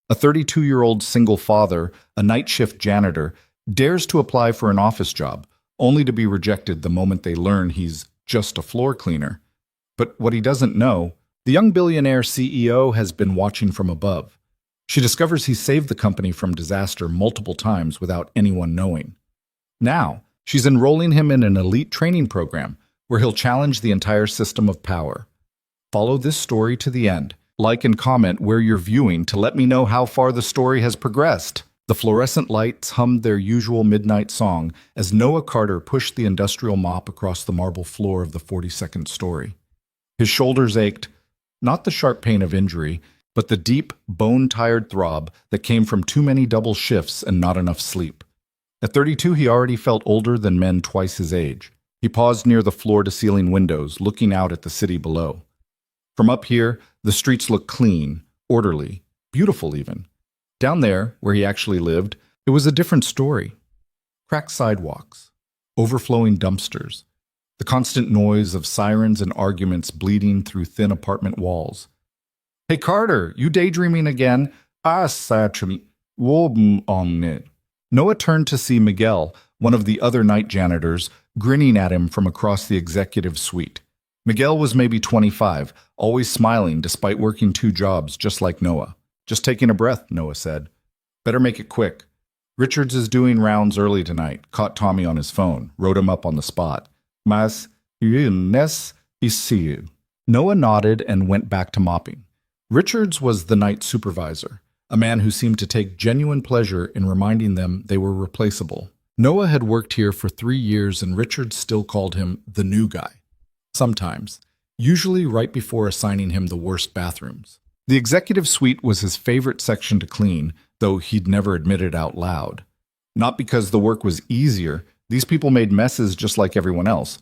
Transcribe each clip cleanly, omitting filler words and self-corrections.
A 32-year-old single father, a night shift janitor, dares to apply for an office job, only to be rejected the moment they learn he's just a floor cleaner. But what he doesn't know, the young billionaire CEO has been watching from above. She discovers he saved the company from disaster multiple times without anyone knowing. Now, she's enrolling him in an elite training program where he'll challenge the entire system of power. Follow this story to the end. Like and comment where you're viewing to let me know how far the story has progressed. The fluorescent lights hummed their usual midnight song as Noah Carter pushed the industrial mop across the marble floor of the 42nd story. His shoulders ached, not the sharp pain of injury, but the deep, bone-tired throb that came from too many double shifts and not enough sleep. At 32, he already felt older than men twice his age. He paused near the floor-to-ceiling windows, looking out at the city below. From up here, the streets looked clean, orderly, beautiful even. Down there, where he actually lived, it was a different story. Cracked sidewalks, overflowing dumpsters, the constant noise of sirens and arguments bleeding through thin apartment walls. "Hey Carter, you daydreaming again?" Actually, on it. Noah turned to see Miguel, one of the other night janitors, grinning at him from across the executive suite. Miguel was maybe 25, always smiling despite working 2 jobs just like Noah. "Just taking a breath," Noah said. "Better make it quick. Richards is doing rounds early tonight, caught Tommy on his phone, wrote him up on the spot. Mas, yes, he see you." Noah nodded and went back to mopping. Richards was the night supervisor, a man who seemed to take genuine pleasure in reminding them they were replaceable. Noah had worked here for 3 years and Richards still called him the new guy. Sometimes, usually right before assigning him the worst bathrooms. The executive suite was his favorite section to clean, though he'd never admit it out loud. Not because the work was easier, these people made messes just like everyone else,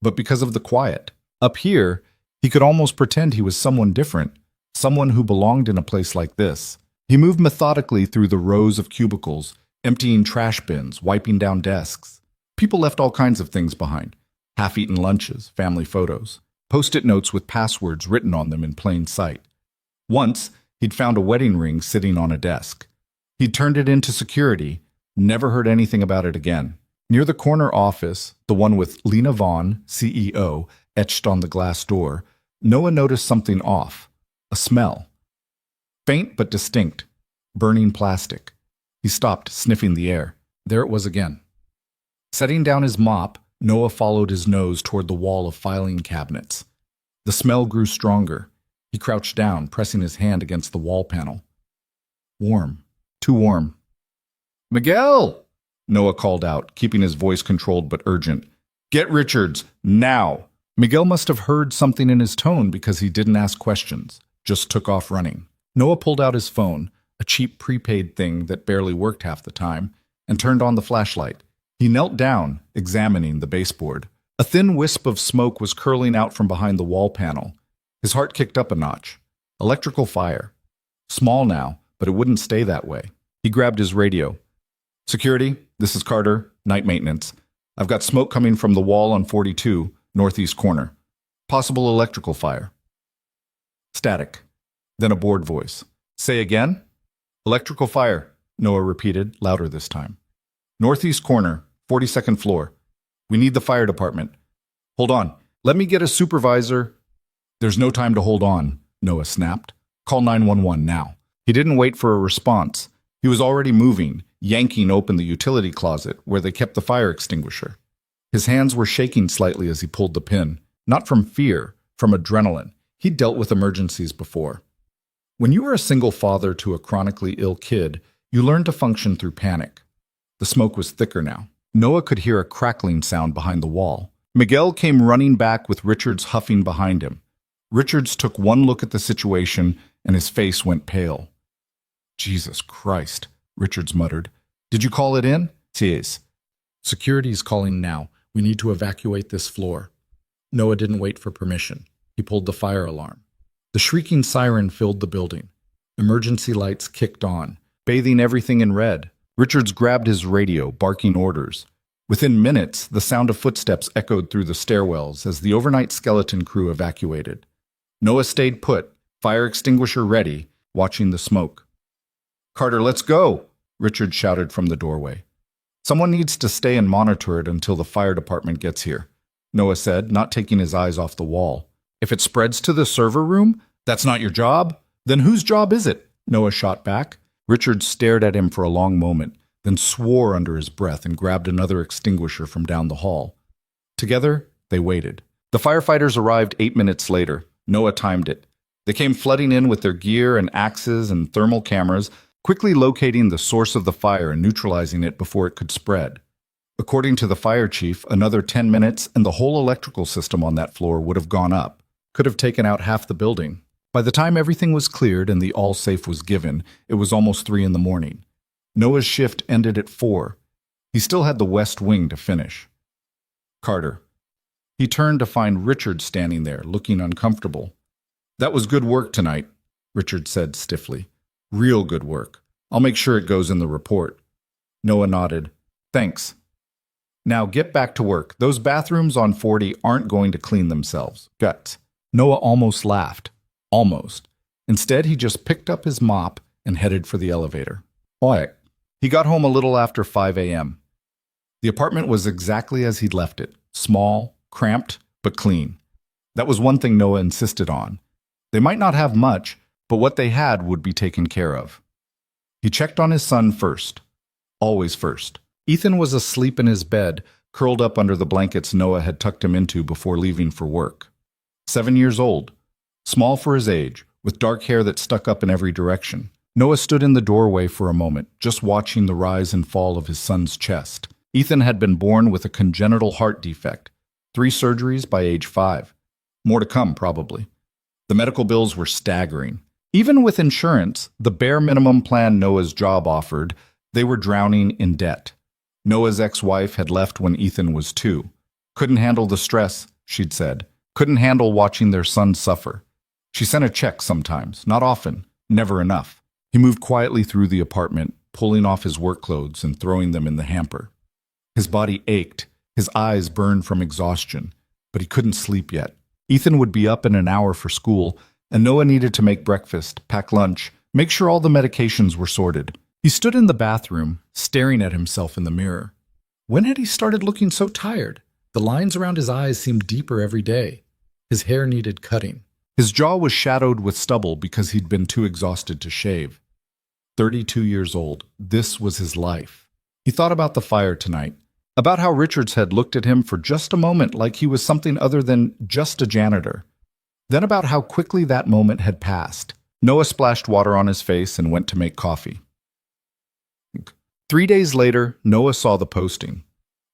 but because of the quiet. Up here, he could almost pretend he was someone different, someone who belonged in a place like this. He moved methodically through the rows of cubicles, emptying trash bins, wiping down desks. People left all kinds of things behind. Half-eaten lunches, family photos, post-it notes with passwords written on them in plain sight. Once, he'd found a wedding ring sitting on a desk. He'd turned it into security, never heard anything about it again. Near the corner office, the one with Lena Vaughn, CEO, etched on the glass door, Noah noticed something off. A smell. Faint but distinct. Burning plastic. He stopped, sniffing the air. There it was again. Setting down his mop, Noah followed his nose toward the wall of filing cabinets. The smell grew stronger. He crouched down, pressing his hand against the wall panel. Warm. Too warm. "Miguel!" Noah called out, keeping his voice controlled but urgent. "Get Richards, now!" Miguel must have heard something in his tone because he didn't ask questions, just took off running. Noah pulled out his phone, a cheap prepaid thing that barely worked half the time, and turned on the flashlight. He knelt down, examining the baseboard. A thin wisp of smoke was curling out from behind the wall panel. His heart kicked up a notch. Electrical fire. Small now, but it wouldn't stay that way. He grabbed his radio. "Security, this is Carter, night maintenance. I've got smoke coming from the wall on 42, northeast corner. Possible electrical fire." Static. Then a bored voice. "Say again?" "Electrical fire," Noah repeated, louder this time. "Northeast corner, 42nd floor. We need the fire department. Hold on. Let me get a supervisor." "There's no time to hold on," Noah snapped. "Call 911 now." He didn't wait for a response. He was already moving, yanking open the utility closet where they kept the fire extinguisher. His hands were shaking slightly as he pulled the pin. Not from fear, from adrenaline. He'd dealt with emergencies before. When you are a single father to a chronically ill kid, you learn to function through panic. The smoke was thicker now. Noah could hear a crackling sound behind the wall. Miguel came running back with Richards huffing behind him. Richards took one look at the situation, and his face went pale. "Jesus Christ," Richards muttered. "Did you call it in?" "Yes." "Security's calling now. We need to evacuate this floor." Noah didn't wait for permission. He pulled the fire alarm. The shrieking siren filled the building. Emergency lights kicked on, bathing everything in red. Richards grabbed his radio, barking orders. Within minutes, the sound of footsteps echoed through the stairwells as the overnight skeleton crew evacuated. Noah stayed put, fire extinguisher ready, watching the smoke. Carter, let's go, Richard shouted from the doorway. Someone needs to stay and monitor it until the fire department gets here, Noah said, not taking his eyes off the wall. If it spreads to the server room, that's not your job? Then whose job is it? Noah shot back. Richard stared at him for a long moment, then swore under his breath and grabbed another extinguisher from down the hall. Together, they waited. The firefighters arrived 8 minutes later. Noah timed it. They came flooding in with their gear and axes and thermal cameras, quickly locating the source of the fire and neutralizing it before it could spread. According to the fire chief, another 10 minutes and the whole electrical system on that floor would have gone up. Could have taken out half the building. By the time everything was cleared and the all-safe was given, it was almost 3 in the morning. Noah's shift ended at 4. He still had the west wing to finish. Carter. He turned to find Richard standing there, looking uncomfortable. That was good work tonight, Richard said stiffly. Real good work. I'll make sure it goes in the report. Noah nodded. Thanks. Now get back to work. Those bathrooms on 40 aren't going to clean themselves. Guts. Noah almost laughed. Almost. Instead, he just picked up his mop and headed for the elevator. Oi. He got home a little after 5 a.m. The apartment was exactly as he'd left it. Small, cramped, but clean. That was one thing Noah insisted on. They might not have much, but what they had would be taken care of. He checked on his son first. Always first. Ethan was asleep in his bed, curled up under the blankets Noah had tucked him into before leaving for work. 7 years old. Small for his age, with dark hair that stuck up in every direction. Noah stood in the doorway for a moment, just watching the rise and fall of his son's chest. Ethan had been born with a congenital heart defect. 3 surgeries by age 5. More to come, probably. The medical bills were staggering. Even with insurance, the bare minimum plan Noah's job offered, they were drowning in debt. Noah's ex-wife had left when Ethan was 2. Couldn't handle the stress, she'd said. Couldn't handle watching their son suffer. She sent a check sometimes, not often, never enough. He moved quietly through the apartment, pulling off his work clothes and throwing them in the hamper. His body ached, his eyes burned from exhaustion, but he couldn't sleep yet. Ethan would be up in an hour for school, and Noah needed to make breakfast, pack lunch, make sure all the medications were sorted. He stood in the bathroom, staring at himself in the mirror. When had he started looking so tired? The lines around his eyes seemed deeper every day. His hair needed cutting. His jaw was shadowed with stubble because he'd been too exhausted to shave. 32 years old. This was his life. He thought about the fire tonight, about how Richards had looked at him for just a moment like he was something other than just a janitor. Then about how quickly that moment had passed. Noah splashed water on his face and went to make coffee. 3 days later, Noah saw the posting.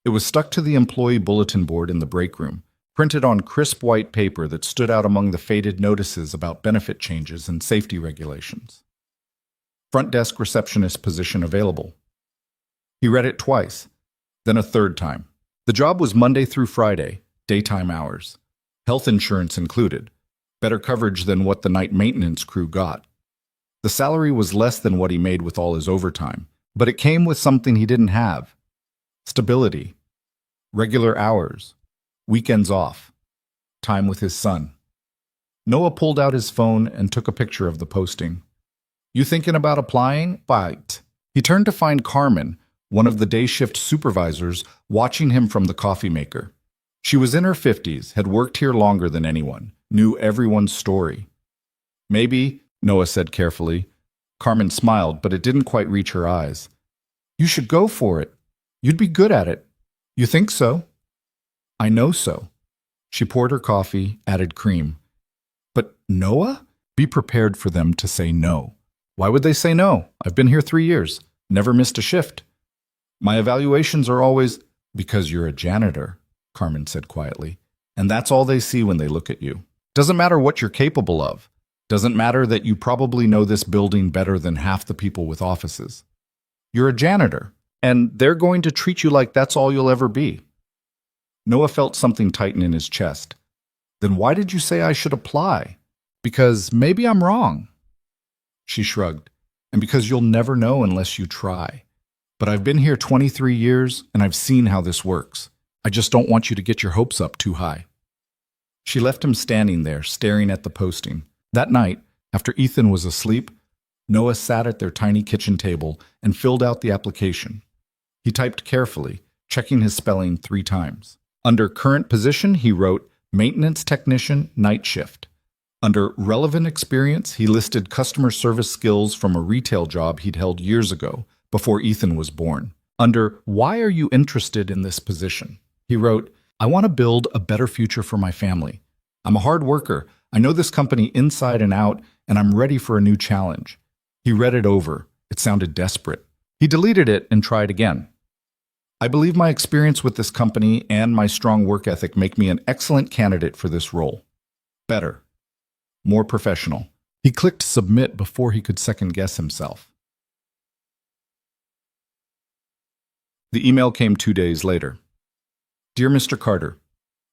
It was stuck to the employee bulletin board in the break room, printed on crisp white paper that stood out among the faded notices about benefit changes and safety regulations. Front desk receptionist position available. He read it twice, then a third time. The job was Monday through Friday, daytime hours. Health insurance included. Better coverage than what the night maintenance crew got. The salary was less than what he made with all his overtime, but it came with something he didn't have. Stability. Regular hours. Weekends off. Time with his son. Noah pulled out his phone and took a picture of the posting. You thinking about applying? Bite. He turned to find Carmen, one of the day shift supervisors, watching him from the coffee maker. She was in her 50s, had worked here longer than anyone, knew everyone's story. Maybe, Noah said carefully. Carmen smiled, but it didn't quite reach her eyes. You should go for it. You'd be good at it. You think so? I know so. She poured her coffee, added cream. But Noah? Be prepared for them to say no. Why would they say no? I've been here 3 years. Never missed a shift. My evaluations are always, because you're a janitor, Carmen said quietly. And that's all they see when they look at you. Doesn't matter what you're capable of. Doesn't matter that you probably know this building better than half the people with offices. You're a janitor, and they're going to treat you like that's all you'll ever be. Noah felt something tighten in his chest. Then why did you say I should apply? Because maybe I'm wrong. She shrugged. And because you'll never know unless you try. But I've been here 23 years, and I've seen how this works. I just don't want you to get your hopes up too high. She left him standing there, staring at the posting. That night, after Ethan was asleep, Noah sat at their tiny kitchen table and filled out the application. He typed carefully, checking his spelling 3 times. Under current position, he wrote maintenance technician, night shift. Under relevant experience, he listed customer service skills from a retail job he'd held years ago, before Ethan was born. Under why are you interested in this position, he wrote, I want to build a better future for my family. I'm a hard worker. I know this company inside and out, and I'm ready for a new challenge. He read it over. It sounded desperate. He deleted it and tried again. I believe my experience with this company and my strong work ethic make me an excellent candidate for this role. Better. More professional. He clicked submit before he could second-guess himself. The email came 2 days later. Dear Mr. Carter,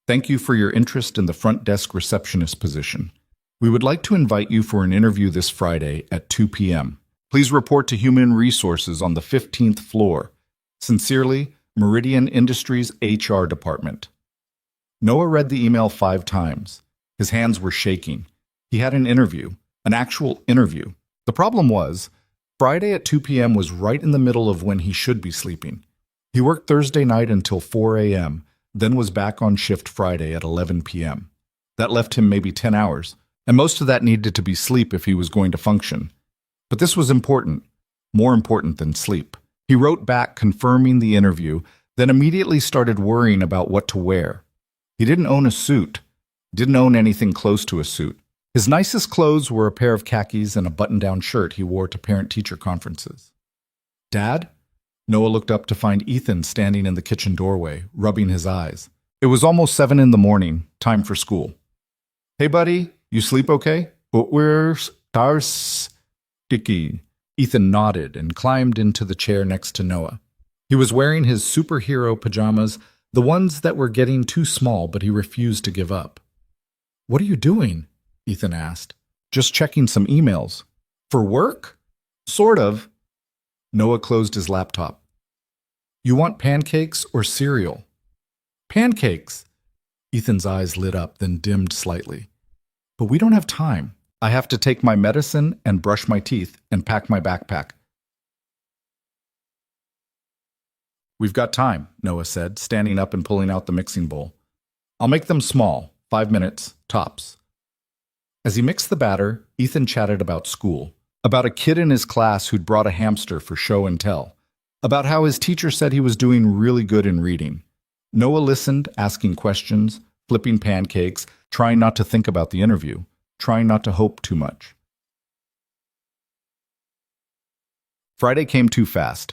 thank you for your interest in the front desk receptionist position. We would like to invite you for an interview this Friday at 2 p.m. Please report to Human Resources on the 15th floor. Sincerely, Meridian Industries HR Department. Noah read the email 5 times. His hands were shaking. He had an interview, an actual interview. The problem was, Friday at 2 p.m. was right in the middle of when he should be sleeping. He worked Thursday night until 4 a.m., then was back on shift Friday at 11 p.m. That left him maybe 10 hours, and most of that needed to be sleep if he was going to function. But this was important, more important than sleep. He wrote back confirming the interview, then immediately started worrying about what to wear. He didn't own a suit, didn't own anything close to a suit. His nicest clothes were a pair of khakis and a button-down shirt he wore to parent-teacher conferences. Dad? Noah looked up to find Ethan standing in the kitchen doorway, rubbing his eyes. It was almost 7 in the morning, time for school. Hey, buddy, you sleep okay? But where's Sticky? Ethan nodded and climbed into the chair next to Noah. He was wearing his superhero pajamas, the ones that were getting too small, but he refused to give up. What are you doing? Ethan asked. Just checking some emails. For work? Sort of. Noah closed his laptop. You want pancakes or cereal? Pancakes. Ethan's eyes lit up, then dimmed slightly. But we don't have time. I have to take my medicine and brush my teeth and pack my backpack. We've got time, Noah said, standing up and pulling out the mixing bowl. I'll make them small, 5 minutes, tops. As he mixed the batter, Ethan chatted about school, about a kid in his class who'd brought a hamster for show and tell, about how his teacher said he was doing really good in reading. Noah listened, asking questions, flipping pancakes, trying not to think about the interview, trying not to hope too much. Friday came too fast.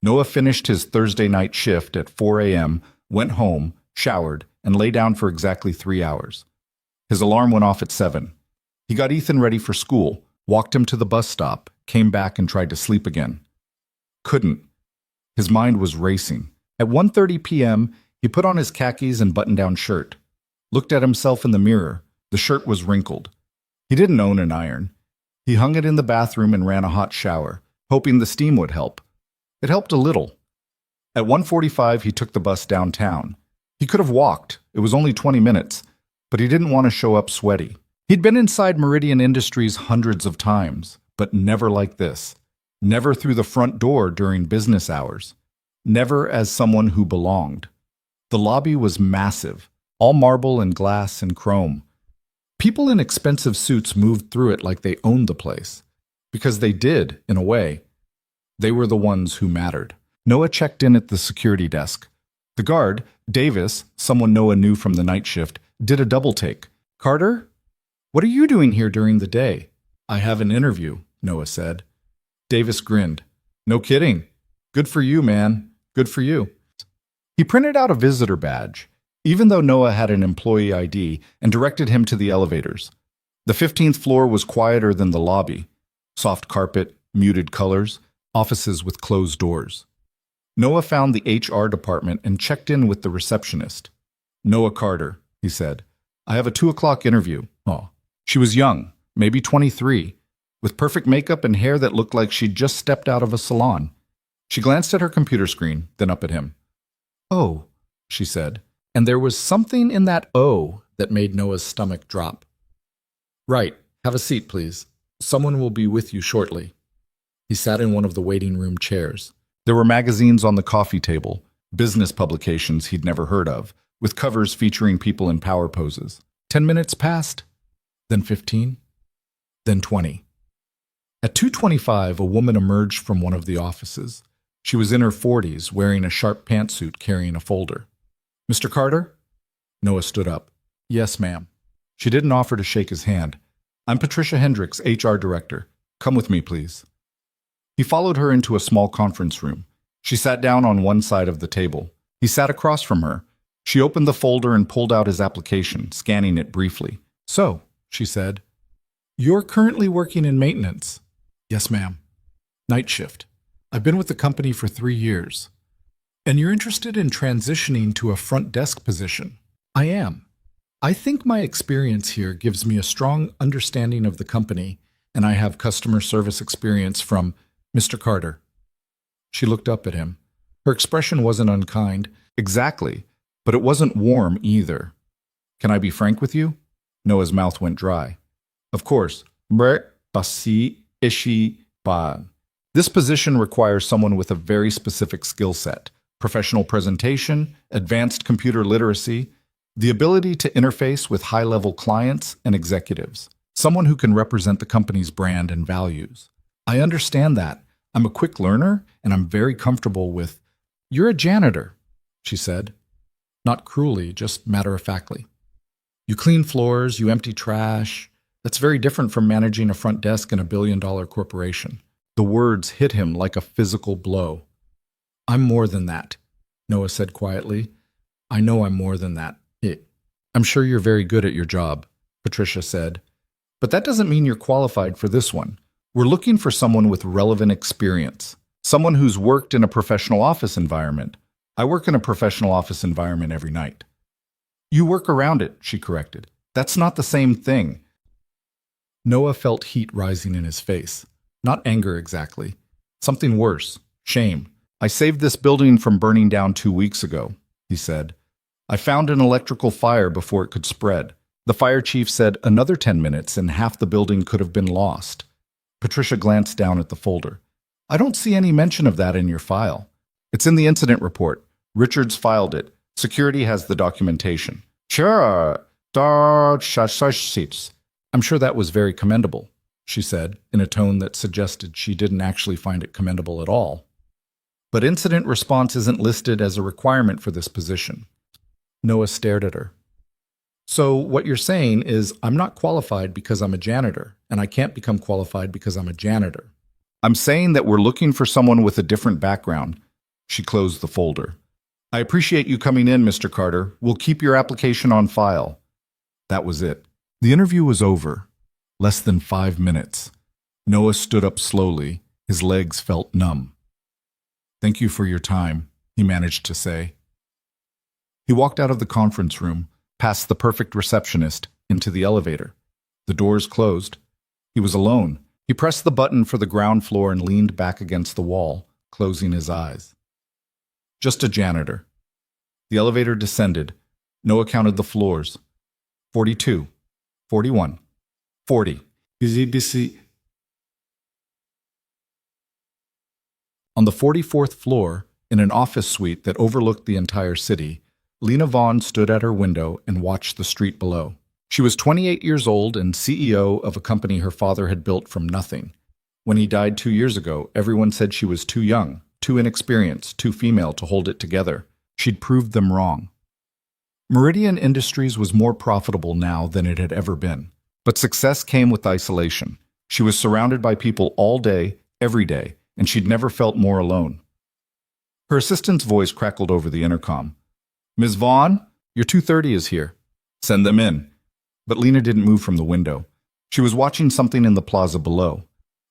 Noah finished his Thursday night shift at 4 a.m., went home, showered, and lay down for exactly 3 hours. His alarm went off at 7. He got Ethan ready for school, walked him to the bus stop, came back and tried to sleep again. Couldn't. His mind was racing. At 1:30 p.m., he put on his khakis and button-down shirt, looked at himself in the mirror. The shirt was wrinkled. He didn't own an iron. He hung it in the bathroom and ran a hot shower, hoping the steam would help. It helped a little. At 1:45, he took the bus downtown. He could have walked. It was only 20 minutes, but he didn't want to show up sweaty. He'd been inside Meridian Industries hundreds of times, but never like this. Never through the front door during business hours. Never as someone who belonged. The lobby was massive, all marble and glass and chrome. People in expensive suits moved through it like they owned the place. Because they did, in a way. They were the ones who mattered. Noah checked in at the security desk. The guard, Davis, someone Noah knew from the night shift, did a double take. Carter? What are you doing here during the day? I have an interview, Noah said. Davis grinned. No kidding. Good for you, man. Good for you. He printed out a visitor badge, even though Noah had an employee ID, and directed him to the elevators. The 15th floor was quieter than the lobby. Soft carpet, muted colors, offices with closed doors. Noah found the HR department and checked in with the receptionist. Noah Carter, he said. I have a 2 o'clock interview. Oh. She was young, maybe 23, with perfect makeup and hair that looked like she'd just stepped out of a salon. She glanced at her computer screen, then up at him. Oh, she said, and there was something in that "oh" that made Noah's stomach drop. Right, have a seat, please. Someone will be with you shortly. He sat in one of the waiting room chairs. There were magazines on the coffee table, business publications he'd never heard of, with covers featuring people in power poses. 10 minutes passed, then 15, then 20. At 2:25, a woman emerged from one of the offices. She was in her 40s, wearing a sharp pantsuit, carrying a folder. "Mr. Carter?" Noah stood up. "Yes, ma'am." She didn't offer to shake his hand. "I'm Patricia Hendricks, HR Director. Come with me, please." He followed her into a small conference room. She sat down on one side of the table. He sat across from her. She opened the folder and pulled out his application, scanning it briefly. "So," she said, "you're currently working in maintenance?" "Yes, ma'am." "Night shift. I've been with the company for 3 years." "And you're interested in transitioning to a front desk position?" "I am. I think my experience here gives me a strong understanding of the company, and I have customer service experience from Mr. Carter." She looked up at him. Her expression wasn't unkind. Exactly. But it wasn't warm either. "Can I be frank with you?" Noah's mouth went dry. "Of course. This position requires someone with a very specific skill set: professional presentation, advanced computer literacy, the ability to interface with high-level clients and executives, someone who can represent the company's brand and values. I understand that. I'm a quick learner, and I'm very comfortable with—" "You're a janitor," she said. Not cruelly, just matter-of-factly. "You clean floors, you empty trash. That's very different from managing a front desk in a billion-dollar corporation." The words hit him like a physical blow. "I'm more than that," Noah said quietly. "I know I'm more than that. I'm sure you're very good at your job," Patricia said. "But that doesn't mean you're qualified for this one. We're looking for someone with relevant experience, someone who's worked in a professional office environment. I work in a professional office environment every night." "You work around it," she corrected. "That's not the same thing." Noah felt heat rising in his face. Not anger exactly. Something worse. Shame. "I saved this building from burning down 2 weeks ago," he said. "I found an electrical fire before it could spread. The fire chief said another 10 minutes and half the building could have been lost." Patricia glanced down at the folder. "I don't see any mention of that in your file." "It's in the incident report. Richards filed it. Security has the documentation." "Sure. I'm sure that was very commendable," she said, in a tone that suggested she didn't actually find it commendable at all. "But incident response isn't listed as a requirement for this position." Noah stared at her. "So what you're saying is I'm not qualified because I'm a janitor, and I can't become qualified because I'm a janitor." "I'm saying that we're looking for someone with a different background." She closed the folder. "I appreciate you coming in, Mr. Carter. We'll keep your application on file." That was it. The interview was over. Less than 5 minutes. Noah stood up slowly. His legs felt numb. "Thank you for your time," he managed to say. He walked out of the conference room, past the perfect receptionist, into the elevator. The doors closed. He was alone. He pressed the button for the ground floor and leaned back against the wall, closing his eyes. Just a janitor. The elevator descended. Noah counted the floors. 42, 41, 40. On the 44th floor, in an office suite that overlooked the entire city, Lena Vaughn stood at her window and watched the street below. She was 28 years old and CEO of a company her father had built from nothing. When he died 2 years ago, everyone said she was too young, too inexperienced, too female to hold it together. She'd proved them wrong. Meridian Industries was more profitable now than it had ever been. But success came with isolation. She was surrounded by people all day, every day, and she'd never felt more alone. Her assistant's voice crackled over the intercom. "Ms. Vaughn, your 2:30 is here. Send them in." But Lena didn't move from the window. She was watching something in the plaza below.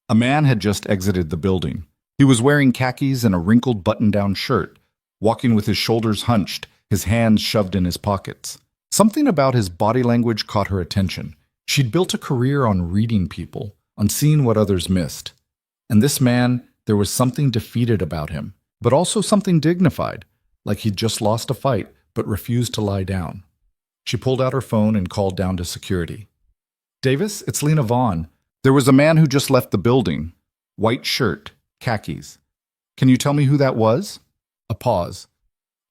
A man had just exited the building. He was wearing khakis and a wrinkled button-down shirt, walking with his shoulders hunched, his hands shoved in his pockets. Something about his body language caught her attention. She'd built a career on reading people, on seeing what others missed. And this man, there was something defeated about him, but also something dignified, like he'd just lost a fight but refused to lie down. She pulled out her phone and called down to security. "Davis, it's Lena Vaughn. There was a man who just left the building. White shirt, khakis. Can you tell me who that was? A pause.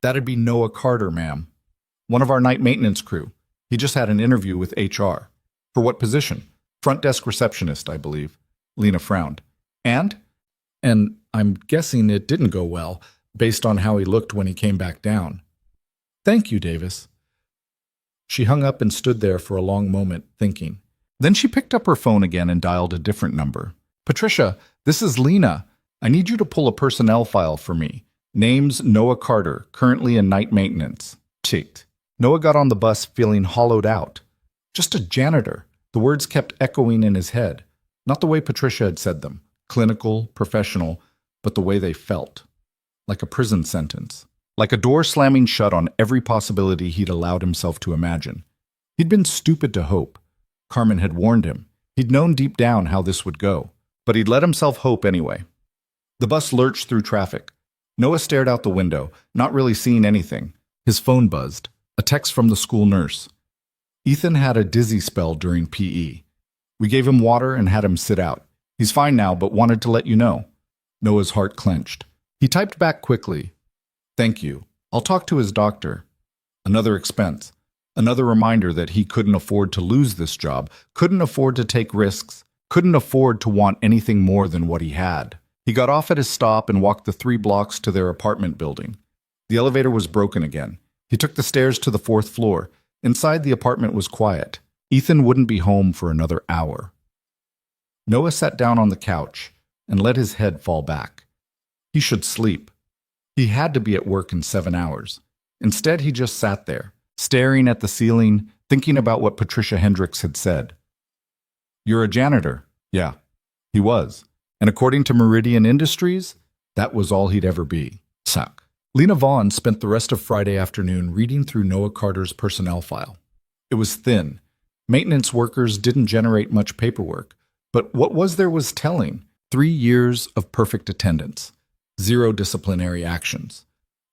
That'd be Noah Carter, ma'am. One of our night maintenance crew. He just had an interview with HR. For what position? Front desk receptionist, I believe. Lena frowned. And I'm guessing it didn't go well, based on how he looked when he came back down. Thank you, Davis. She hung up and stood there for a long moment, thinking. Then she picked up her phone again and dialed a different number. Patricia, this is Lena. I need you to pull a personnel file for me. Name's Noah Carter, currently in night maintenance. Ticked. Noah got on the bus feeling hollowed out. Just a janitor. The words kept echoing in his head. Not the way Patricia had said them. Clinical, professional, but the way they felt. Like a prison sentence. Like a door slamming shut on every possibility he'd allowed himself to imagine. He'd been stupid to hope. Carmen had warned him. He'd known deep down how this would go. But he'd let himself hope anyway. The bus lurched through traffic. Noah stared out the window, not really seeing anything. His phone buzzed. A text from the school nurse. Ethan had a dizzy spell during PE. We gave him water and had him sit out. He's fine now, but wanted to let you know. Noah's heart clenched. He typed back quickly. Thank you. I'll talk to his doctor. Another expense. Another reminder that he couldn't afford to lose this job, couldn't afford to take risks, couldn't afford to want anything more than what he had. He got off at his stop and walked the 3 blocks to their apartment building. The elevator was broken again. He took the stairs to the 4th floor. Inside, the apartment was quiet. Ethan wouldn't be home for another hour. Noah sat down on the couch and let his head fall back. He should sleep. He had to be at work in 7 hours. Instead, he just sat there, staring at the ceiling, thinking about what Patricia Hendricks had said. You're a janitor. Yeah, he was. And according to Meridian Industries, that was all he'd ever be. Suck. Lena Vaughn spent the rest of Friday afternoon reading through Noah Carter's personnel file. It was thin. Maintenance workers didn't generate much paperwork, but what was there was telling. 3 years of perfect attendance. 0 disciplinary actions.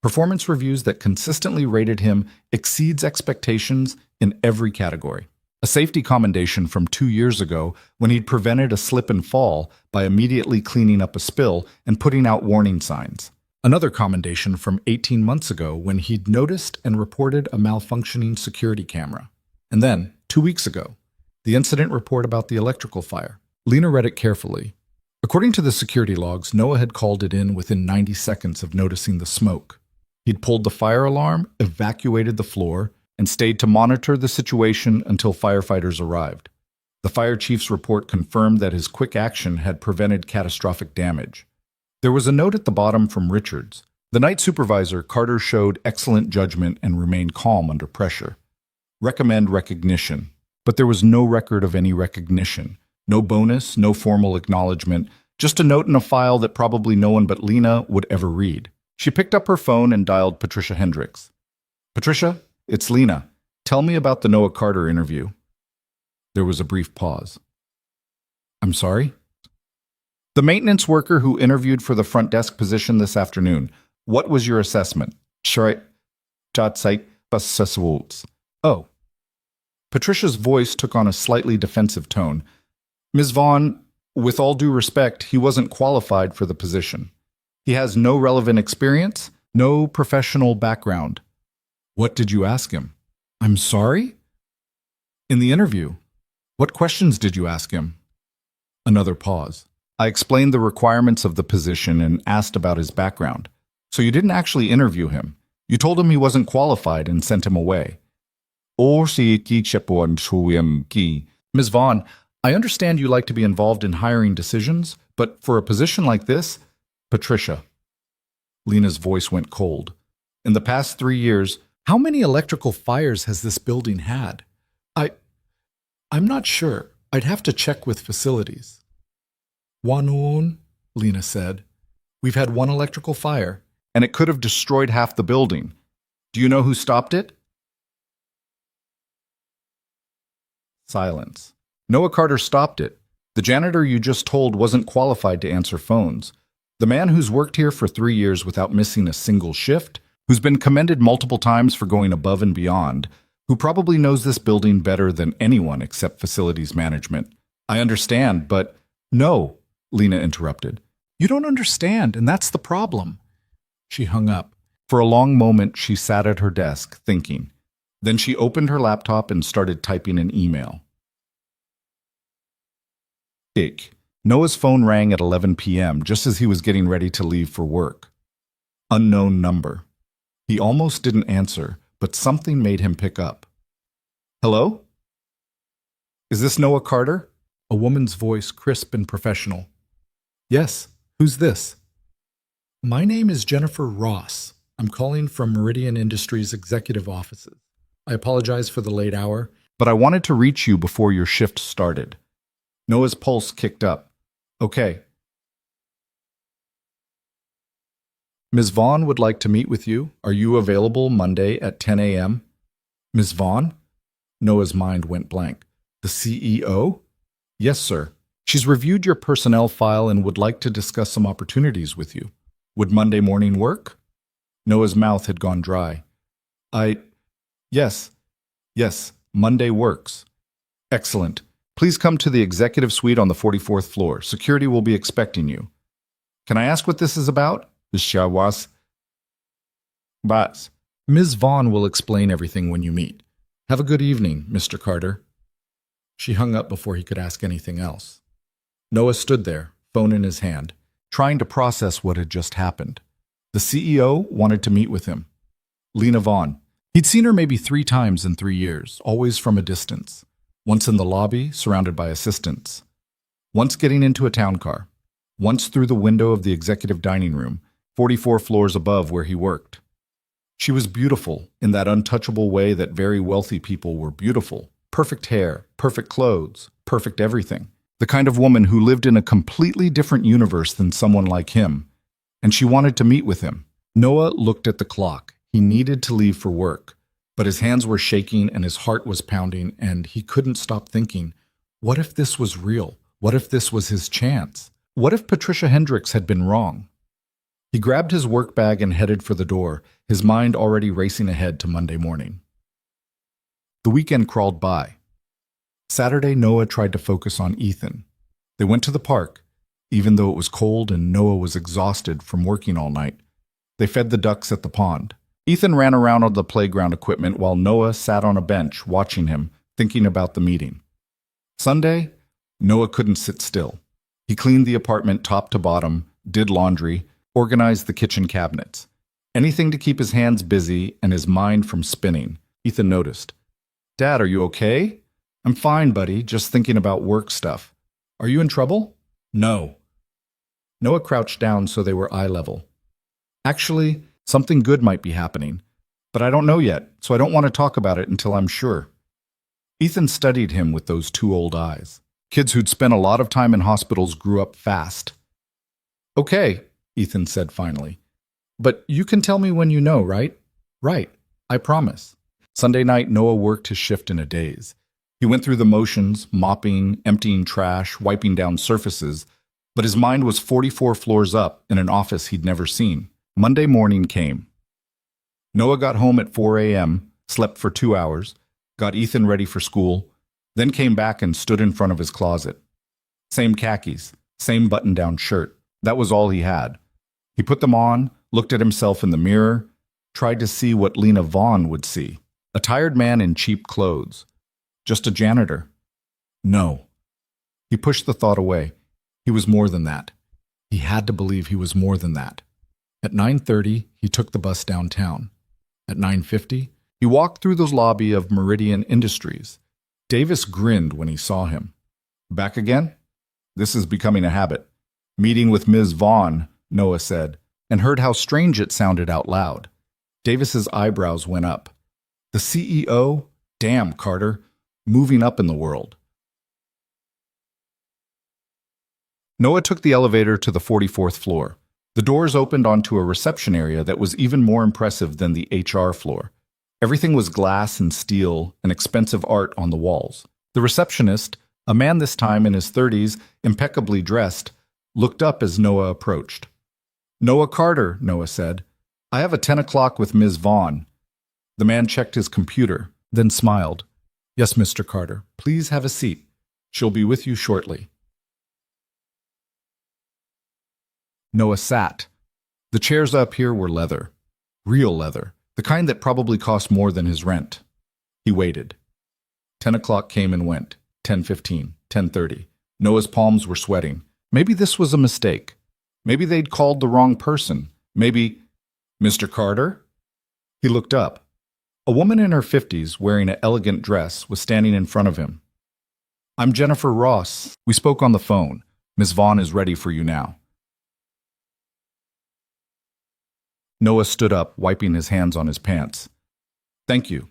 Performance reviews that consistently rated him exceeds expectations in every category. A safety commendation from 2 years ago when he'd prevented a slip and fall by immediately cleaning up a spill and putting out warning signs. Another commendation from 18 months ago when he'd noticed and reported a malfunctioning security camera. And then, 2 weeks ago, the incident report about the electrical fire. Lena read it carefully. According to the security logs, Noah had called it in within 90 seconds of noticing the smoke. He'd pulled the fire alarm, evacuated the floor, and stayed to monitor the situation until firefighters arrived. The fire chief's report confirmed that his quick action had prevented catastrophic damage. There was a note at the bottom from Richards. The night supervisor, Carter, showed excellent judgment and remained calm under pressure. Recommend recognition. But there was no record of any recognition. No bonus, no formal acknowledgement, just a note in a file that probably no one but Lena would ever read. She picked up her phone and dialed Patricia Hendricks. Patricia, it's Lena. Tell me about the Noah Carter interview. There was a brief pause. I'm sorry? The maintenance worker who interviewed for the front desk position this afternoon. What was your assessment? Oh. Patricia's voice took on a slightly defensive tone. Ms. Vaughn, with all due respect, he wasn't qualified for the position. He has no relevant experience, no professional background. What did you ask him? I'm sorry? In the interview. What questions did you ask him? Another pause. I explained the requirements of the position and asked about his background. So you didn't actually interview him. You told him he wasn't qualified and sent him away. Ms. Vaughn, I understand you like to be involved in hiring decisions, but for a position like this, Patricia. Lena's voice went cold. In the past 3 years, how many electrical fires has this building had? I'm not sure. I'd have to check with facilities. One, Lena said. We've had 1 electrical fire, and it could have destroyed half the building. Do you know who stopped it? Silence. Noah Carter stopped it. The janitor you just told wasn't qualified to answer phones. The man who's worked here for 3 years without missing a single shift, who's been commended multiple times for going above and beyond, who probably knows this building better than anyone except facilities management. I understand, but no, Lena interrupted. You don't understand, and that's the problem. She hung up. For a long moment, she sat at her desk, thinking. Then she opened her laptop and started typing an email. Ick. Noah's phone rang at 11 p.m. just as he was getting ready to leave for work. Unknown number. He almost didn't answer, but something made him pick up. Hello? Is this Noah Carter? A woman's voice, crisp and professional. Yes. Who's this? My name is Jennifer Ross. I'm calling from Meridian Industries executive offices. I apologize for the late hour, but I wanted to reach you before your shift started. Noah's pulse kicked up. Okay. Ms. Vaughn would like to meet with you. Are you available Monday at 10 a.m.? Ms. Vaughn? Noah's mind went blank. The CEO? Yes, sir. She's reviewed your personnel file and would like to discuss some opportunities with you. Would Monday morning work? Noah's mouth had gone dry. Yes, Monday works. Excellent. Please come to the executive suite on the 44th floor. Security will be expecting you. Can I ask what this is about? Ms. Vaughn will explain everything when you meet. Have a good evening, Mr. Carter. She hung up before he could ask anything else. Noah stood there, phone in his hand, trying to process what had just happened. The CEO wanted to meet with him. Lena Vaughn. He'd seen her maybe 3 times in 3 years, always from a distance. Once in the lobby, surrounded by assistants. Once getting into a town car. Once through the window of the executive dining room, 44 floors above where he worked. She was beautiful in that untouchable way that very wealthy people were beautiful. Perfect hair, perfect clothes, perfect everything. The kind of woman who lived in a completely different universe than someone like him. And she wanted to meet with him. Noah looked at the clock. He needed to leave for work. But his hands were shaking and his heart was pounding, and he couldn't stop thinking, what if this was real? What if this was his chance? What if Patricia Hendricks had been wrong? He grabbed his work bag and headed for the door, his mind already racing ahead to Monday morning. The weekend crawled by. Saturday, Noah tried to focus on Ethan. They went to the park. Even though it was cold and Noah was exhausted from working all night, they fed the ducks at the pond. Ethan ran around on the playground equipment while Noah sat on a bench watching him, thinking about the meeting. Sunday, Noah couldn't sit still. He cleaned the apartment top to bottom, did laundry, organized the kitchen cabinets. Anything to keep his hands busy and his mind from spinning. Ethan noticed. Dad, are you okay? I'm fine, buddy, just thinking about work stuff. Are you in trouble? No. Noah crouched down so they were eye level. Actually, something good might be happening, but I don't know yet, so I don't want to talk about it until I'm sure. Ethan studied him with those 2 old eyes. Kids who'd spent a lot of time in hospitals grew up fast. Okay, Ethan said finally. But you can tell me when you know, right? Right, I promise. Sunday night, Noah worked his shift in a daze. He went through the motions, mopping, emptying trash, wiping down surfaces, but his mind was 44 floors up in an office he'd never seen. Monday morning came. Noah got home at 4 a.m., slept for 2 hours, got Ethan ready for school, then came back and stood in front of his closet. Same khakis, same button-down shirt. That was all he had. He put them on, looked at himself in the mirror, tried to see what Lena Vaughn would see. A tired man in cheap clothes. Just a janitor. No. He pushed the thought away. He was more than that. He had to believe he was more than that. At 9:30, he took the bus downtown. At 9:50, he walked through the lobby of Meridian Industries. Davis grinned when he saw him. Back again? This is becoming a habit. Meeting with Ms. Vaughn, Noah said, and heard how strange it sounded out loud. Davis's eyebrows went up. The CEO? Damn, Carter. Moving up in the world. Noah took the elevator to the 44th floor. The doors opened onto a reception area that was even more impressive than the HR floor. Everything was glass and steel and expensive art on the walls. The receptionist, a man this time in his 30s, impeccably dressed, looked up as Noah approached. Noah Carter, Noah said. I have a 10 o'clock with Ms. Vaughn. The man checked his computer, then smiled. Yes, Mr. Carter. Please have a seat. She'll be with you shortly. Noah sat. The chairs up here were leather. Real leather. The kind that probably cost more than his rent. He waited. 10 o'clock came and went. 10:15, 10:30. Noah's palms were sweating. Maybe this was a mistake. Maybe they'd called the wrong person. Maybe, Mr. Carter? He looked up. A woman in her 50s, wearing an elegant dress, was standing in front of him. I'm Jennifer Ross. We spoke on the phone. Miss Vaughn is ready for you now. Noah stood up, wiping his hands on his pants. Thank you.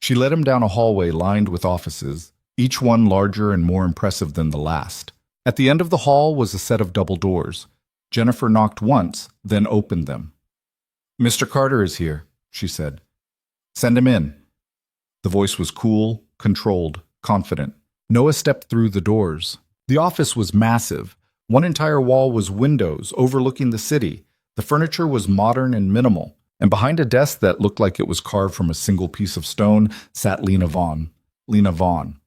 She led him down a hallway lined with offices, each one larger and more impressive than the last. At the end of the hall was a set of double doors. Jennifer knocked once, then opened them. Mr. Carter is here, she said. Send him in. The voice was cool, controlled, confident. Noah stepped through the doors. The office was massive. One entire wall was windows overlooking the city. The furniture was modern and minimal, and behind a desk that looked like it was carved from a single piece of stone sat Lena Vaughn. Lena Vaughn.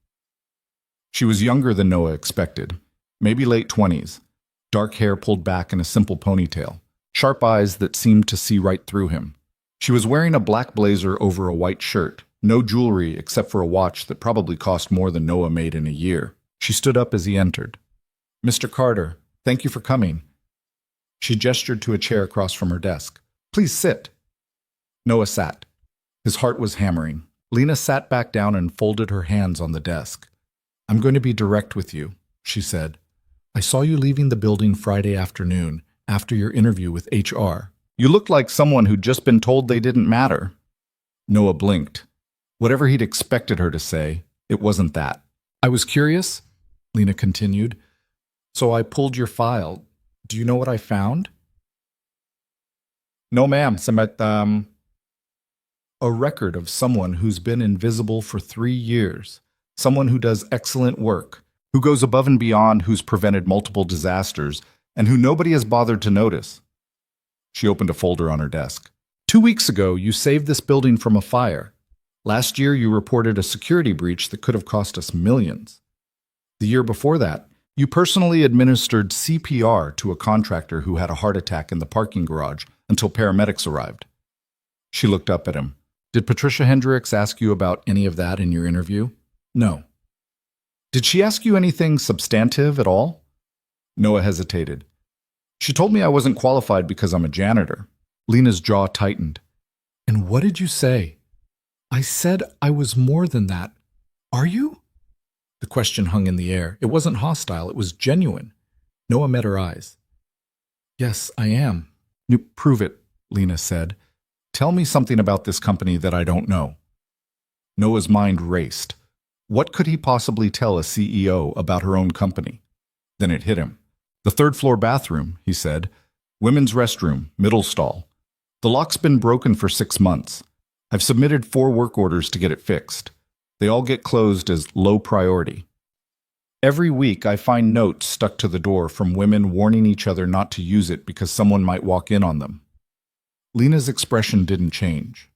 She was younger than Noah expected, maybe late 20s, dark hair pulled back in a simple ponytail, sharp eyes that seemed to see right through him. She was wearing a black blazer over a white shirt, no jewelry except for a watch that probably cost more than Noah made in a year. She stood up as he entered. Mr. Carter, thank you for coming. She gestured to a chair across from her desk. Please sit. Noah sat. His heart was hammering. Lena sat back down and folded her hands on the desk. I'm going to be direct with you, she said. I saw you leaving the building Friday afternoon after your interview with HR. You looked like someone who'd just been told they didn't matter. Noah blinked. Whatever he'd expected her to say, it wasn't that. I was curious, Lena continued, so I pulled your file. Do you know what I found? No, ma'am. A record of someone who's been invisible for 3 years. Someone who does excellent work, who goes above and beyond, who's prevented multiple disasters, and who nobody has bothered to notice. She opened a folder on her desk. 2 weeks ago, you saved this building from a fire. Last year, you reported a security breach that could have cost us millions. The year before that, you personally administered CPR to a contractor who had a heart attack in the parking garage until paramedics arrived. She looked up at him. Did Patricia Hendricks ask you about any of that in your interview? No. Did she ask you anything substantive at all? Noah hesitated. She told me I wasn't qualified because I'm a janitor. Lena's jaw tightened. And what did you say? I said I was more than that. Are you? The question hung in the air. It wasn't hostile, it was genuine. Noah met her eyes. Yes, I am. You prove it, Lena said. Tell me something about this company that I don't know. Noah's mind raced. What could he possibly tell a CEO about her own company? Then it hit him. The third-floor bathroom, he said. Women's restroom, middle stall. The lock's been broken for 6 months. I've submitted 4 work orders to get it fixed. They all get closed as low priority. Every week I find notes stuck to the door from women warning each other not to use it because someone might walk in on them. Lena's expression didn't change.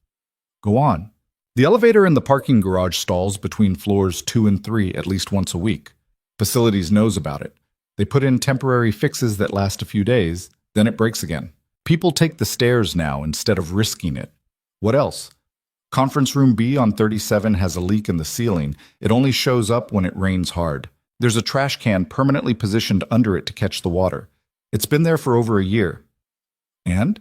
Go on. The elevator in the parking garage stalls between floors 2 and 3 at least once a week. Facilities knows about it. They put in temporary fixes that last a few days, then it breaks again. People take the stairs now instead of risking it. What else? Conference room B on 37 has a leak in the ceiling. It only shows up when it rains hard. There's a trash can permanently positioned under it to catch the water. It's been there for over a year. And?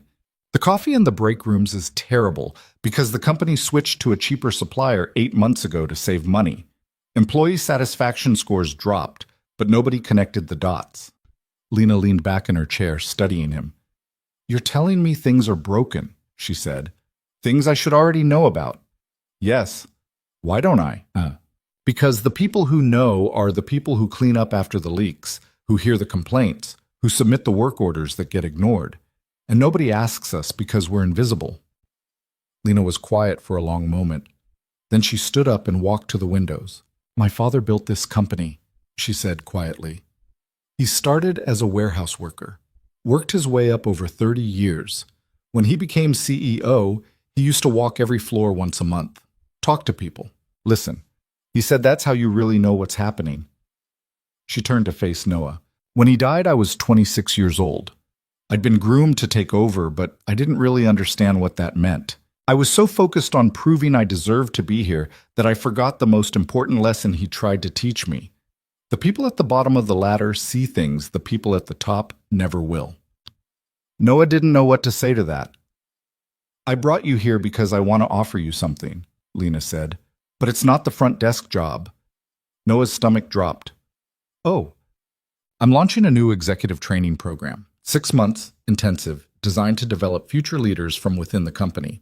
The coffee in the break rooms is terrible because the company switched to a cheaper supplier 8 months ago to save money. Employee satisfaction scores dropped, but nobody connected the dots. Lena leaned back in her chair, studying him. You're telling me things are broken, she said. Things I should already know about. Yes. Why don't I? Because the people who know are the people who clean up after the leaks, who hear the complaints, who submit the work orders that get ignored. And nobody asks us because we're invisible. Lena was quiet for a long moment. Then she stood up and walked to the windows. My father built this company, she said quietly. He started as a warehouse worker, worked his way up over 30 years. When he became CEO, he used to walk every floor once a month, talk to people, listen. He said that's how you really know what's happening. She turned to face Noah. When he died, I was 26 years old. I'd been groomed to take over, but I didn't really understand what that meant. I was so focused on proving I deserved to be here that I forgot the most important lesson he tried to teach me. The people at the bottom of the ladder see things the people at the top never will. Noah didn't know what to say to that. I brought you here because I want to offer you something, Lena said, but it's not the front desk job. Noah's stomach dropped. Oh, I'm launching a new executive training program, 6 months, intensive, designed to develop future leaders from within the company.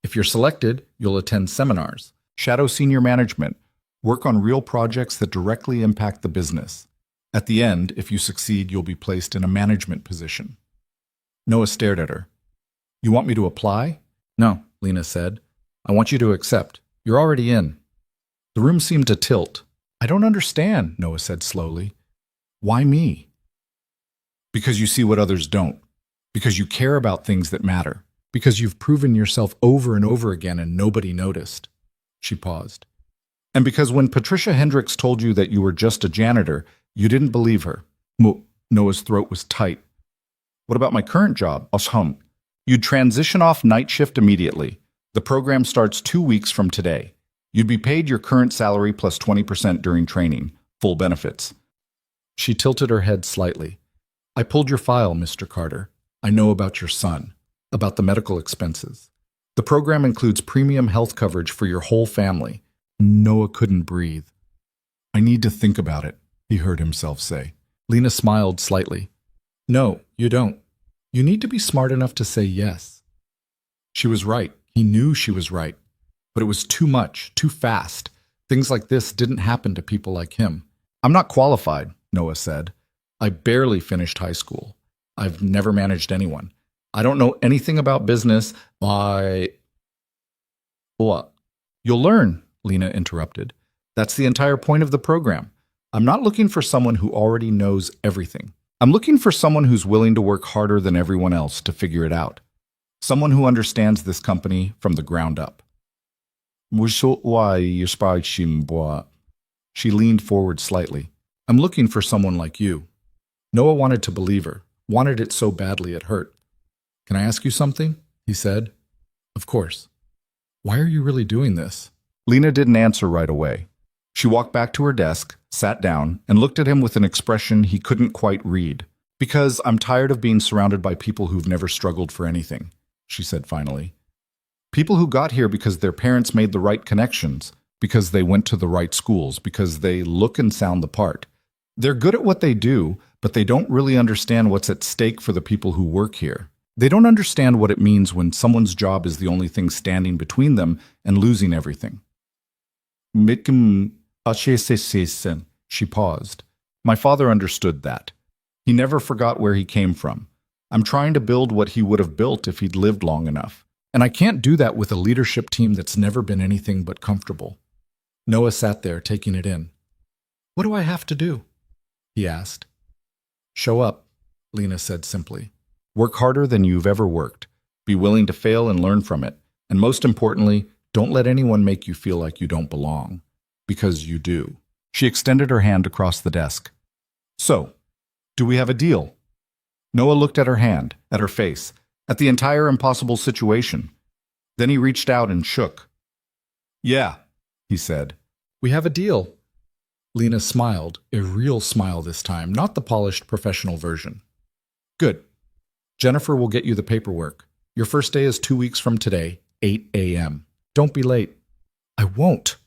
If you're selected, you'll attend seminars, shadow senior management, work on real projects that directly impact the business. At the end, if you succeed, you'll be placed in a management position. Noah stared at her. You want me to apply? No, Lena said. I want you to accept. You're already in. The room seemed to tilt. I don't understand, Noah said slowly. Why me? Because you see what others don't. Because you care about things that matter. Because you've proven yourself over and over again and nobody noticed. She paused. And because when Patricia Hendricks told you that you were just a janitor, you didn't believe her. Noah's throat was tight. What about my current job? You'd transition off night shift immediately. The program starts 2 weeks from today. You'd be paid your current salary plus 20% during training, full benefits. She tilted her head slightly. I pulled your file, Mr. Carter. I know about your son, about the medical expenses. The program includes premium health coverage for your whole family. Noah couldn't breathe. I need to think about it, he heard himself say. Lena smiled slightly. No, you don't. You need to be smart enough to say yes. She was right. He knew she was right. But it was too much, too fast. Things like this didn't happen to people like him. I'm not qualified, Noah said. I barely finished high school. I've never managed anyone. I don't know anything about business. What? You'll learn, Lena interrupted. That's the entire point of the program. I'm not looking for someone who already knows everything. I'm looking for someone who's willing to work harder than everyone else to figure it out. Someone who understands this company from the ground up. She leaned forward slightly. I'm looking for someone like you. Noah wanted to believe her, wanted it so badly it hurt. Can I ask you something? He said. Of course. Why are you really doing this? Lena didn't answer right away. She walked back to her desk, sat down, and looked at him with an expression he couldn't quite read. Because I'm tired of being surrounded by people who've never struggled for anything, she said finally. People who got here because their parents made the right connections, because they went to the right schools, because they look and sound the part. They're good at what they do, but they don't really understand what's at stake for the people who work here. They don't understand what it means when someone's job is the only thing standing between them and losing everything. She paused. My father understood that. He never forgot where he came from. I'm trying to build what he would have built if he'd lived long enough. And I can't do that with a leadership team that's never been anything but comfortable. Noah sat there, taking it in. What do I have to do? He asked. Show up, Lena said simply. Work harder than you've ever worked. Be willing to fail and learn from it. And most importantly, don't let anyone make you feel like you don't belong. Because you do. She extended her hand across the desk. So, do we have a deal? Noah looked at her hand, at her face, at the entire impossible situation. Then he reached out and shook. Yeah, he said. We have a deal. Lena smiled, a real smile this time, not the polished professional version. Good. Jennifer will get you the paperwork. Your first day is 2 weeks from today, 8 a.m. Don't be late. I won't.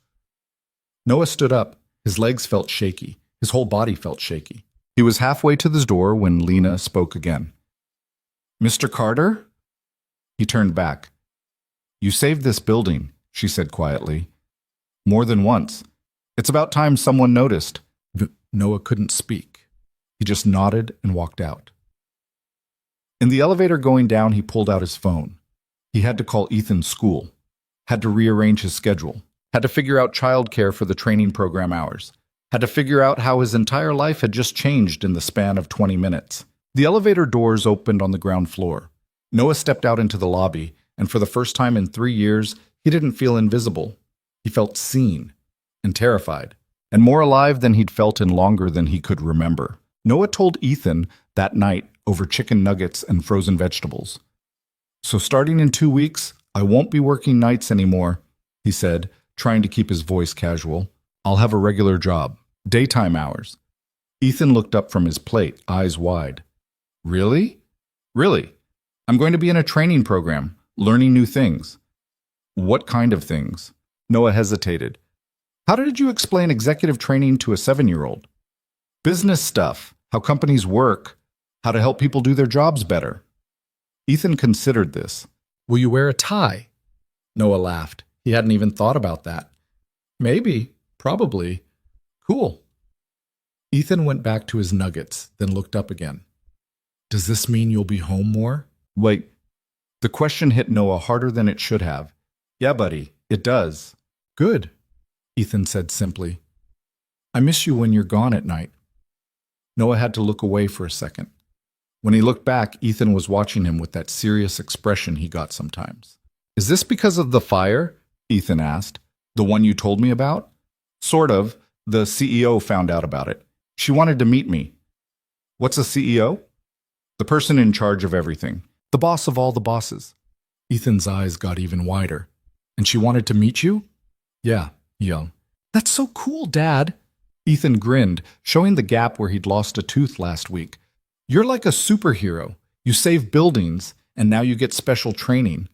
Noah stood up. His legs felt shaky. His whole body felt shaky. He was halfway to the door when Lena spoke again. Mr. Carter? He turned back. You saved this building, she said quietly. More than once. It's about time someone noticed. Noah couldn't speak. He just nodded and walked out. In the elevator going down, he pulled out his phone. He had to call Ethan's school, had to rearrange his schedule, had to figure out childcare for the training program hours, had to figure out how his entire life had just changed in the span of 20 minutes. The elevator doors opened on the ground floor. Noah stepped out into the lobby, and for the first time in 3 years, he didn't feel invisible. He felt seen. and terrified, and more alive than he'd felt in longer than he could remember. Noah told Ethan that night over chicken nuggets and frozen vegetables. "So starting in 2 weeks, I won't be working nights anymore," he said, trying to keep his voice casual. "I'll have a regular job, daytime hours." Ethan looked up from his plate, eyes wide. "Really? Really? I'm going to be in a training program, learning new things." "What kind of things?" Noah hesitated. "How did you explain executive training to a 7-year-old? "Business stuff, how companies work, how to help people do their jobs better." Ethan considered this. "Will you wear a tie?" Noah laughed. He hadn't even thought about that. "Maybe, probably. Cool." Ethan went back to his nuggets, then looked up again. "Does this mean you'll be home more?" "Wait." The question hit Noah harder than it should have. "Yeah, buddy, it does." "Good," Ethan said simply. "I miss you when you're gone at night." Noah had to look away for a second. When he looked back, Ethan was watching him with that serious expression he got sometimes. "Is this because of the fire?" Ethan asked. "The one you told me about?" "Sort of. The CEO found out about it. She wanted to meet me." "What's a CEO?" "The person in charge of everything. The boss of all the bosses." Ethan's eyes got even wider. "And she wanted to meet you?" "Yeah," he yelled. "That's so cool, Dad." Ethan grinned, showing the gap where he'd lost a tooth last week. "You're like a superhero. You save buildings, and now you get special training."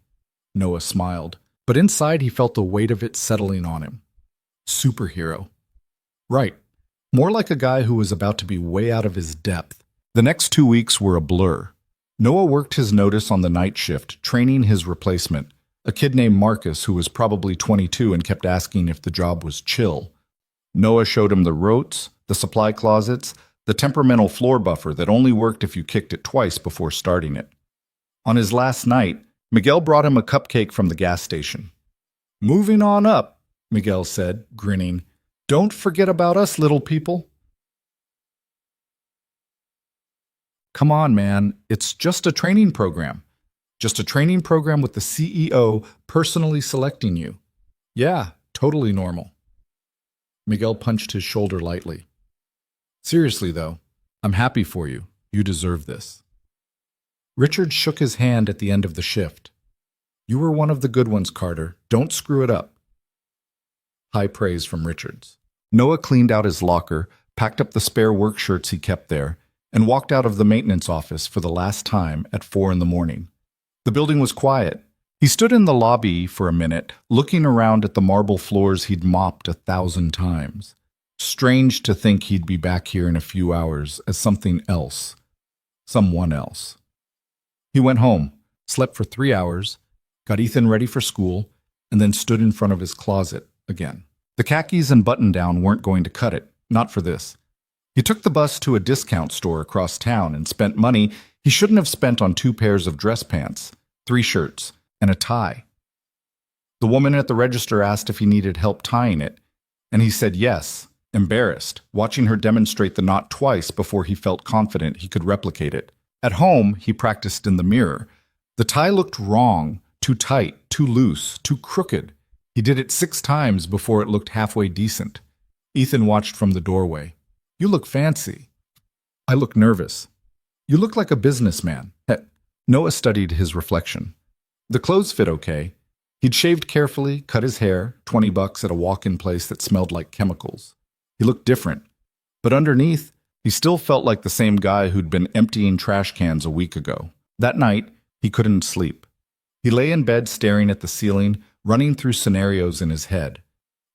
Noah smiled, but inside he felt the weight of it settling on him. Superhero. Right. More like a guy who was about to be way out of his depth. The next 2 weeks were a blur. Noah worked his notice on the night shift, training his replacement, a kid named Marcus who was probably 22 and kept asking if the job was chill. Noah showed him the rotes, the supply closets, the temperamental floor buffer that only worked if you kicked it twice before starting it. On his last night, Miguel brought him a cupcake from the gas station. "Moving on up," Miguel said, grinning. "Don't forget about us, little people." "Come on, man. It's just a training program. Just a training program with the CEO personally selecting you." "Yeah, totally normal." Miguel punched his shoulder lightly. "Seriously, though, I'm happy for you. You deserve this." Richard shook his hand at the end of the shift. "You were one of the good ones, Carter. Don't screw it up." High praise from Richards. Noah cleaned out his locker, packed up the spare work shirts he kept there, and walked out of the maintenance office for the last time at 4 a.m. The building was quiet. He stood in the lobby for a minute, looking around at the marble floors he'd mopped 1,000 times. Strange to think he'd be back here in a few hours as something else. Someone else. He went home, slept for 3 hours, got Ethan ready for school, and then stood in front of his closet again. The khakis and button-down weren't going to cut it, not for this. He took the bus to a discount store across town and spent money he shouldn't have spent on 2 pairs of dress pants, 3 shirts, and a tie. The woman at the register asked if he needed help tying it, and he said yes, embarrassed, watching her demonstrate the knot twice before he felt confident he could replicate it. At home, he practiced in the mirror. The tie looked wrong, too tight, too loose, too crooked. He did it 6 times before it looked halfway decent. Ethan watched from the doorway. "You look fancy." "I look nervous." "You look like a businessman." Noah studied his reflection. The clothes fit okay. He'd shaved carefully, cut his hair, $20 at a walk-in place that smelled like chemicals. He looked different. But underneath, he still felt like the same guy who'd been emptying trash cans a week ago. That night, he couldn't sleep. He lay in bed staring at the ceiling, running through scenarios in his head.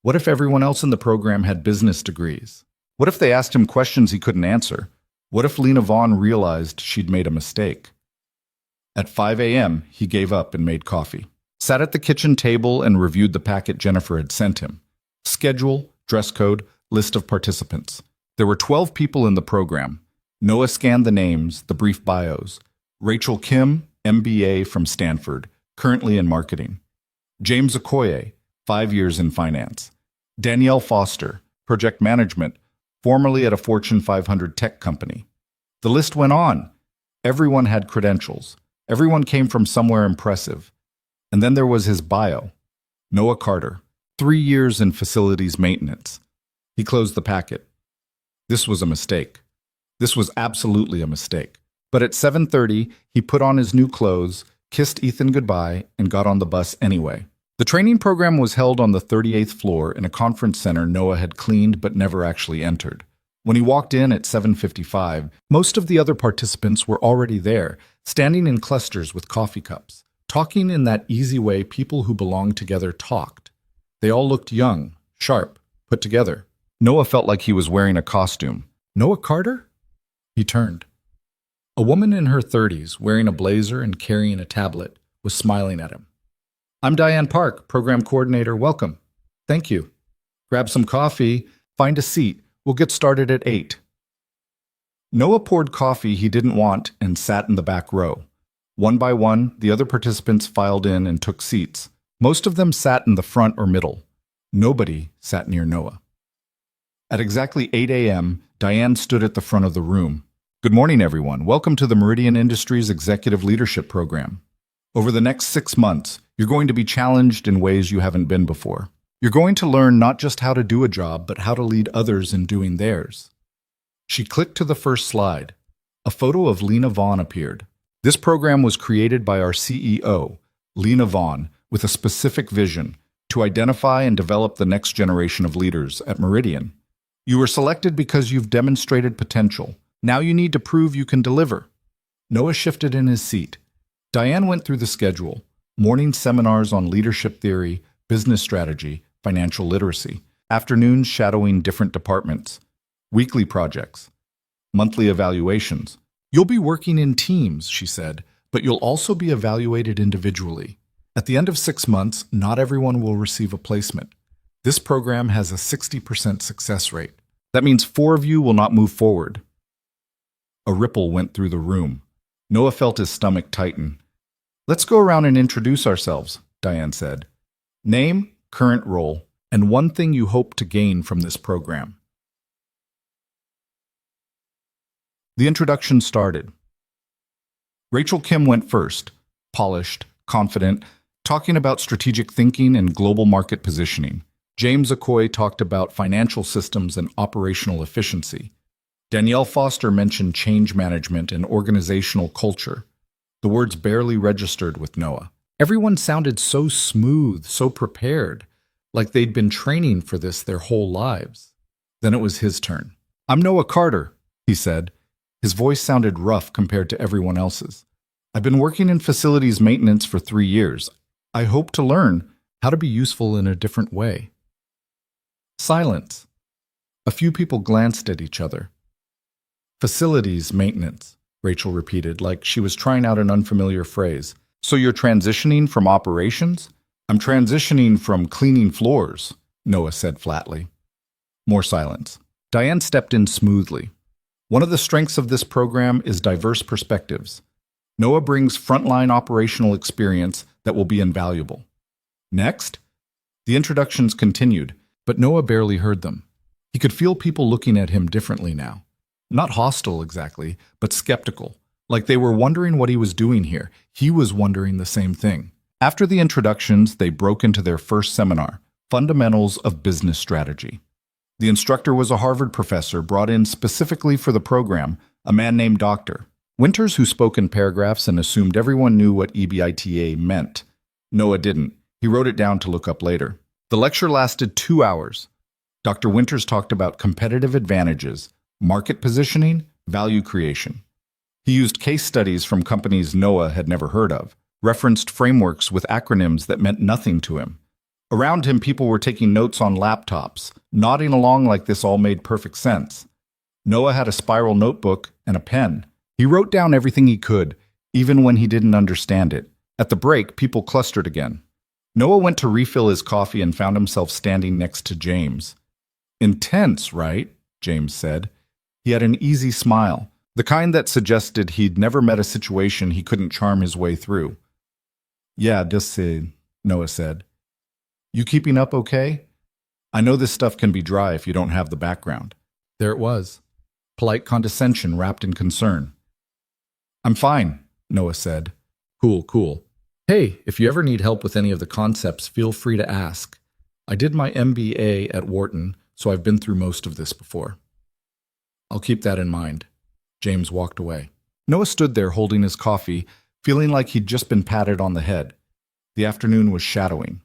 What if everyone else in the program had business degrees? What if they asked him questions he couldn't answer? What if Lena Vaughn realized she'd made a mistake? At 5 a.m., he gave up and made coffee. Sat at the kitchen table and reviewed the packet Jennifer had sent him. Schedule, dress code, list of participants. There were 12 people in the program. Noah scanned the names, the brief bios. Rachel Kim, MBA from Stanford, currently in marketing. James Okoye, 5 years in finance. Danielle Foster, project management, formerly at a Fortune 500 tech company. The list went on. Everyone had credentials. Everyone came from somewhere impressive. And then there was his bio. Noah Carter, 3 years in facilities maintenance. He closed the packet. This was a mistake. This was absolutely a mistake. But at 7:30, he put on his new clothes, kissed Ethan goodbye, and got on the bus anyway. The training program was held on the 38th floor in a conference center Noah had cleaned but never actually entered. When he walked in at 7:55, most of the other participants were already there, standing in clusters with coffee cups, talking in that easy way people who belonged together talked. They all looked young, sharp, put together. Noah felt like he was wearing a costume. Noah Carter? He turned. A woman in her 30s, wearing a blazer and carrying a tablet, was smiling at him. "I'm Diane Park, program coordinator. Welcome." "Thank you." "Grab some coffee. Find a seat. We'll get started at 8. Noah poured coffee he didn't want and sat in the back row. One by one, the other participants filed in and took seats. Most of them sat in the front or middle. Nobody sat near Noah. At exactly 8 a.m., Diane stood at the front of the room. "Good morning, everyone. Welcome to the Meridian Industries Executive Leadership Program. Over the next 6 months, you're going to be challenged in ways you haven't been before. You're going to learn not just how to do a job, but how to lead others in doing theirs." She clicked to the first slide. A photo of Lena Vaughn appeared. This program was created by our CEO, Lena Vaughn, with a specific vision to identify and develop the next generation of leaders at Meridian. You were selected because you've demonstrated potential. Now you need to prove you can deliver. Noah shifted in his seat. Diane went through the schedule. Morning seminars on leadership theory, business strategy, financial literacy. Afternoons shadowing different departments. Weekly projects. Monthly evaluations. "You'll be working in teams," she said, "but you'll also be evaluated individually. At the end of 6 months, not everyone will receive a placement. This program has a 60% success rate. That means 4 of you will not move forward." A ripple went through the room. Noah felt his stomach tighten. "Let's go around and introduce ourselves," Diane said. "Name, current role, and one thing you hope to gain from this program." The introduction started. Rachel Kim went first, polished, confident, talking about strategic thinking and global market positioning. James Okoye talked about financial systems and operational efficiency. Danielle Foster mentioned change management and organizational culture. The words barely registered with Noah. Everyone sounded so smooth, so prepared, like they'd been training for this their whole lives. Then it was his turn. "I'm Noah Carter," he said. His voice sounded rough compared to everyone else's. "I've been working in facilities maintenance for 3 years. I hope to learn how to be useful in a different way." Silence. A few people glanced at each other. "Facilities maintenance," Rachel repeated, like she was trying out an unfamiliar phrase. "So you're transitioning from operations?" "I'm transitioning from cleaning floors," Noah said flatly. More silence. Diane stepped in smoothly. "One of the strengths of this program is diverse perspectives. Noah brings frontline operational experience that will be invaluable." Next, the introductions continued, but Noah barely heard them. He could feel people looking at him differently now. Not hostile exactly, but skeptical, like they were wondering what he was doing here. He was wondering the same thing. After the introductions, they broke into their first seminar, Fundamentals of Business Strategy. The instructor was a Harvard professor brought in specifically for the program, a man named Dr. Winters, who spoke in paragraphs and assumed everyone knew what EBITDA meant. Noah didn't. He wrote it down to look up later. The lecture lasted 2 hours. Dr. Winters talked about competitive advantages, market positioning, value creation. He used case studies from companies Noah had never heard of, referenced frameworks with acronyms that meant nothing to him. Around him, people were taking notes on laptops, nodding along like this all made perfect sense. Noah had a spiral notebook and a pen. He wrote down everything he could, even when he didn't understand it. At the break, people clustered again. Noah went to refill his coffee and found himself standing next to James. "Intense, right?" James said. He had an easy smile, the kind that suggested he'd never met a situation he couldn't charm his way through. "Yeah, just Noah said. "You keeping up okay? I know this stuff can be dry if you don't have the background." There it was. Polite condescension wrapped in concern. "I'm fine," Noah said. Cool. "Hey, if you ever need help with any of the concepts, feel free to ask." I did my MBA at Wharton, so I've been through most of this before. I'll keep that in mind. James walked away. Noah stood there holding his coffee, feeling like he'd just been patted on the head. The afternoon was shadowing.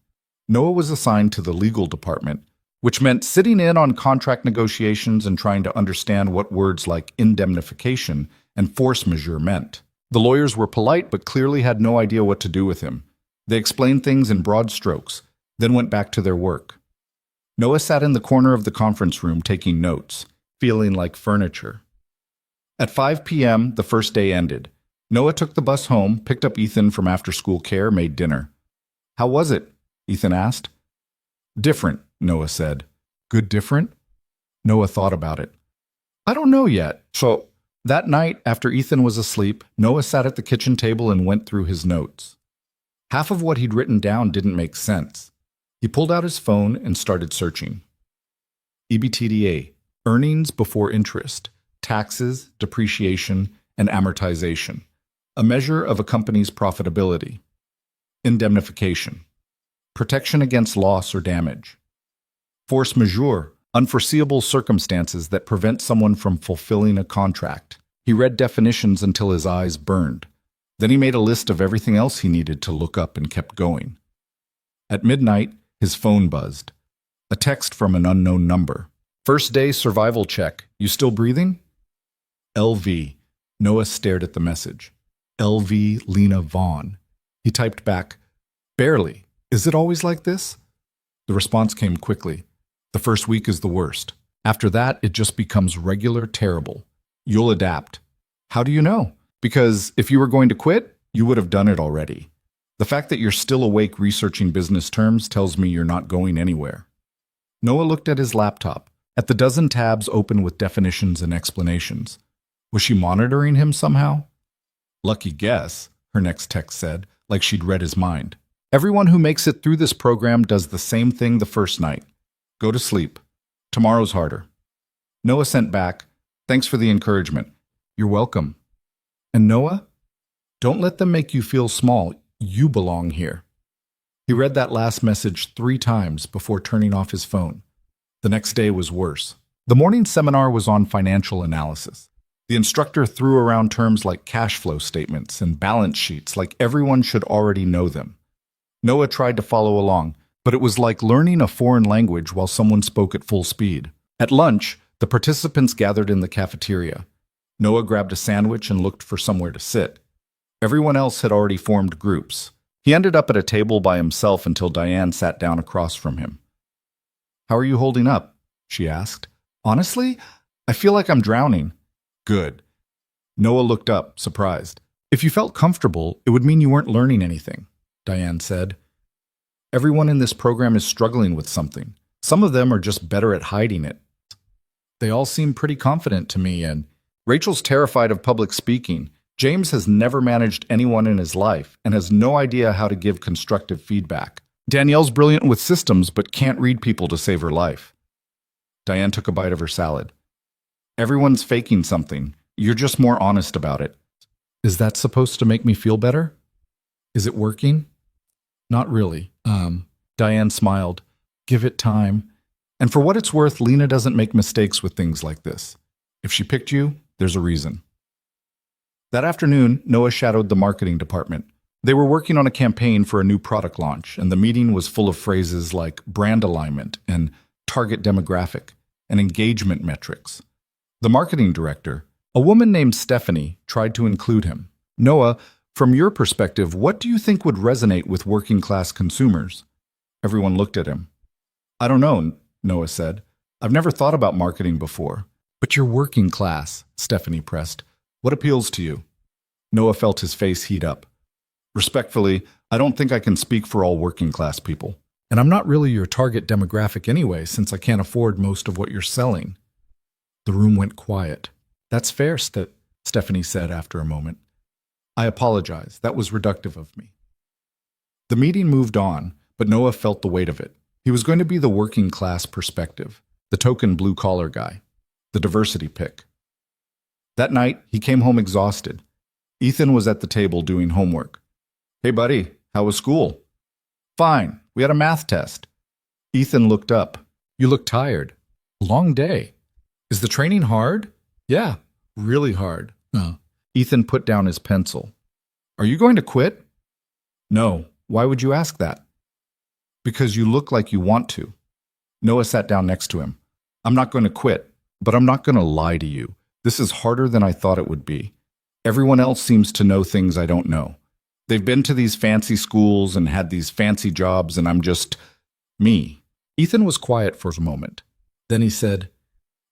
Noah was assigned to the legal department, which meant sitting in on contract negotiations and trying to understand what words like indemnification and force majeure meant. The lawyers were polite but clearly had no idea what to do with him. They explained things in broad strokes, then went back to their work. Noah sat in the corner of the conference room taking notes, feeling like furniture. At 5 p.m., the first day ended. Noah took the bus home, picked up Ethan from after-school care, made dinner. "How was it?" Ethan asked. "Different," Noah said. "Good different?" Noah thought about it. "I don't know yet." So, that night, after Ethan was asleep, Noah sat at the kitchen table and went through his notes. Half of what he'd written down didn't make sense. He pulled out his phone and started searching. EBITDA, earnings before interest, taxes, depreciation, and amortization, a measure of a company's profitability. Indemnification, protection against loss or damage. Force majeure, unforeseeable circumstances that prevent someone from fulfilling a contract. He read definitions until his eyes burned. Then he made a list of everything else he needed to look up and kept going. At midnight, his phone buzzed. A text from an unknown number. "First day survival check. You still breathing?" LV. Noah stared at the message. LV Lena Vaughn. He typed back, "Barely. Is it always like this?" The response came quickly. "The first week is the worst. After that, it just becomes regular terrible. You'll adapt." "How do you know?" "Because if you were going to quit, you would have done it already. The fact that you're still awake researching business terms tells me you're not going anywhere." Noah looked at his laptop, at the dozen tabs open with definitions and explanations. Was she monitoring him somehow? "Lucky guess," her next text said, like she'd read his mind. "Everyone who makes it through this program does the same thing the first night. Go to sleep. Tomorrow's harder." Noah sent back, "Thanks for the encouragement." "You're welcome." And Noah? Don't let them make you feel small. You belong here. He read that last message 3 times before turning off his phone. The next day was worse. The morning seminar was on financial analysis. The instructor threw around terms like cash flow statements and balance sheets like everyone should already know them. Noah tried to follow along, but it was like learning a foreign language while someone spoke at full speed. At lunch, the participants gathered in the cafeteria. Noah grabbed a sandwich and looked for somewhere to sit. Everyone else had already formed groups. He ended up at a table by himself until Diane sat down across from him. "How are you holding up?" she asked. "Honestly, I feel like I'm drowning." "Good." Noah looked up, surprised. "If you felt comfortable, it would mean you weren't learning anything," Diane said. "Everyone in this program is struggling with something. Some of them are just better at hiding it. They all seem pretty confident to me, and Rachel's terrified of public speaking. James has never managed anyone in his life and has no idea how to give constructive feedback. Danielle's brilliant with systems but can't read people to save her life." Diane took a bite of her salad. "Everyone's faking something. You're just more honest about it." "Is that supposed to make me feel better? Is it working?" "Not really." Diane smiled. "Give it time. And for what it's worth, Lena doesn't make mistakes with things like this. If she picked you, there's a reason." That afternoon, Noah shadowed the marketing department. They were working on a campaign for a new product launch, and the meeting was full of phrases like brand alignment and target demographic and engagement metrics. The marketing director, a woman named Stephanie, tried to include him. "Noah, from your perspective, what do you think would resonate with working-class consumers?" Everyone looked at him. "I don't know," Noah said. "I've never thought about marketing before." "But you're working class," Stephanie pressed. "What appeals to you?" Noah felt his face heat up. "Respectfully, I don't think I can speak for all working-class people. And I'm not really your target demographic anyway, since I can't afford most of what you're selling." The room went quiet. "That's fair," Stephanie said after a moment. "I apologize. That was reductive of me." The meeting moved on, but Noah felt the weight of it. He was going to be the working-class perspective, the token blue-collar guy, the diversity pick. That night, he came home exhausted. Ethan was at the table doing homework. "Hey, buddy, how was school?" "Fine. We had a math test." Ethan looked up. You look tired. A long day. Is the training hard? Yeah, really hard. Ethan put down his pencil. Are you going to quit? No. Why would you ask that? Because you look like you want to. Noah sat down next to him. I'm not going to quit, but I'm not going to lie to you. This is harder than I thought it would be. Everyone else seems to know things I don't know. They've been to these fancy schools and had these fancy jobs, and I'm just me. Ethan was quiet for a moment. Then he said,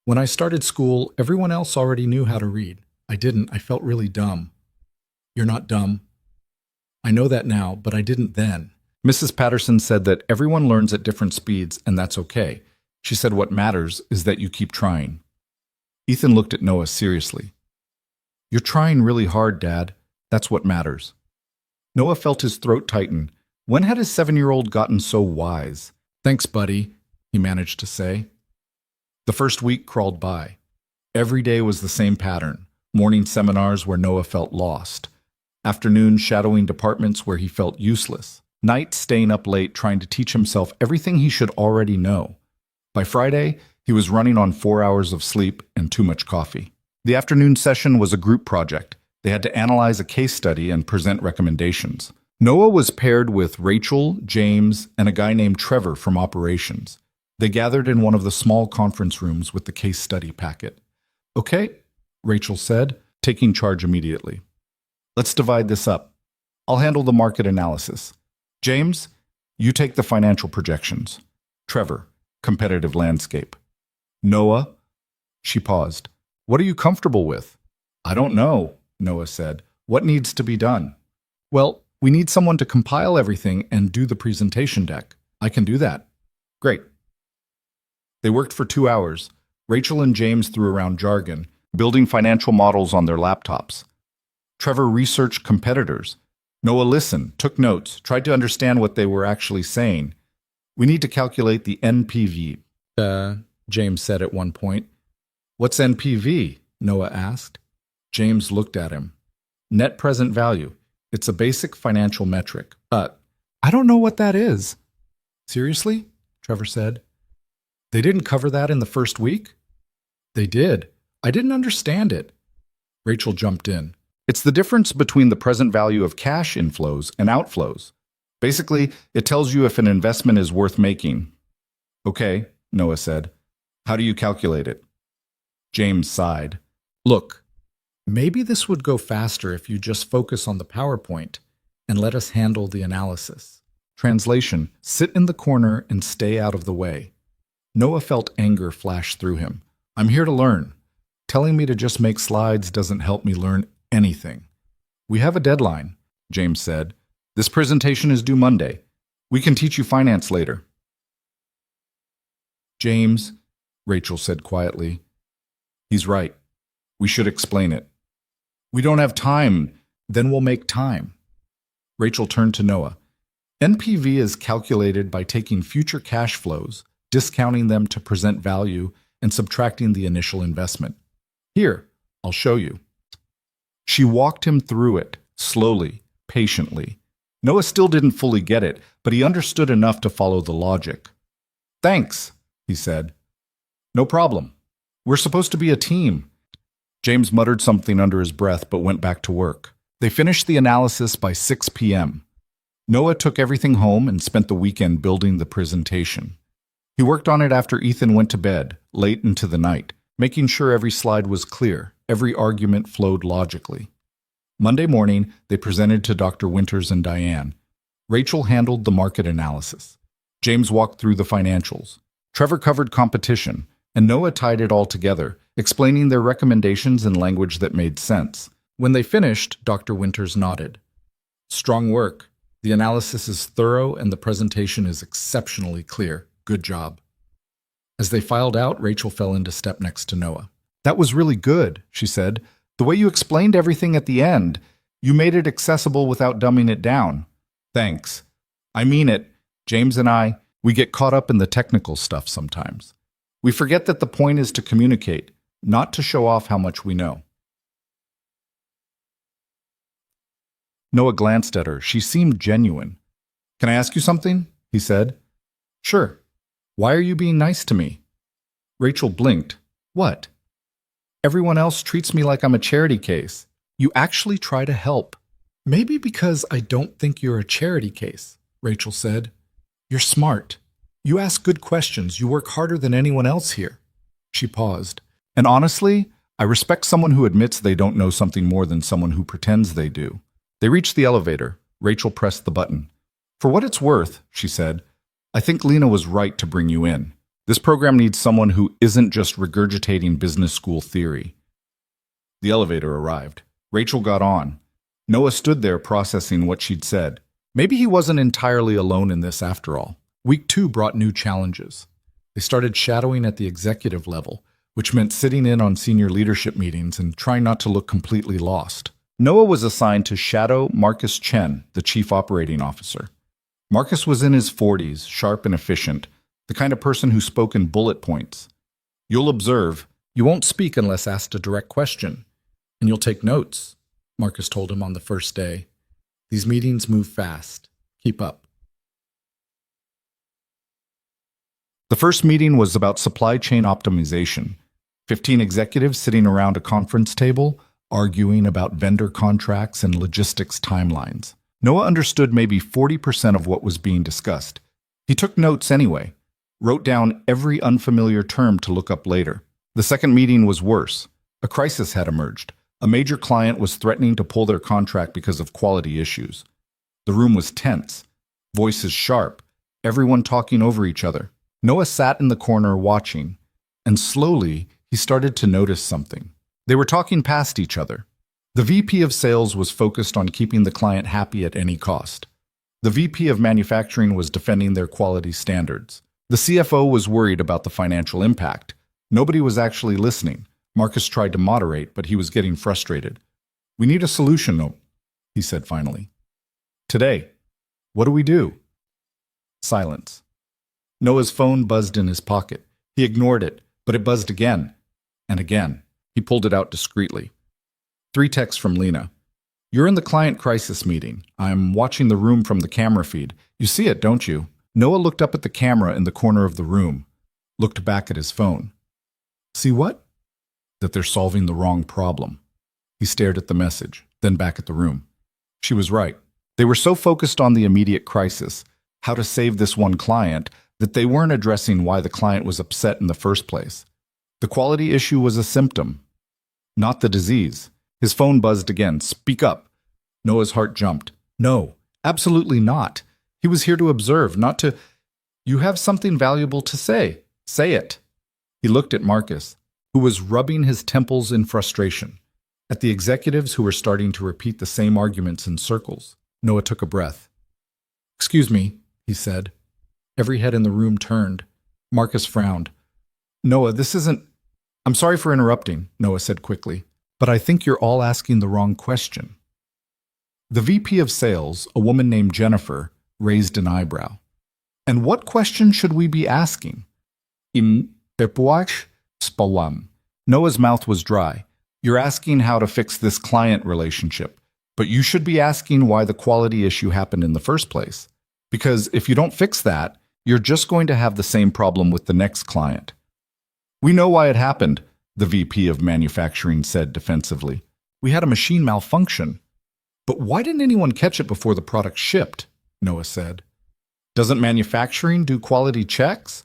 When I started school, everyone else already knew how to read. I didn't. I felt really dumb. You're not dumb. I know that now, but I didn't then. Mrs. Patterson said that everyone learns at different speeds, and that's okay. She said what matters is that you keep trying. Ethan looked at Noah seriously. You're trying really hard, Dad. That's what matters. Noah felt his throat tighten. When had his 7-year-old gotten so wise? Thanks, buddy, he managed to say. The first week crawled by. Every day was the same pattern. Morning seminars where Noah felt lost. Afternoons shadowing departments where he felt useless. Nights staying up late trying to teach himself everything he should already know. By Friday, he was running on 4 hours of sleep and too much coffee. The afternoon session was a group project. They had to analyze a case study and present recommendations. Noah was paired with Rachel, James, and a guy named Trevor from operations. They gathered in one of the small conference rooms with the case study packet. Okay, Rachel said, taking charge immediately. Let's divide this up. I'll handle the market analysis. James, you take the financial projections. Trevor, competitive landscape. Noah, she paused. What are you comfortable with? I don't know, Noah said. What needs to be done? Well, we need someone to compile everything and do the presentation deck. I can do that. Great. They worked for 2 hours. Rachel and James threw around jargon, building financial models on their laptops. Trevor researched competitors. Noah listened, took notes, tried to understand what they were actually saying. We need to calculate the NPV, James said at one point. What's NPV? Noah asked. James looked at him. Net present value. It's a basic financial metric. I don't know what that is. Seriously? Trevor said. They didn't cover that in the first week? They did. I didn't understand it. Rachel jumped in. It's the difference between the present value of cash inflows and outflows. Basically, it tells you if an investment is worth making. Okay, Noah said. How do you calculate it? James sighed. Look, maybe this would go faster if you just focus on the PowerPoint and let us handle the analysis. Translation, sit in the corner and stay out of the way. Noah felt anger flash through him. I'm here to learn. Telling me to just make slides doesn't help me learn anything. We have a deadline, James said. This presentation is due Monday. We can teach you finance later. James, Rachel said quietly. He's right. We should explain it. We don't have time. Then we'll make time. Rachel turned to Noah. NPV is calculated by taking future cash flows, discounting them to present value, and subtracting the initial investment. Here, I'll show you. She walked him through it, slowly, patiently. Noah still didn't fully get it, but he understood enough to follow the logic. Thanks, he said. No problem. We're supposed to be a team. James muttered something under his breath but went back to work. They finished the analysis by 6 p.m. Noah took everything home and spent the weekend building the presentation. He worked on it after Ethan went to bed, late into the night, making sure every slide was clear, every argument flowed logically. Monday morning, they presented to Dr. Winters and Diane. Rachel handled the market analysis. James walked through the financials. Trevor covered competition, and Noah tied it all together, explaining their recommendations in language that made sense. When they finished, Dr. Winters nodded. Strong work. The analysis is thorough and the presentation is exceptionally clear. Good job. As they filed out, Rachel fell into step next to Noah. That was really good, she said. The way you explained everything at the end, you made it accessible without dumbing it down. Thanks. I mean it. James and I, we get caught up in the technical stuff sometimes. We forget that the point is to communicate, not to show off how much we know. Noah glanced at her. She seemed genuine. Can I ask you something? He said. Sure. Why are you being nice to me? Rachel blinked. What? Everyone else treats me like I'm a charity case. You actually try to help. Maybe because I don't think you're a charity case, Rachel said. You're smart. You ask good questions. You work harder than anyone else here. She paused. And honestly, I respect someone who admits they don't know something more than someone who pretends they do. They reached the elevator. Rachel pressed the button. For what it's worth, she said, I think Lena was right to bring you in. This program needs someone who isn't just regurgitating business school theory. The elevator arrived. Rachel got on. Noah stood there processing what she'd said. Maybe he wasn't entirely alone in this after all. Week 2 brought new challenges. They started shadowing at the executive level, which meant sitting in on senior leadership meetings and trying not to look completely lost. Noah was assigned to shadow Marcus Chen, the chief operating officer. Marcus was in his 40s, sharp and efficient, the kind of person who spoke in bullet points. You'll observe, you won't speak unless asked a direct question, and you'll take notes, Marcus told him on the first day. These meetings move fast. Keep up. The first meeting was about supply chain optimization. 15 executives sitting around a conference table, arguing about vendor contracts and logistics timelines. Noah understood maybe 40% of what was being discussed. He took notes anyway, wrote down every unfamiliar term to look up later. The second meeting was worse. A crisis had emerged. A major client was threatening to pull their contract because of quality issues. The room was tense, voices sharp, everyone talking over each other. Noah sat in the corner watching, and slowly he started to notice something. They were talking past each other. The VP of sales was focused on keeping the client happy at any cost. The VP of manufacturing was defending their quality standards. The CFO was worried about the financial impact. Nobody was actually listening. Marcus tried to moderate, but he was getting frustrated. We need a solution, Noah, he said finally. Today. What do we do? Silence. Noah's phone buzzed in his pocket. He ignored it, but it buzzed again and again. He pulled it out discreetly. 3 texts from Lena. You're in the client crisis meeting. I'm watching the room from the camera feed. You see it, don't you? Noah looked up at the camera in the corner of the room, looked back at his phone. See what? That they're solving the wrong problem. He stared at the message, then back at the room. She was right. They were so focused on the immediate crisis, how to save this one client, that they weren't addressing why the client was upset in the first place. The quality issue was a symptom, not the disease. His phone buzzed again. Speak up. Noah's heart jumped. No, absolutely not. He was here to observe, not to... You have something valuable to say. Say it. He looked at Marcus, who was rubbing his temples in frustration, at the executives who were starting to repeat the same arguments in circles. Noah took a breath. Excuse me, he said. Every head in the room turned. Marcus frowned. Noah, this isn't... I'm sorry for interrupting, Noah said quickly, but I think you're all asking the wrong question. The VP of sales, a woman named Jennifer, raised an eyebrow. And what question should we be asking? Im pepuach spawam. Noah's mouth was dry. You're asking how to fix this client relationship, but you should be asking why the quality issue happened in the first place. Because if you don't fix that, you're just going to have the same problem with the next client. We know why it happened, the VP of manufacturing said defensively. We had a machine malfunction. But why didn't anyone catch it before the product shipped? Noah said. Doesn't manufacturing do quality checks?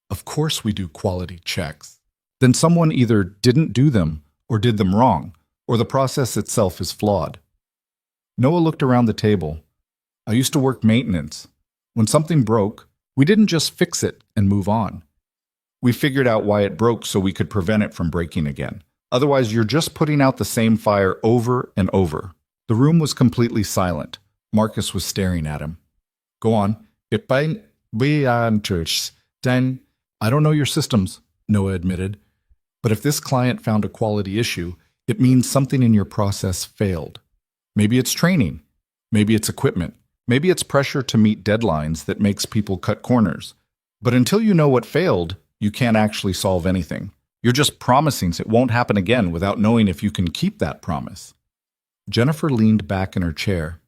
Of course we do quality checks. Then someone either didn't do them or did them wrong, or the process itself is flawed. Noah looked around the table. I used to work maintenance. When something broke, we didn't just fix it and move on. We figured out why it broke so we could prevent it from breaking again. Otherwise, you're just putting out the same fire over and over. The room was completely silent. Marcus was staring at him. Go on. Then, I don't know your systems, Noah admitted. But if this client found a quality issue, it means something in your process failed. Maybe it's training. Maybe it's equipment. Maybe it's pressure to meet deadlines that makes people cut corners. But until you know what failed, you can't actually solve anything. You're just promising it won't happen again without knowing if you can keep that promise. Jennifer leaned back in her chair.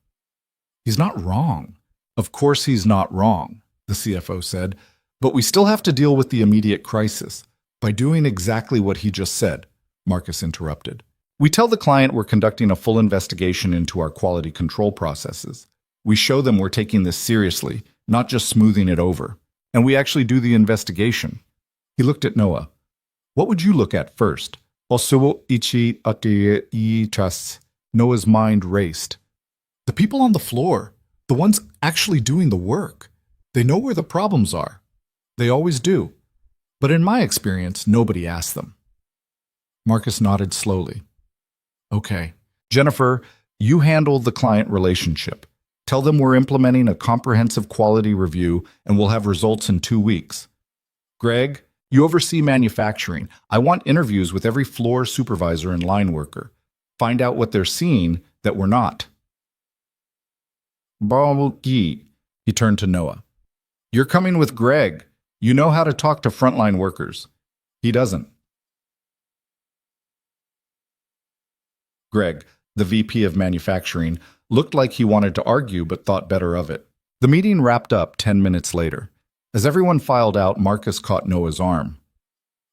He's not wrong. Of course he's not wrong, the CFO said. But we still have to deal with the immediate crisis by doing exactly what he just said, Marcus interrupted. We tell the client we're conducting a full investigation into our quality control processes. We show them we're taking this seriously, not just smoothing it over. And we actually do the investigation. He looked at Noah. What would you look at first? Noah's mind raced. The people on the floor, the ones actually doing the work. They know where the problems are. They always do. But in my experience, nobody asks them. Marcus nodded slowly. Okay. Jennifer, you handle the client relationship. Tell them we're implementing a comprehensive quality review and we'll have results in 2 weeks. Greg, you oversee manufacturing. I want interviews with every floor supervisor and line worker. Find out what they're seeing that we're not. He turned to Noah. You're coming with Greg. You know how to talk to frontline workers. He doesn't. Greg, the VP of manufacturing, looked like he wanted to argue but thought better of it. The meeting wrapped up 10 minutes later. As everyone filed out, Marcus caught Noah's arm.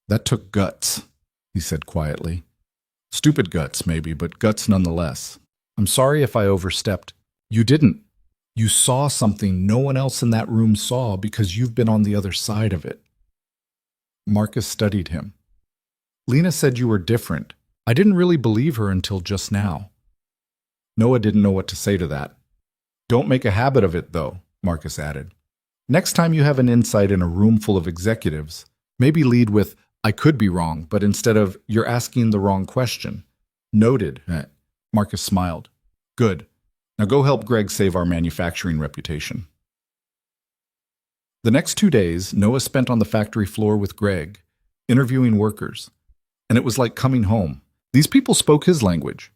That took guts, he said quietly. Stupid guts, maybe, but guts nonetheless. I'm sorry if I overstepped. You didn't. You saw something no one else in that room saw because you've been on the other side of it. Marcus studied him. Lena said you were different. I didn't really believe her until just now. Noah didn't know what to say to that. Don't make a habit of it, though, Marcus added. Next time you have an insight in a room full of executives, maybe lead with, I could be wrong, but instead of, you're asking the wrong question. Noted. Marcus smiled. Good. Now go help Greg save our manufacturing reputation. The next 2 days, Noah spent on the factory floor with Greg, interviewing workers. And it was like coming home. These people spoke his language.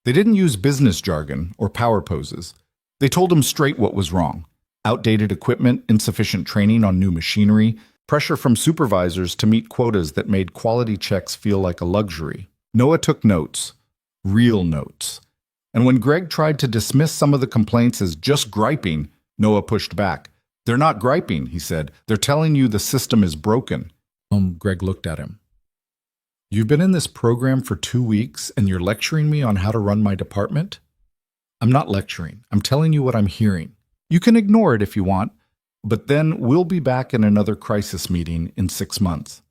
They didn't use business jargon or power poses. They told him straight what was wrong. Outdated equipment, insufficient training on new machinery, pressure from supervisors to meet quotas that made quality checks feel like a luxury. Noah took notes. Real notes. And when Greg tried to dismiss some of the complaints as just griping, Noah pushed back. They're not griping, he said. They're telling you the system is broken. Greg looked at him. You've been in this program for 2 weeks and you're lecturing me on how to run my department? I'm not lecturing. I'm telling you what I'm hearing. You can ignore it if you want, but then we'll be back in another crisis meeting in 6 months.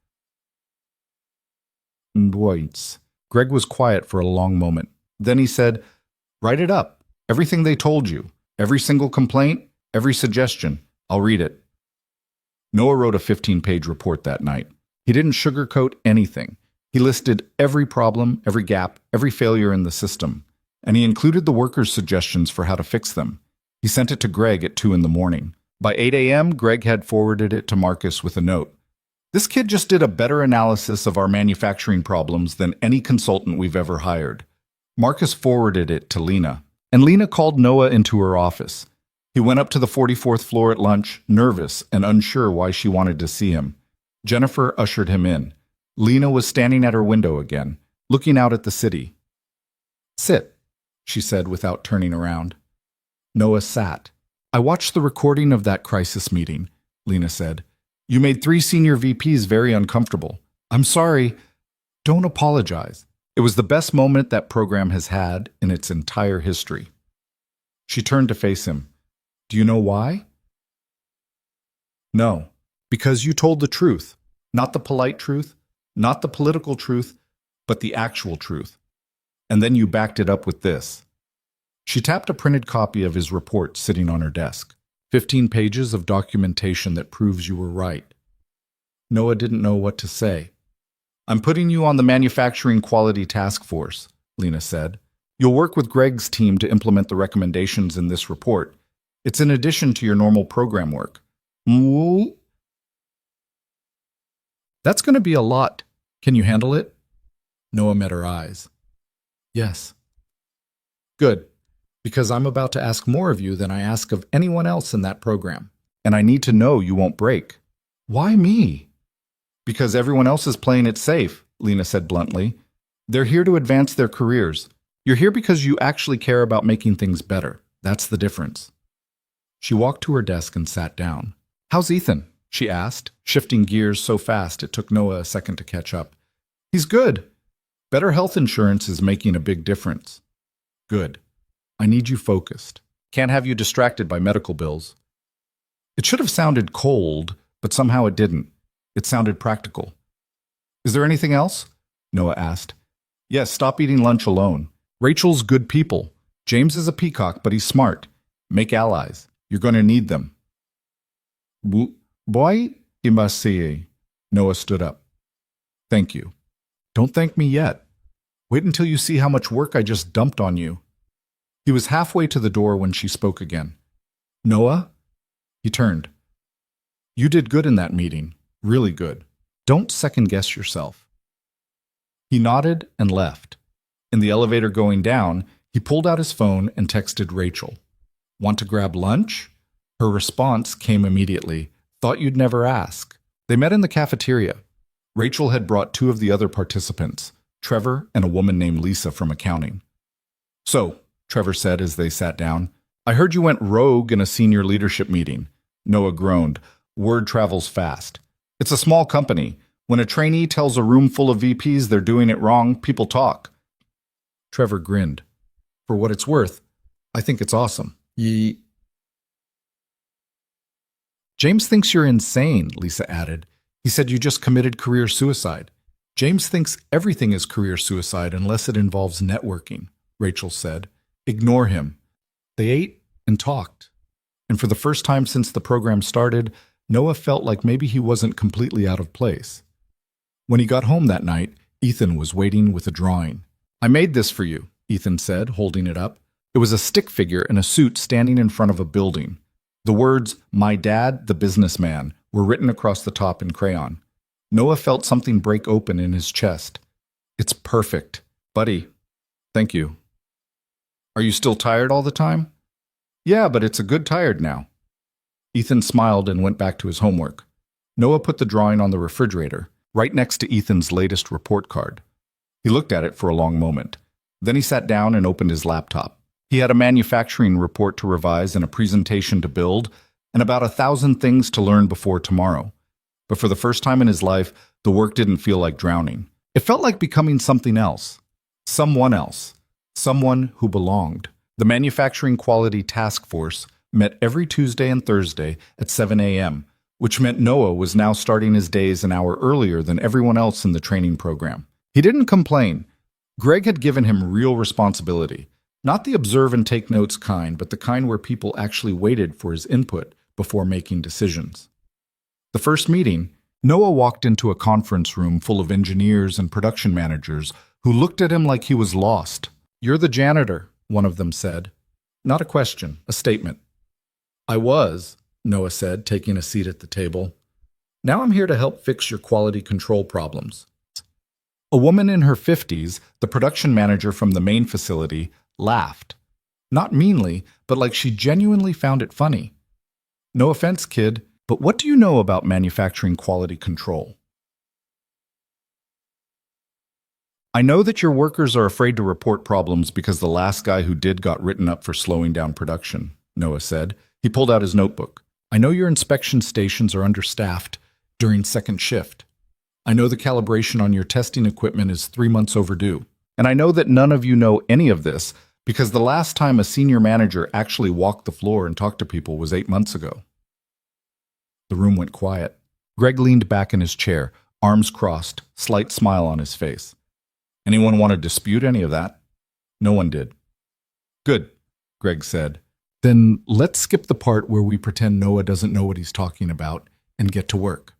Greg was quiet for a long moment. Then he said, write it up. Everything they told you. Every single complaint. Every suggestion. I'll read it. Noah wrote a 15-page report that night. He didn't sugarcoat anything. He listed every problem, every gap, every failure in the system. And he included the workers' suggestions for how to fix them. He sent it to Greg at 2 a.m. By 8 a.m., Greg had forwarded it to Marcus with a note. This kid just did a better analysis of our manufacturing problems than any consultant we've ever hired. Marcus forwarded it to Lena, and Lena called Noah into her office. He went up to the 44th floor at lunch, nervous and unsure why she wanted to see him. Jennifer ushered him in. Lena was standing at her window again, looking out at the city. Sit, she said without turning around. Noah sat. I watched the recording of that crisis meeting, Lena said. You made 3 senior VPs very uncomfortable. I'm sorry. Don't apologize. It was the best moment that program has had in its entire history. She turned to face him. Do you know why? No, because you told the truth. Not the polite truth, not the political truth, but the actual truth. And then you backed it up with this. She tapped a printed copy of his report sitting on her desk. 15 pages of documentation that proves you were right. Noah didn't know what to say. I'm putting you on the Manufacturing Quality Task Force, Lena said. You'll work with Greg's team to implement the recommendations in this report. It's in addition to your normal program work. That's going to be a lot. Can you handle it? Noah met her eyes. Yes. Good, because I'm about to ask more of you than I ask of anyone else in that program, and I need to know you won't break. Why me? Because everyone else is playing it safe, Lena said bluntly. They're here to advance their careers. You're here because you actually care about making things better. That's the difference. She walked to her desk and sat down. How's Ethan? she asked, shifting gears so fast it took Noah a second to catch up. He's good. Better health insurance is making a big difference. Good. I need you focused. Can't have you distracted by medical bills. It should have sounded cold, but somehow it didn't. It sounded practical. Is there anything else? Noah asked. Yes, stop eating lunch alone. Rachel's good people. James is a peacock, but he's smart. Make allies. You're going to need them. Boy, imasi. Noah stood up. Thank you. Don't thank me yet. Wait until you see how much work I just dumped on you. He was halfway to the door when she spoke again. Noah? He turned. You did good in that meeting. Really good. Don't second-guess yourself. He nodded and left. In the elevator going down, he pulled out his phone and texted Rachel. Want to grab lunch? Her response came immediately. Thought you'd never ask. They met in the cafeteria. Rachel had brought two of the other participants, Trevor and a woman named Lisa from accounting. So, Trevor said as they sat down, I heard you went rogue in a senior leadership meeting. Noah groaned. Word travels fast. It's a small company. When a trainee tells a room full of VPs they're doing it wrong, people talk. Trevor grinned. For what it's worth, I think it's awesome. James thinks you're insane, Lisa added. He said you just committed career suicide. James thinks everything is career suicide unless it involves networking, Rachel said. Ignore him. They ate and talked. And for the first time since the program started, Noah felt like maybe he wasn't completely out of place. When he got home that night, Ethan was waiting with a drawing. I made this for you, Ethan said, holding it up. It was a stick figure in a suit standing in front of a building. The words, My Dad, the Businessman, were written across the top in crayon. Noah felt something break open in his chest. It's perfect. Buddy, thank you. Are you still tired all the time? Yeah, but it's a good tired now. Ethan smiled and went back to his homework. Noah put the drawing on the refrigerator, right next to Ethan's latest report card. He looked at it for a long moment. Then he sat down and opened his laptop. He had a manufacturing report to revise and a presentation to build, and about 1,000 things to learn before tomorrow. But for the first time in his life, the work didn't feel like drowning. It felt like becoming something else. Someone else. Someone who belonged. The Manufacturing Quality Task Force met every Tuesday and Thursday at 7 a.m., which meant Noah was now starting his days an hour earlier than everyone else in the training program. He didn't complain. Greg had given him real responsibility. Not the observe and take notes kind, but the kind where people actually waited for his input before making decisions. The first meeting, Noah walked into a conference room full of engineers and production managers who looked at him like he was lost. You're the janitor, one of them said. Not a question, a statement. I was, Noah said, taking a seat at the table. Now I'm here to help fix your quality control problems. A woman in her 50s, the production manager from the main facility, laughed. Not meanly, but like she genuinely found it funny. No offense, kid, but what do you know about manufacturing quality control? I know that your workers are afraid to report problems because the last guy who did got written up for slowing down production, Noah said. He pulled out his notebook. I know your inspection stations are understaffed during second shift. I know the calibration on your testing equipment is 3 months overdue. And I know that none of you know any of this because the last time a senior manager actually walked the floor and talked to people was 8 months ago. The room went quiet. Greg leaned back in his chair, arms crossed, slight smile on his face. Anyone want to dispute any of that? No one did. Good, Greg said. Then let's skip the part where we pretend Noah doesn't know what he's talking about and get to work.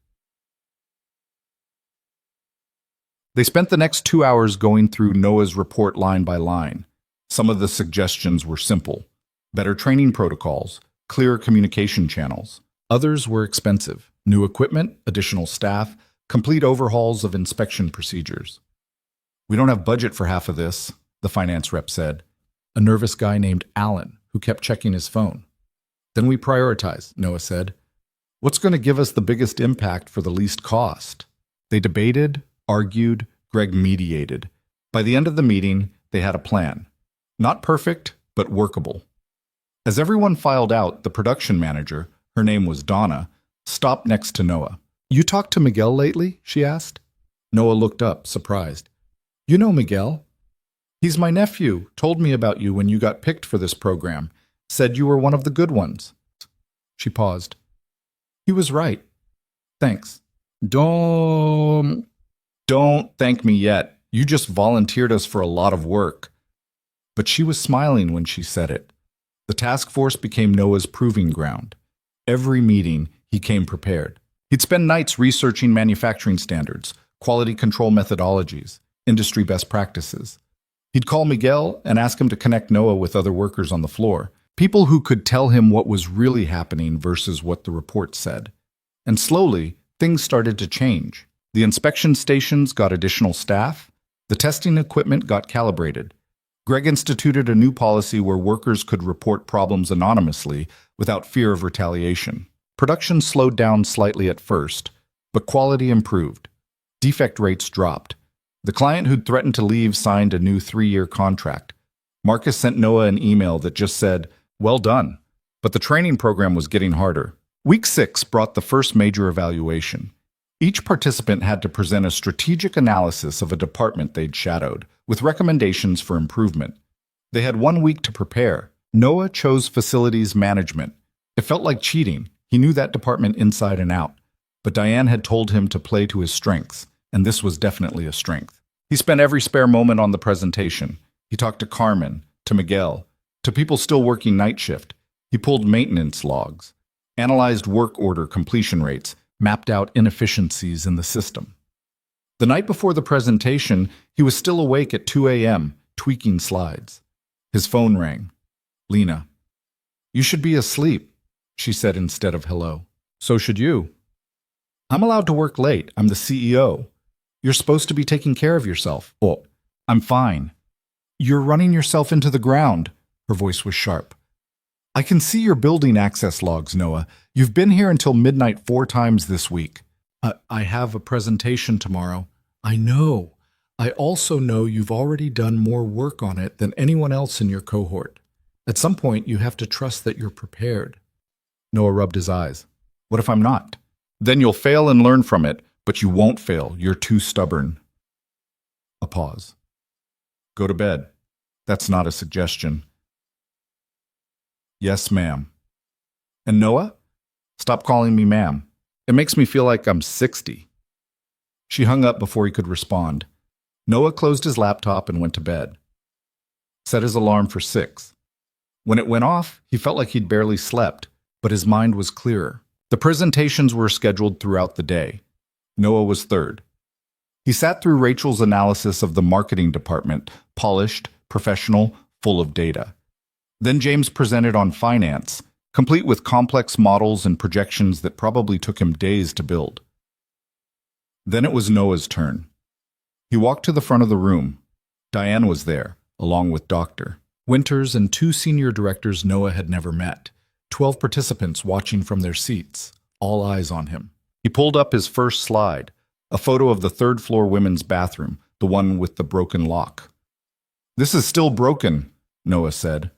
They spent the next 2 hours going through Noah's report line by line. Some of the suggestions were simple. Better training protocols, clearer communication channels. Others were expensive. New equipment, additional staff, complete overhauls of inspection procedures. We don't have budget for half of this, the finance rep said. A nervous guy named Alan, who kept checking his phone. Then we prioritize, Noah said. What's going to give us the biggest impact for the least cost? They debated, argued, Greg mediated. By the end of the meeting, they had a plan. Not perfect, but workable. As everyone filed out, the production manager, her name was Donna, stopped next to Noah. You talked to Miguel lately? She asked. Noah looked up, surprised. You know Miguel? He's my nephew, told me about you when you got picked for this program. Said you were one of the good ones. She paused. He was right. Thanks. Don't thank me yet. You just volunteered us for a lot of work. But she was smiling when she said it. The task force became Noah's proving ground. Every meeting, he came prepared. He'd spend nights researching manufacturing standards, quality control methodologies, industry best practices. He'd call Miguel and ask him to connect Noah with other workers on the floor, people who could tell him what was really happening versus what the report said. And slowly, things started to change. The inspection stations got additional staff. The testing equipment got calibrated. Greg instituted a new policy where workers could report problems anonymously without fear of retaliation. Production slowed down slightly at first, but quality improved. Defect rates dropped. The client who'd threatened to leave signed a new 3-year contract. Marcus sent Noah an email that just said, "Well done." But the training program was getting harder. Week 6 brought the first major evaluation. Each participant had to present a strategic analysis of a department they'd shadowed, with recommendations for improvement. They had 1 week to prepare. Noah chose facilities management. It felt like cheating. He knew that department inside and out. But Diane had told him to play to his strengths, and this was definitely a strength. He spent every spare moment on the presentation. He talked to Carmen, to Miguel, to people still working night shift. He pulled maintenance logs, analyzed work order completion rates, mapped out inefficiencies in the system. The night before the presentation, he was still awake at 2 a.m., tweaking slides. His phone rang. Lena. "You should be asleep," she said instead of hello. "So should you." "I'm allowed to work late. I'm the CEO. You're supposed to be taking care of yourself." "Oh, I'm fine." "You're running yourself into the ground." Her voice was sharp. "I can see your building access logs, Noah. You've been here until midnight 4 times this week." I have a presentation tomorrow." "I know. I also know you've already done more work on it than anyone else in your cohort. At some point, you have to trust that you're prepared." Noah rubbed his eyes. "What if I'm not?" "Then you'll fail and learn from it, but you won't fail. You're too stubborn." A pause. "Go to bed. That's not a suggestion." "Yes, ma'am." "And Noah? Stop calling me ma'am. It makes me feel like I'm 60. She hung up before he could respond. Noah closed his laptop and went to bed. Set his alarm for 6. When it went off, he felt like he'd barely slept, but his mind was clearer. The presentations were scheduled throughout the day. Noah was third. He sat through Rachel's analysis of the marketing department, polished, professional, full of data. Then James presented on finance, complete with complex models and projections that probably took him days to build. Then it was Noah's turn. He walked to the front of the room. Diane was there, along with Dr. Winters and 2 senior directors Noah had never met, 12 participants watching from their seats, all eyes on him. He pulled up his first slide, a photo of the 3rd-floor women's bathroom, the one with the broken lock. "This is still broken," Noah said.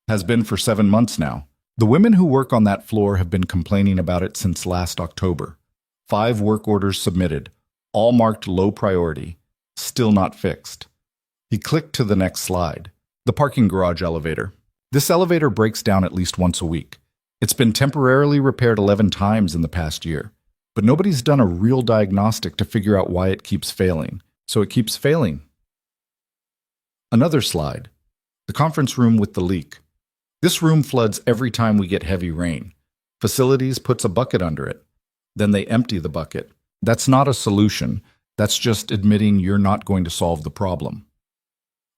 "Has been for 7 months now. The women who work on that floor have been complaining about it since last October. 5 work orders submitted, all marked low priority, still not fixed." He clicked to the next slide, the parking garage elevator. This elevator breaks down at least once a week. It's been temporarily repaired 11 times in the past year, but nobody's done a real diagnostic to figure out why it keeps failing, so it keeps failing. Another slide, the conference room with the leak. This room floods every time we get heavy rain. Facilities puts a bucket under it. Then they empty the bucket. That's not a solution. That's just admitting you're not going to solve the problem.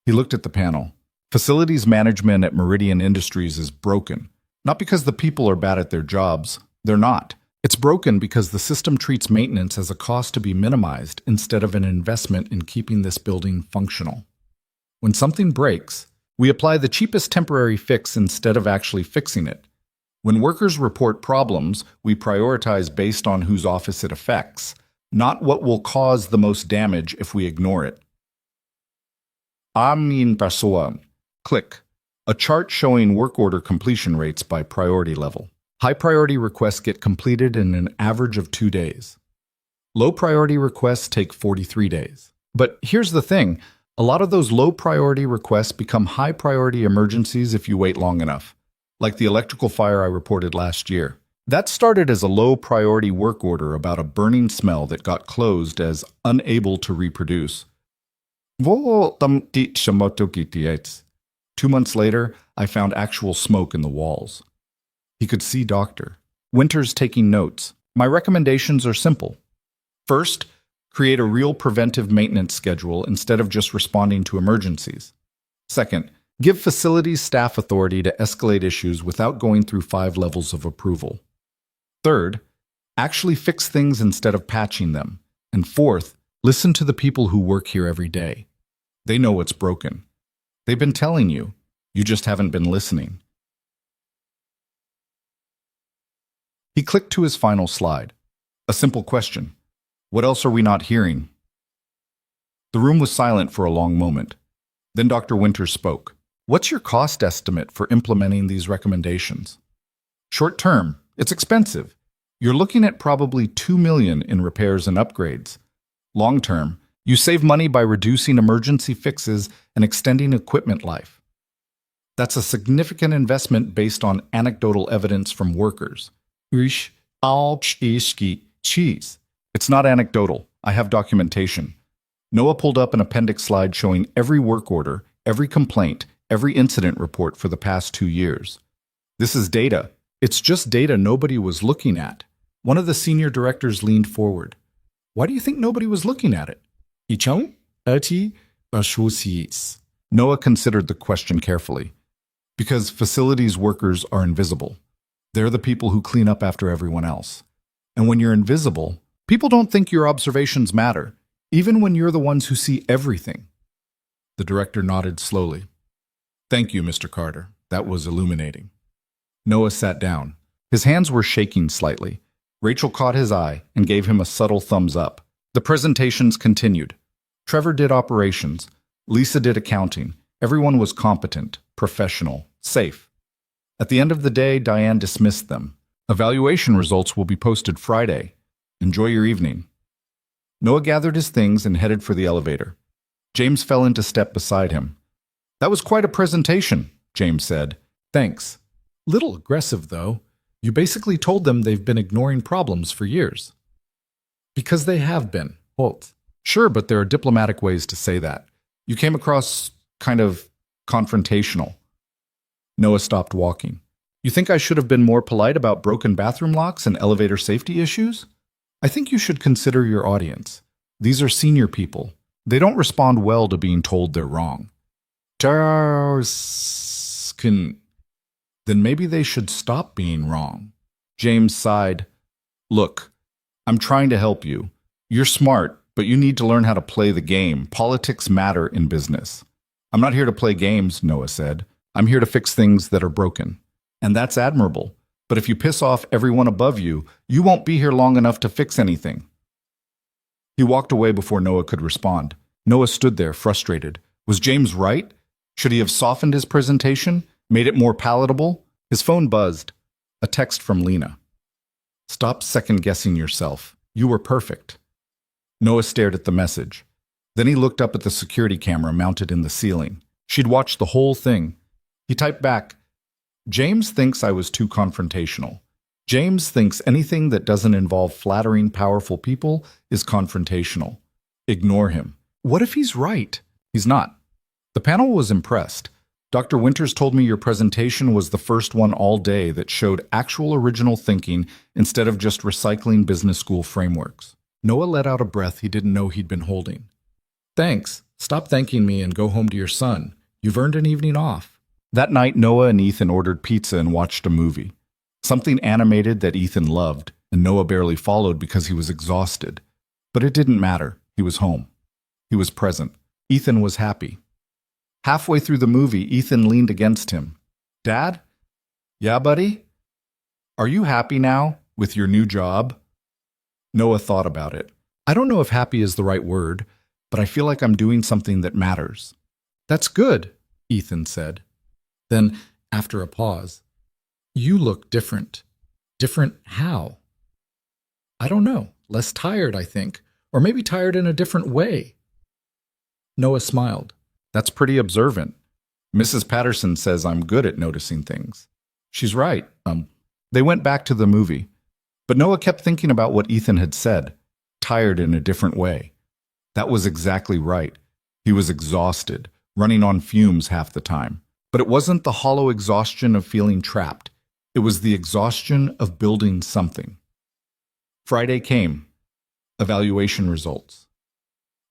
He looked at the panel. Facilities management at Meridian Industries is broken. Not because the people are bad at their jobs. They're not. It's broken because the system treats maintenance as a cost to be minimized instead of an investment in keeping this building functional. When something breaks, we apply the cheapest temporary fix instead of actually fixing it. When workers report problems, we prioritize based on whose office it affects, not what will cause the most damage if we ignore it. Amin Persoan. Click. A chart showing work order completion rates by priority level. High priority requests get completed in an average of 2 days. Low priority requests take 43 days. But here's the thing, a lot of those low priority requests become high priority emergencies if you wait long enough, like the electrical fire I reported last year. That started as a low priority work order about a burning smell that got closed as unable to reproduce. 2 months later, I found actual smoke in the walls. He could see Dr. Winters taking notes. My recommendations are simple. First, create a real preventive maintenance schedule instead of just responding to emergencies. Second, give facilities staff authority to escalate issues without going through 5 levels of approval. Third, actually fix things instead of patching them. And fourth, listen to the people who work here every day. They know what's broken. They've been telling you. You just haven't been listening. He clicked to his final slide. A simple question. What else are we not hearing? The room was silent for a long moment. Then Dr. Winters spoke. What's your cost estimate for implementing these recommendations? Short term, it's expensive. You're looking at probably $2 million in repairs and upgrades. Long term, you save money by reducing emergency fixes and extending equipment life. That's a significant investment based on anecdotal evidence from workers. It's not anecdotal. I have documentation. Noah pulled up an appendix slide showing every work order, every complaint, every incident report for the past 2 years. This is data. It's just data nobody was looking at. One of the senior directors leaned forward. Why do you think nobody was looking at it? Noah considered the question carefully. Because facilities workers are invisible. They're the people who clean up after everyone else. And when you're invisible, people don't think your observations matter, even when you're the ones who see everything. The director nodded slowly. Thank you, Mr. Carter. That was illuminating. Noah sat down. His hands were shaking slightly. Rachel caught his eye and gave him a subtle thumbs up. The presentations continued. Trevor did operations. Lisa did accounting. Everyone was competent, professional, safe. At the end of the day, Diane dismissed them. Evaluation results will be posted Friday. Enjoy your evening. Noah gathered his things and headed for the elevator. James fell into step beside him. That was quite a presentation, James said. Thanks. Little aggressive, though. You basically told them they've been ignoring problems for years. Because they have been, Holt. Sure, but there are diplomatic ways to say that. You came across kind of confrontational. Noah stopped walking. You think I should have been more polite about broken bathroom locks and elevator safety issues? I think you should consider your audience. These are senior people. They don't respond well to being told they're wrong. Then maybe they should stop being wrong. James sighed. Look, I'm trying to help you. You're smart, but you need to learn how to play the game. Politics matter in business. I'm not here to play games, Noah said. I'm here to fix things that are broken. And that's admirable. But if you piss off everyone above you, you won't be here long enough to fix anything. He walked away before Noah could respond. Noah stood there, frustrated. Was James right? Should he have softened his presentation? Made it more palatable? His phone buzzed. A text from Lena. Stop second-guessing yourself. You were perfect. Noah stared at the message. Then he looked up at the security camera mounted in the ceiling. She'd watched the whole thing. He typed back, James thinks I was too confrontational. James thinks anything that doesn't involve flattering powerful people is confrontational. Ignore him. What if he's right? He's not. The panel was impressed. Dr. Winters told me your presentation was the first one all day that showed actual original thinking instead of just recycling business school frameworks. Noah let out a breath he didn't know he'd been holding. Thanks. Stop thanking me and go home to your son. You've earned an evening off. That night, Noah and Ethan ordered pizza and watched a movie. Something animated that Ethan loved, and Noah barely followed because he was exhausted. But it didn't matter. He was home. He was present. Ethan was happy. Halfway through the movie, Ethan leaned against him. Dad? Yeah, buddy? Are you happy now with your new job? Noah thought about it. I don't know if happy is the right word, but I feel like I'm doing something that matters. That's good, Ethan said. Then, after a pause, you look different. Different how? I don't know. Less tired, I think. Or maybe tired in a different way. Noah smiled. That's pretty observant. Mrs. Patterson says I'm good at noticing things. She's right. They went back to the movie. But Noah kept thinking about what Ethan had said. Tired in a different way. That was exactly right. He was exhausted, running on fumes half the time. But it wasn't the hollow exhaustion of feeling trapped. It was the exhaustion of building something. Friday came. Evaluation results.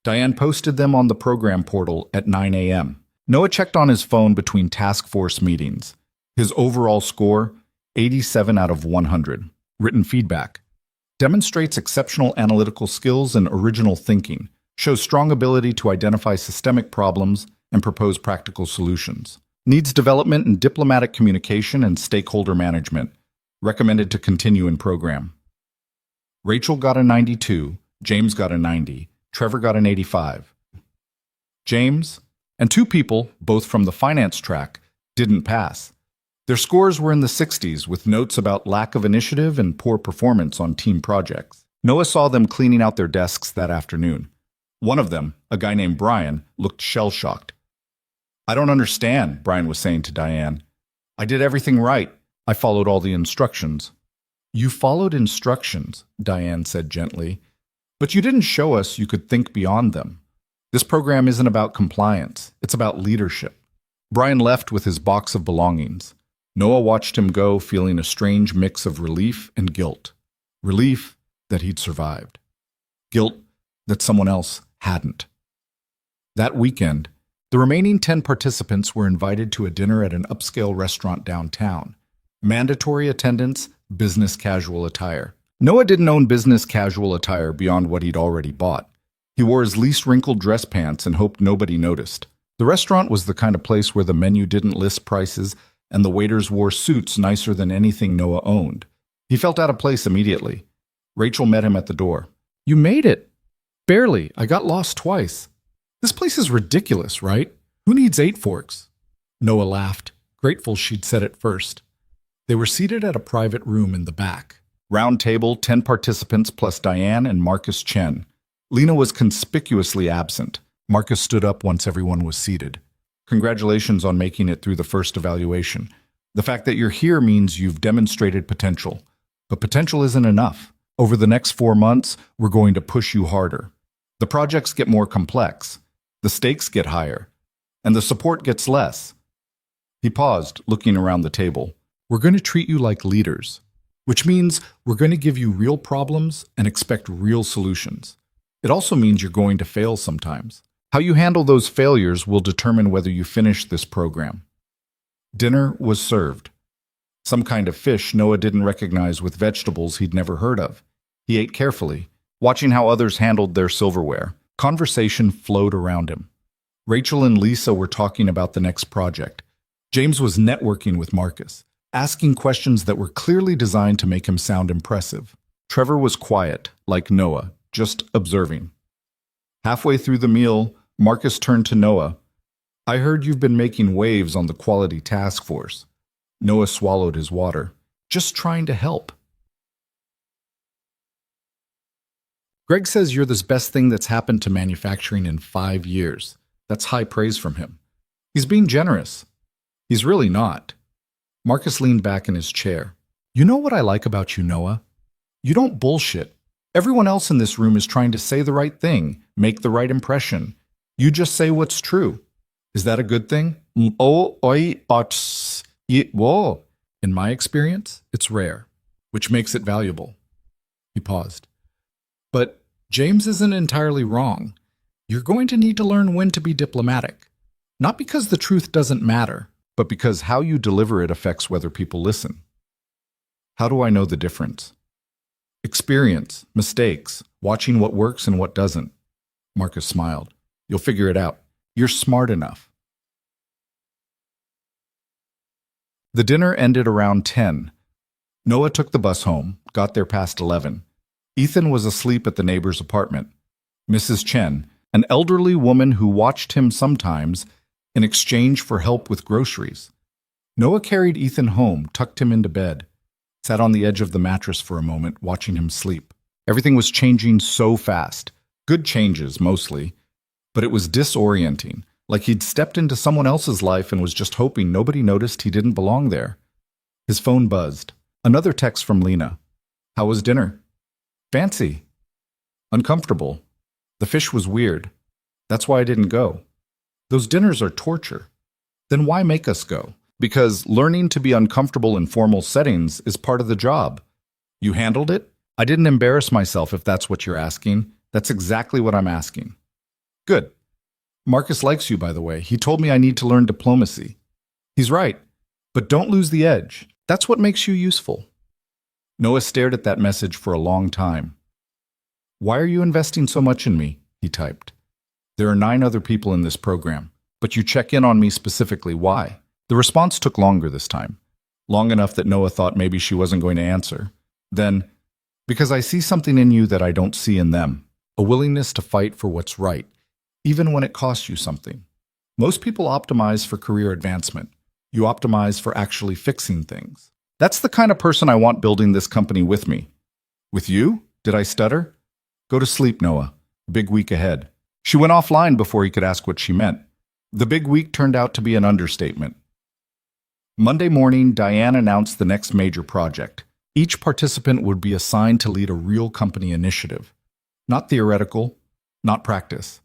Diane posted them on the program portal at 9 a.m. Noah checked on his phone between task force meetings. His overall score, 87 out of 100. Written feedback. Demonstrates exceptional analytical skills and original thinking. Shows strong ability to identify systemic problems and propose practical solutions. Needs development in diplomatic communication and stakeholder management. Recommended to continue in program. Rachel got a 92, James got a 90, Trevor got an 85. James and two people, both from the finance track, didn't pass. Their scores were in the 60s with notes about lack of initiative and poor performance on team projects. Noah saw them cleaning out their desks that afternoon. One of them, a guy named Brian, looked shell-shocked. I don't understand, Brian was saying to Diane. I did everything right. I followed all the instructions. You followed instructions, Diane said gently, but you didn't show us you could think beyond them. This program isn't about compliance. It's about leadership. Brian left with his box of belongings. Noah watched him go, feeling a strange mix of relief and guilt. Relief that he'd survived. Guilt that someone else hadn't. That weekend, the remaining 10 participants were invited to a dinner at an upscale restaurant downtown. Mandatory attendance, business casual attire. Noah didn't own business casual attire beyond what he'd already bought. He wore his least wrinkled dress pants and hoped nobody noticed. The restaurant was the kind of place where the menu didn't list prices and the waiters wore suits nicer than anything Noah owned. He felt out of place immediately. Rachel met him at the door. You made it. Barely. I got lost twice. This place is ridiculous, right? Who needs 8 forks? Noah laughed, grateful she'd said it first. They were seated at a private room in the back. Round table, 10 participants plus Diane and Marcus Chen. Lena was conspicuously absent. Marcus stood up once everyone was seated. Congratulations on making it through the first evaluation. The fact that you're here means you've demonstrated potential. But potential isn't enough. Over the next 4 months, we're going to push you harder. The projects get more complex. The stakes get higher. And the support gets less. He paused, looking around the table. We're going to treat you like leaders, which means we're going to give you real problems and expect real solutions. It also means you're going to fail sometimes. How you handle those failures will determine whether you finish this program. Dinner was served. Some kind of fish Noah didn't recognize with vegetables he'd never heard of. He ate carefully, watching how others handled their silverware. Conversation flowed around him. Rachel and Lisa were talking about the next project. James was networking with Marcus, asking questions that were clearly designed to make him sound impressive. Trevor was quiet, like Noah, just observing. Halfway through the meal, Marcus turned to Noah. I heard you've been making waves on the quality task force. Noah swallowed his water. Just trying to help. Greg says you're the best thing that's happened to manufacturing in 5 years. That's high praise from him. He's being generous. He's really not. Marcus leaned back in his chair. You know what I like about you, Noah? You don't bullshit. Everyone else in this room is trying to say the right thing, make the right impression. You just say what's true. Is that a good thing? Whoa. In my experience, it's rare, which makes it valuable. He paused. But James isn't entirely wrong. You're going to need to learn when to be diplomatic. Not because the truth doesn't matter, but because how you deliver it affects whether people listen. How do I know the difference? Experience, mistakes, watching what works and what doesn't. Marcus smiled. You'll figure it out. You're smart enough. The dinner ended around 10. Noah took the bus home, got there past 11. Ethan was asleep at the neighbor's apartment. Mrs. Chen, an elderly woman who watched him sometimes in exchange for help with groceries. Noah carried Ethan home, tucked him into bed. sat on the edge of the mattress for a moment, watching him sleep. Everything was changing so fast. Good changes, mostly. But it was disorienting, like he'd stepped into someone else's life and was just hoping nobody noticed he didn't belong there. His phone buzzed. Another text from Lena. How was dinner? Fancy. Uncomfortable. The fish was weird. That's why I didn't go. Those dinners are torture. Then why make us go? Because learning to be uncomfortable in formal settings is part of the job. You handled it? I didn't embarrass myself if that's what you're asking. That's exactly what I'm asking. Good. Marcus likes you, by the way. He told me I need to learn diplomacy. He's right. But don't lose the edge. That's what makes you useful. Noah stared at that message for a long time. Why are you investing so much in me? He typed. There are 9 other people in this program, but you check in on me specifically. Why? The response took longer this time. Long enough that Noah thought maybe she wasn't going to answer. Then, because I see something in you that I don't see in them. A willingness to fight for what's right, even when it costs you something. Most people optimize for career advancement. You optimize for actually fixing things. That's the kind of person I want building this company with me. With you? Did I stutter? Go to sleep, Noah. Big week ahead. She went offline before he could ask what she meant. The big week turned out to be an understatement. Monday morning, Diane announced the next major project. Each participant would be assigned to lead a real company initiative. Not theoretical, not practice.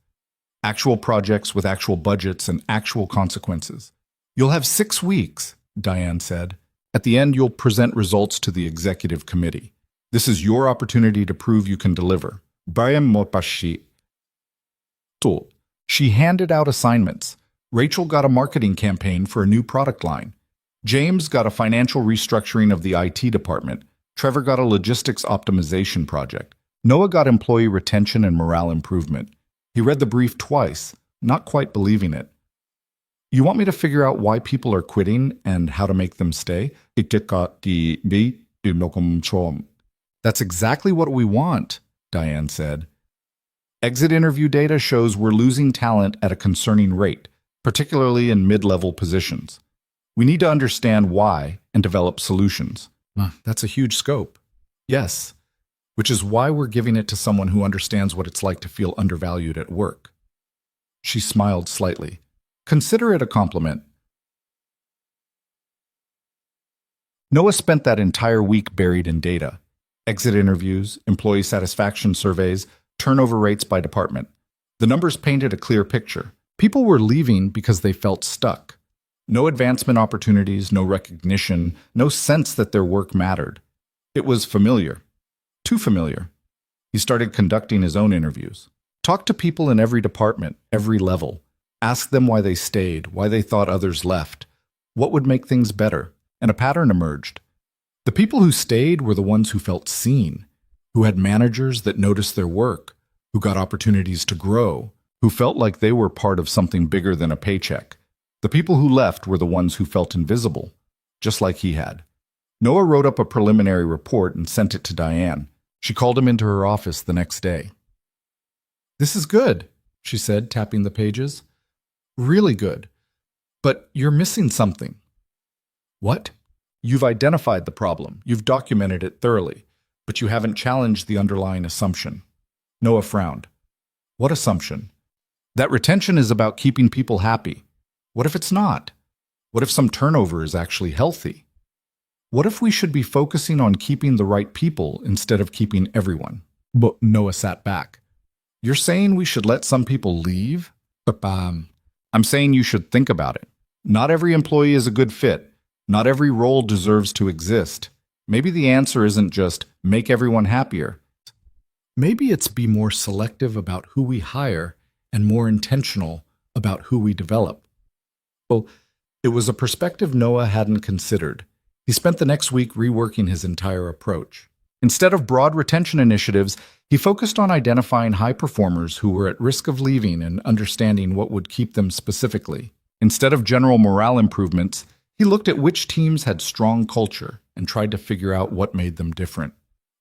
Actual projects with actual budgets and actual consequences. You'll have 6 weeks, Diane said. At the end, you'll present results to the executive committee. This is your opportunity to prove you can deliver. She handed out assignments. Rachel got a marketing campaign for a new product line. James got a financial restructuring of the IT department. Trevor got a logistics optimization project. Noah got employee retention and morale improvement. He read the brief twice, not quite believing it. You want me to figure out why people are quitting and how to make them stay? That's exactly what we want, Diane said. Exit interview data shows we're losing talent at a concerning rate, particularly in mid-level positions. We need to understand why and develop solutions. That's a huge scope. Yes, which is why we're giving it to someone who understands what it's like to feel undervalued at work. She smiled slightly. Consider it a compliment. Noah spent that entire week buried in data. Exit interviews, employee satisfaction surveys, turnover rates by department. The numbers painted a clear picture. People were leaving because they felt stuck. No advancement opportunities, no recognition, no sense that their work mattered. It was familiar. Too familiar. He started conducting his own interviews. Talk to people in every department, every level. Ask them why they stayed, why they thought others left. What would make things better? And a pattern emerged. The people who stayed were the ones who felt seen, who had managers that noticed their work, who got opportunities to grow, who felt like they were part of something bigger than a paycheck. The people who left were the ones who felt invisible, just like he had. Noah wrote up a preliminary report and sent it to Diane. She called him into her office the next day. This is good, she said, tapping the pages. Really good. But you're missing something. What? You've identified the problem. You've documented it thoroughly, but you haven't challenged the underlying assumption. Noah frowned. What assumption? That retention is about keeping people happy. What if it's not? What if some turnover is actually healthy? What if we should be focusing on keeping the right people instead of keeping everyone? But Noah sat back. You're saying we should let some people leave? I'm saying you should think about it. Not every employee is a good fit. Not every role deserves to exist. Maybe the answer isn't just make everyone happier. Maybe it's be more selective about who we hire and more intentional about who we develop. Well, it was a perspective Noah hadn't considered. He spent the next week reworking his entire approach. Instead of broad retention initiatives, he focused on identifying high performers who were at risk of leaving and understanding what would keep them specifically. Instead of general morale improvements, he looked at which teams had strong culture and tried to figure out what made them different.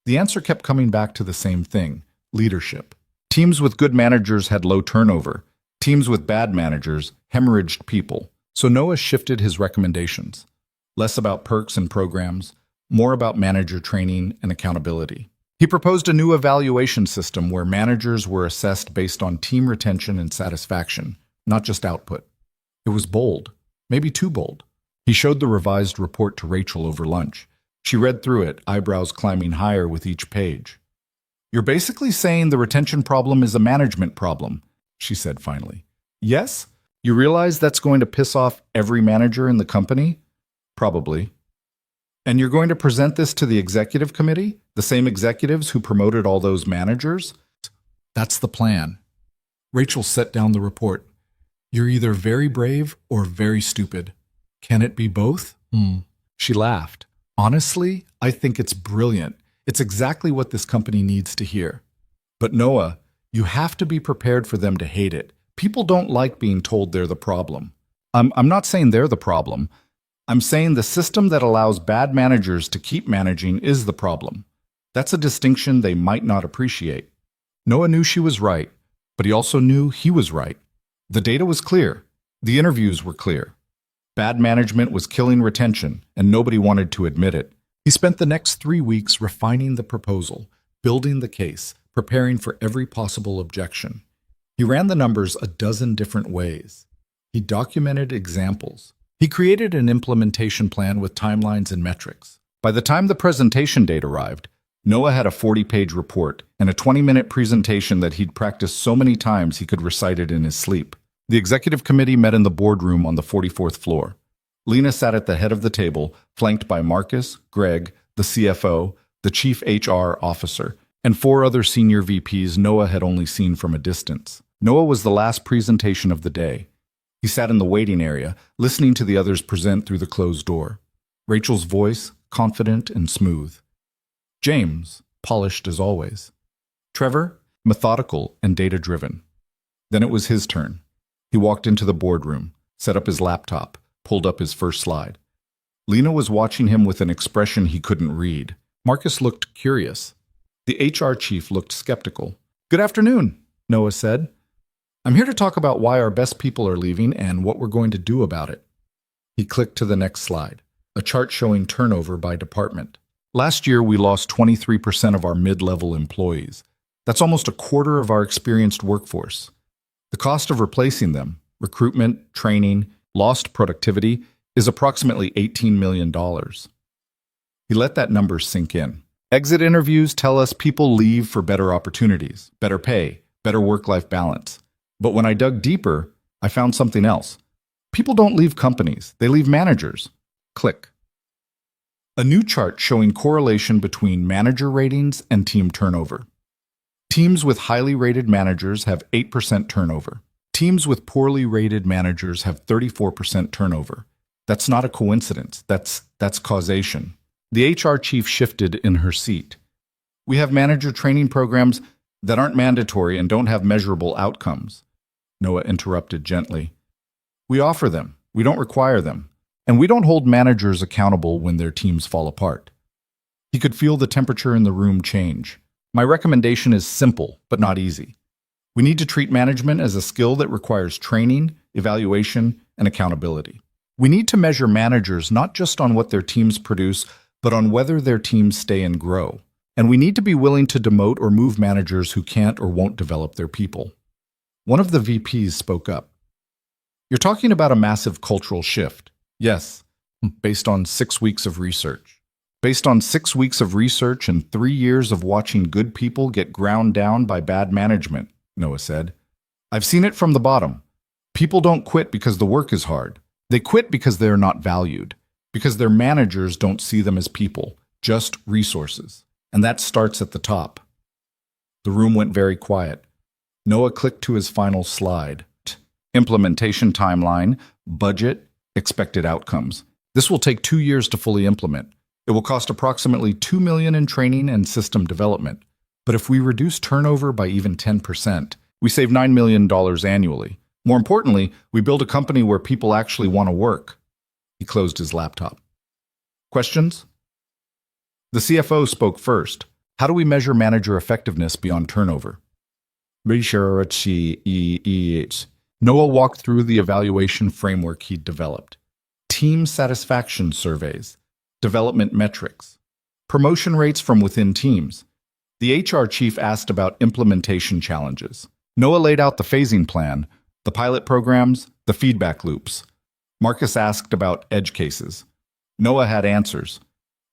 The answer kept coming back to the same thing: leadership. Teams with good managers had low turnover. Teams with bad managers hemorrhaged people. So Noah shifted his recommendations. Less about perks and programs, more about manager training and accountability. He proposed a new evaluation system where managers were assessed based on team retention and satisfaction, not just output. It was bold, maybe too bold. He showed the revised report to Rachel over lunch. She read through it, eyebrows climbing higher with each page. "You're basically saying the retention problem is a management problem," she said finally. "Yes? You realize that's going to piss off every manager in the company?" "Probably." "And you're going to present this to the executive committee? The same executives who promoted all those managers?" "That's the plan." Rachel set down the report. "You're either very brave or very stupid. Can it be both?" She laughed. "Honestly, I think it's brilliant. It's exactly what this company needs to hear. But Noah, you have to be prepared for them to hate it. People don't like being told they're the problem." I'm not saying they're the problem. I'm saying the system that allows bad managers to keep managing is the problem. That's a distinction they might not appreciate. Noah knew she was right, but he also knew he was right. The data was clear. The interviews were clear. Bad management was killing retention, and nobody wanted to admit it. He spent the next 3 weeks refining the proposal, building the case, preparing for every possible objection. He ran the numbers a dozen different ways. He documented examples. He created an implementation plan with timelines and metrics. By the time the presentation date arrived, Noah had a 40-page report and a 20-minute presentation that he'd practiced so many times he could recite it in his sleep. The executive committee met in the boardroom on the 44th floor. Lena sat at the head of the table, flanked by Marcus, Greg, the CFO, the chief HR officer, and 4 other senior VPs Noah had only seen from a distance. Noah was the last presentation of the day. He sat in the waiting area, listening to the others present through the closed door. Rachel's voice, confident and smooth. James, polished as always. Trevor, methodical and data-driven. Then it was his turn. He walked into the boardroom, set up his laptop, pulled up his first slide. Lena was watching him with an expression he couldn't read. Marcus looked curious. The HR chief looked skeptical. "Good afternoon," Noah said. "I'm here to talk about why our best people are leaving and what we're going to do about it." He clicked to the next slide, a chart showing turnover by department. Last year, we lost 23% of our mid-level employees. That's almost a quarter of our experienced workforce. The cost of replacing them, recruitment, training, lost productivity, is approximately $18 million. He let that number sink in. Exit interviews tell us people leave for better opportunities, better pay, better work-life balance. But when I dug deeper, I found something else. People don't leave companies, they leave managers. Click. A new chart showing correlation between manager ratings and team turnover. Teams with highly rated managers have 8% turnover. Teams with poorly rated managers have 34% turnover. That's not a coincidence. That's causation. The HR chief shifted in her seat. "We have manager training programs that aren't mandatory and don't have measurable outcomes." Noah interrupted gently. "We offer them. We don't require them. And we don't hold managers accountable when their teams fall apart." He could feel the temperature in the room change. "My recommendation is simple, but not easy. We need to treat management as a skill that requires training, evaluation, and accountability. We need to measure managers not just on what their teams produce, but on whether their teams stay and grow. And we need to be willing to demote or move managers who can't or won't develop their people." One of the VPs spoke up. "You're talking about a massive cultural shift." "Yes, based on 6 weeks of research." "Based on 6 weeks of research and 3 years of watching good people get ground down by bad management," Noah said. "I've seen it from the bottom. People don't quit because the work is hard. They quit because they're not valued, because their managers don't see them as people, just resources. And that starts at the top." The room went very quiet. Noah clicked to his final slide. Implementation timeline, budget, expected outcomes. This will take 2 years to fully implement. It will cost approximately $2 million in training and system development. But if we reduce turnover by even 10%, we save $9 million annually. More importantly, we build a company where people actually want to work. He closed his laptop. Questions? The CFO spoke first. "How do we measure manager effectiveness beyond turnover?" Noah walked through the evaluation framework he'd developed. Team satisfaction surveys, development metrics, promotion rates from within teams. The HR chief asked about implementation challenges. Noah laid out the phasing plan, the pilot programs, the feedback loops. Marcus asked about edge cases. Noah had answers.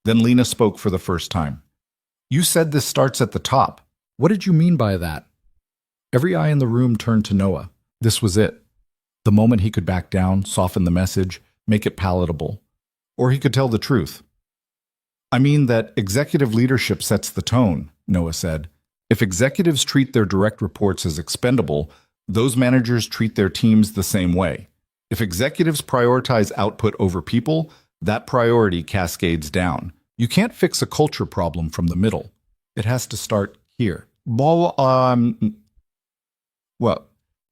Then Lena spoke for the first time. You said this starts at the top. What did you mean by that? Every eye in the room turned to Noah. This was it. The moment he could back down, soften the message, make it palatable. Or he could tell the truth. I mean that executive leadership sets the tone, Noah said. If executives treat their direct reports as expendable, those managers treat their teams the same way. If executives prioritize output over people, that priority cascades down. You can't fix a culture problem from the middle. It has to start here. Well,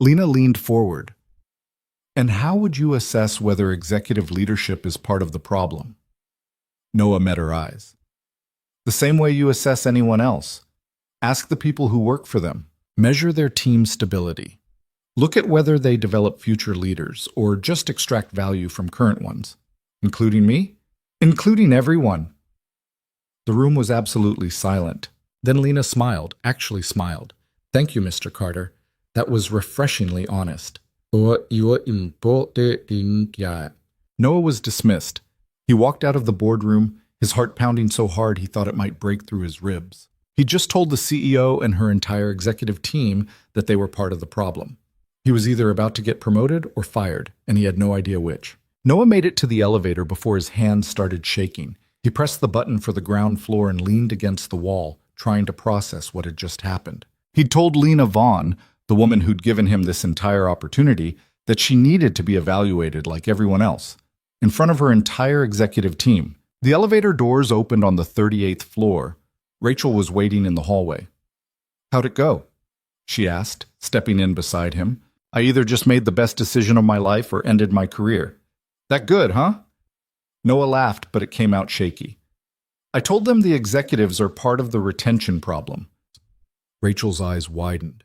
Lena leaned forward. And how would you assess whether executive leadership is part of the problem? Noah met her eyes. The same way you assess anyone else. Ask the people who work for them. Measure their team stability. Look at whether they develop future leaders or just extract value from current ones. Including me? Including everyone. The room was absolutely silent. Then Lena smiled, actually smiled. Thank you, Mr. Carter. That was refreshingly honest. Noah was dismissed. He walked out of the boardroom, his heart pounding so hard he thought it might break through his ribs. He just told the CEO and her entire executive team that they were part of the problem. He was either about to get promoted or fired, and he had no idea which. Noah made it to the elevator before his hands started shaking. He pressed the button for the ground floor and leaned against the wall, trying to process what had just happened. He'd told Lena Vaughn, the woman who'd given him this entire opportunity, that she needed to be evaluated like everyone else, in front of her entire executive team. The elevator doors opened on the 38th floor. Rachel was waiting in the hallway. How'd it go? She asked, stepping in beside him. I either just made the best decision of my life or ended my career. That good, huh? Noah laughed, but it came out shaky. I told them the executives are part of the retention problem. Rachel's eyes widened.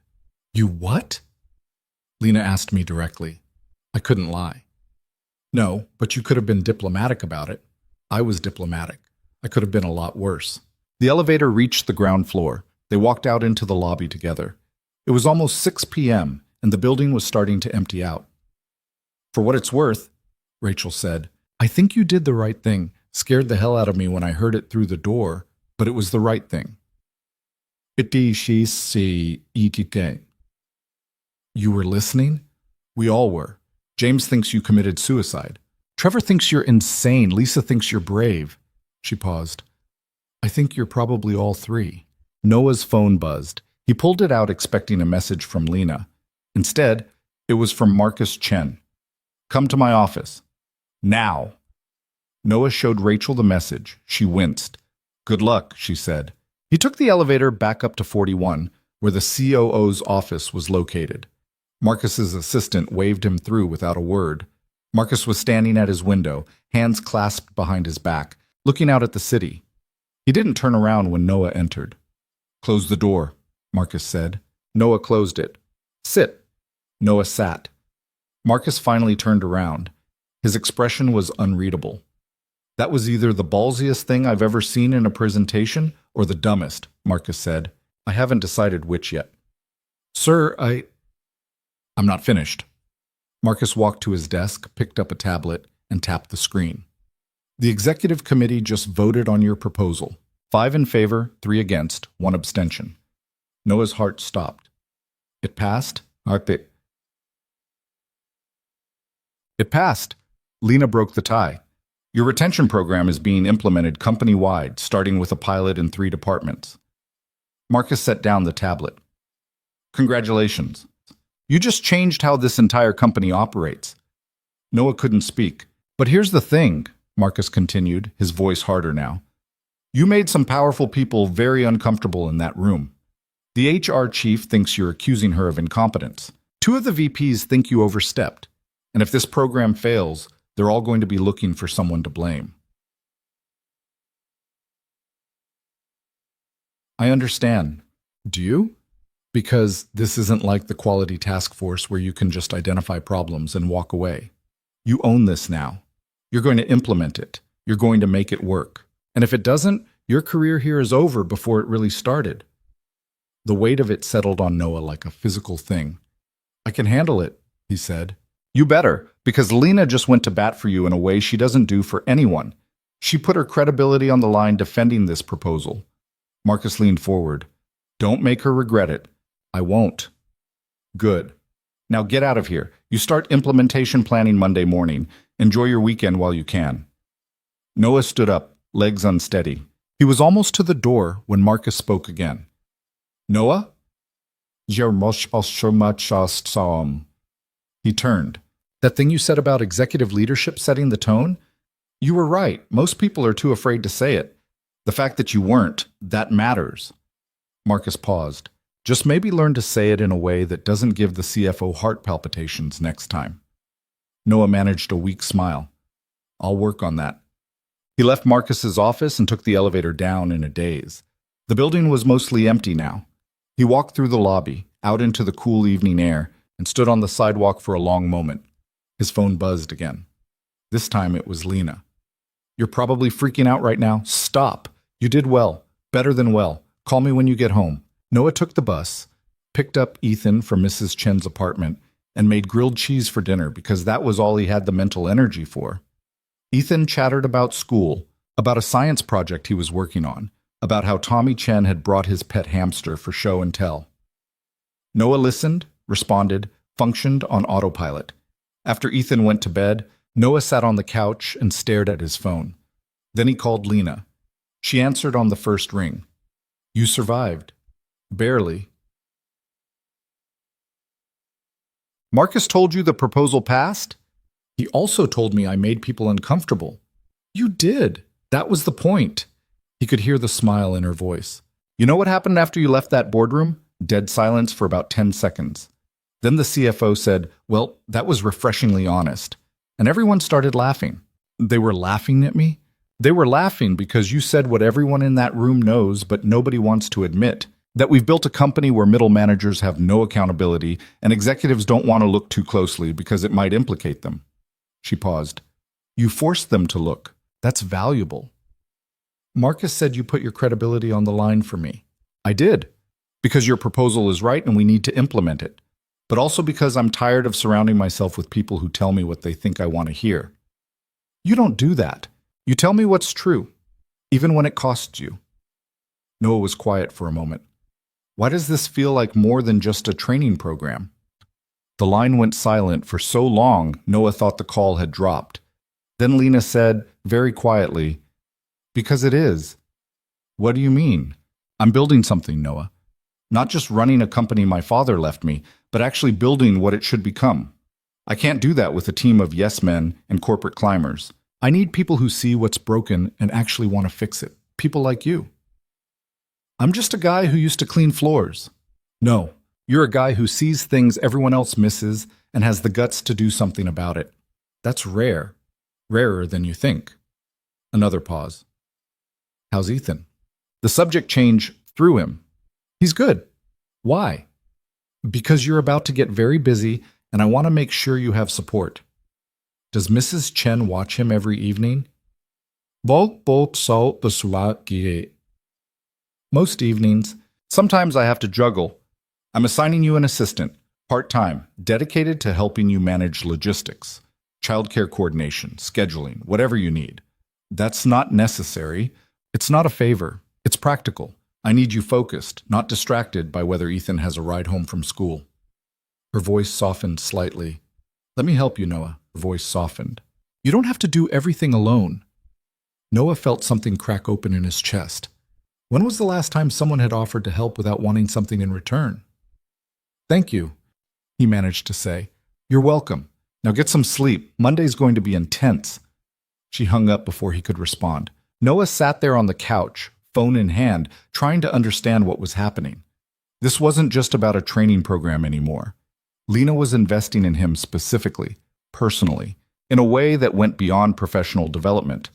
You what? Lena asked me directly. I couldn't lie. No, but you could have been diplomatic about it. I was diplomatic. I could have been a lot worse. The elevator reached the ground floor. They walked out into the lobby together. It was almost 6 p.m., and the building was starting to empty out. For what it's worth, Rachel said, I think you did the right thing. Scared the hell out of me when I heard it through the door, but it was the right thing. You were listening? We all were. James thinks you committed suicide. Trevor thinks you're insane. Lisa thinks you're brave. She paused. I think you're probably all three. Noah's phone buzzed. He pulled it out expecting a message from Lena. Instead, it was from Marcus Chen. Come to my office. Now. Noah showed Rachel the message. She winced. Good luck, she said. He took the elevator back up to 41, where the COO's office was located. Marcus's assistant waved him through without a word. Marcus was standing at his window, hands clasped behind his back, looking out at the city. He didn't turn around when Noah entered. Close the door, Marcus said. Noah closed it. Sit. Noah sat. Marcus finally turned around. His expression was unreadable. That was either the ballsiest thing I've ever seen in a presentation or the dumbest, Marcus said. I haven't decided which yet. Sir, I'm not finished. Marcus walked to his desk, picked up a tablet, and tapped the screen. The executive committee just voted on your proposal. 5 in favor, 3 against, 1 abstention. Noah's heart stopped. It passed? It passed. Lena broke the tie. Your retention program is being implemented company-wide, starting with a pilot in 3 departments. Marcus set down the tablet. Congratulations. You just changed how this entire company operates. Noah couldn't speak. But here's the thing, Marcus continued, his voice harder now. You made some powerful people very uncomfortable in that room. The HR chief thinks you're accusing her of incompetence. 2 of the VPs think you overstepped. And if this program fails, they're all going to be looking for someone to blame. I understand. Do you? Because this isn't like the quality task force where you can just identify problems and walk away. You own this now. You're going to implement it. You're going to make it work. And if it doesn't, your career here is over before it really started. The weight of it settled on Noah like a physical thing. I can handle it, he said. You better, because Lena just went to bat for you in a way she doesn't do for anyone. She put her credibility on the line defending this proposal. Marcus leaned forward. Don't make her regret it. I won't. Good. Now get out of here. You start implementation planning Monday morning. Enjoy your weekend while you can. Noah stood up, legs unsteady. He was almost to the door when Marcus spoke again. Noah? He turned. That thing you said about executive leadership setting the tone? You were right. Most people are too afraid to say it. The fact that you weren't, that matters. Marcus paused. Just maybe learn to say it in a way that doesn't give the CFO heart palpitations next time. Noah managed a weak smile. I'll work on that. He left Marcus's office and took the elevator down in a daze. The building was mostly empty now. He walked through the lobby, out into the cool evening air, and stood on the sidewalk for a long moment. His phone buzzed again. This time it was Lena. You're probably freaking out right now. Stop. You did well. Better than well. Call me when you get home. Noah took the bus, picked up Ethan from Mrs. Chen's apartment, and made grilled cheese for dinner because that was all he had the mental energy for. Ethan chattered about school, about a science project he was working on, about how Tommy Chen had brought his pet hamster for show and tell. Noah listened, responded, functioned on autopilot. After Ethan went to bed, Noah sat on the couch and stared at his phone. Then he called Lena. She answered on the first ring. You survived. Barely. Marcus told you the proposal passed? He also told me I made people uncomfortable. You did. That was the point. He could hear the smile in her voice. You know what happened after you left that boardroom? Dead silence for about 10 seconds. Then the CFO said, well, that was refreshingly honest. And everyone started laughing. They were laughing at me? They were laughing because you said what everyone in that room knows but nobody wants to admit, that we've built a company where middle managers have no accountability and executives don't want to look too closely because it might implicate them. She paused. You forced them to look. That's valuable. Marcus said you put your credibility on the line for me. I did. Because your proposal is right and we need to implement it. But also because I'm tired of surrounding myself with people who tell me what they think I want to hear. You don't do that. You tell me what's true, even when it costs you. Noah was quiet for a moment. Why does this feel like more than just a training program? The line went silent for so long, Noah thought the call had dropped. Then Lena said, very quietly, because it is. What do you mean? I'm building something, Noah. Not just running a company my father left me, but actually building what it should become. I can't do that with a team of yes men and corporate climbers. I need people who see what's broken and actually want to fix it. People like you. I'm just a guy who used to clean floors. No, you're a guy who sees things everyone else misses and has the guts to do something about it. That's rare. Rarer than you think. Another pause. How's Ethan? The subject change threw him. He's good. Why? Because you're about to get very busy and I want to make sure you have support. Does Mrs. Chen watch him every evening? Most evenings. Sometimes I have to juggle. I'm assigning you an assistant, part-time, dedicated to helping you manage logistics, childcare coordination, scheduling, whatever you need. That's not necessary. It's not a favor. It's practical. I need you focused, not distracted by whether Ethan has a ride home from school. Her voice softened slightly. Let me help you, Noah. Her voice softened. You don't have to do everything alone. Noah felt something crack open in his chest. When was the last time someone had offered to help without wanting something in return? Thank you, he managed to say. You're welcome. Now get some sleep. Monday's going to be intense. She hung up before he could respond. Noah sat there on the couch, phone in hand, trying to understand what was happening. This wasn't just about a training program anymore. Lena was investing in him specifically, personally, in a way that went beyond professional development.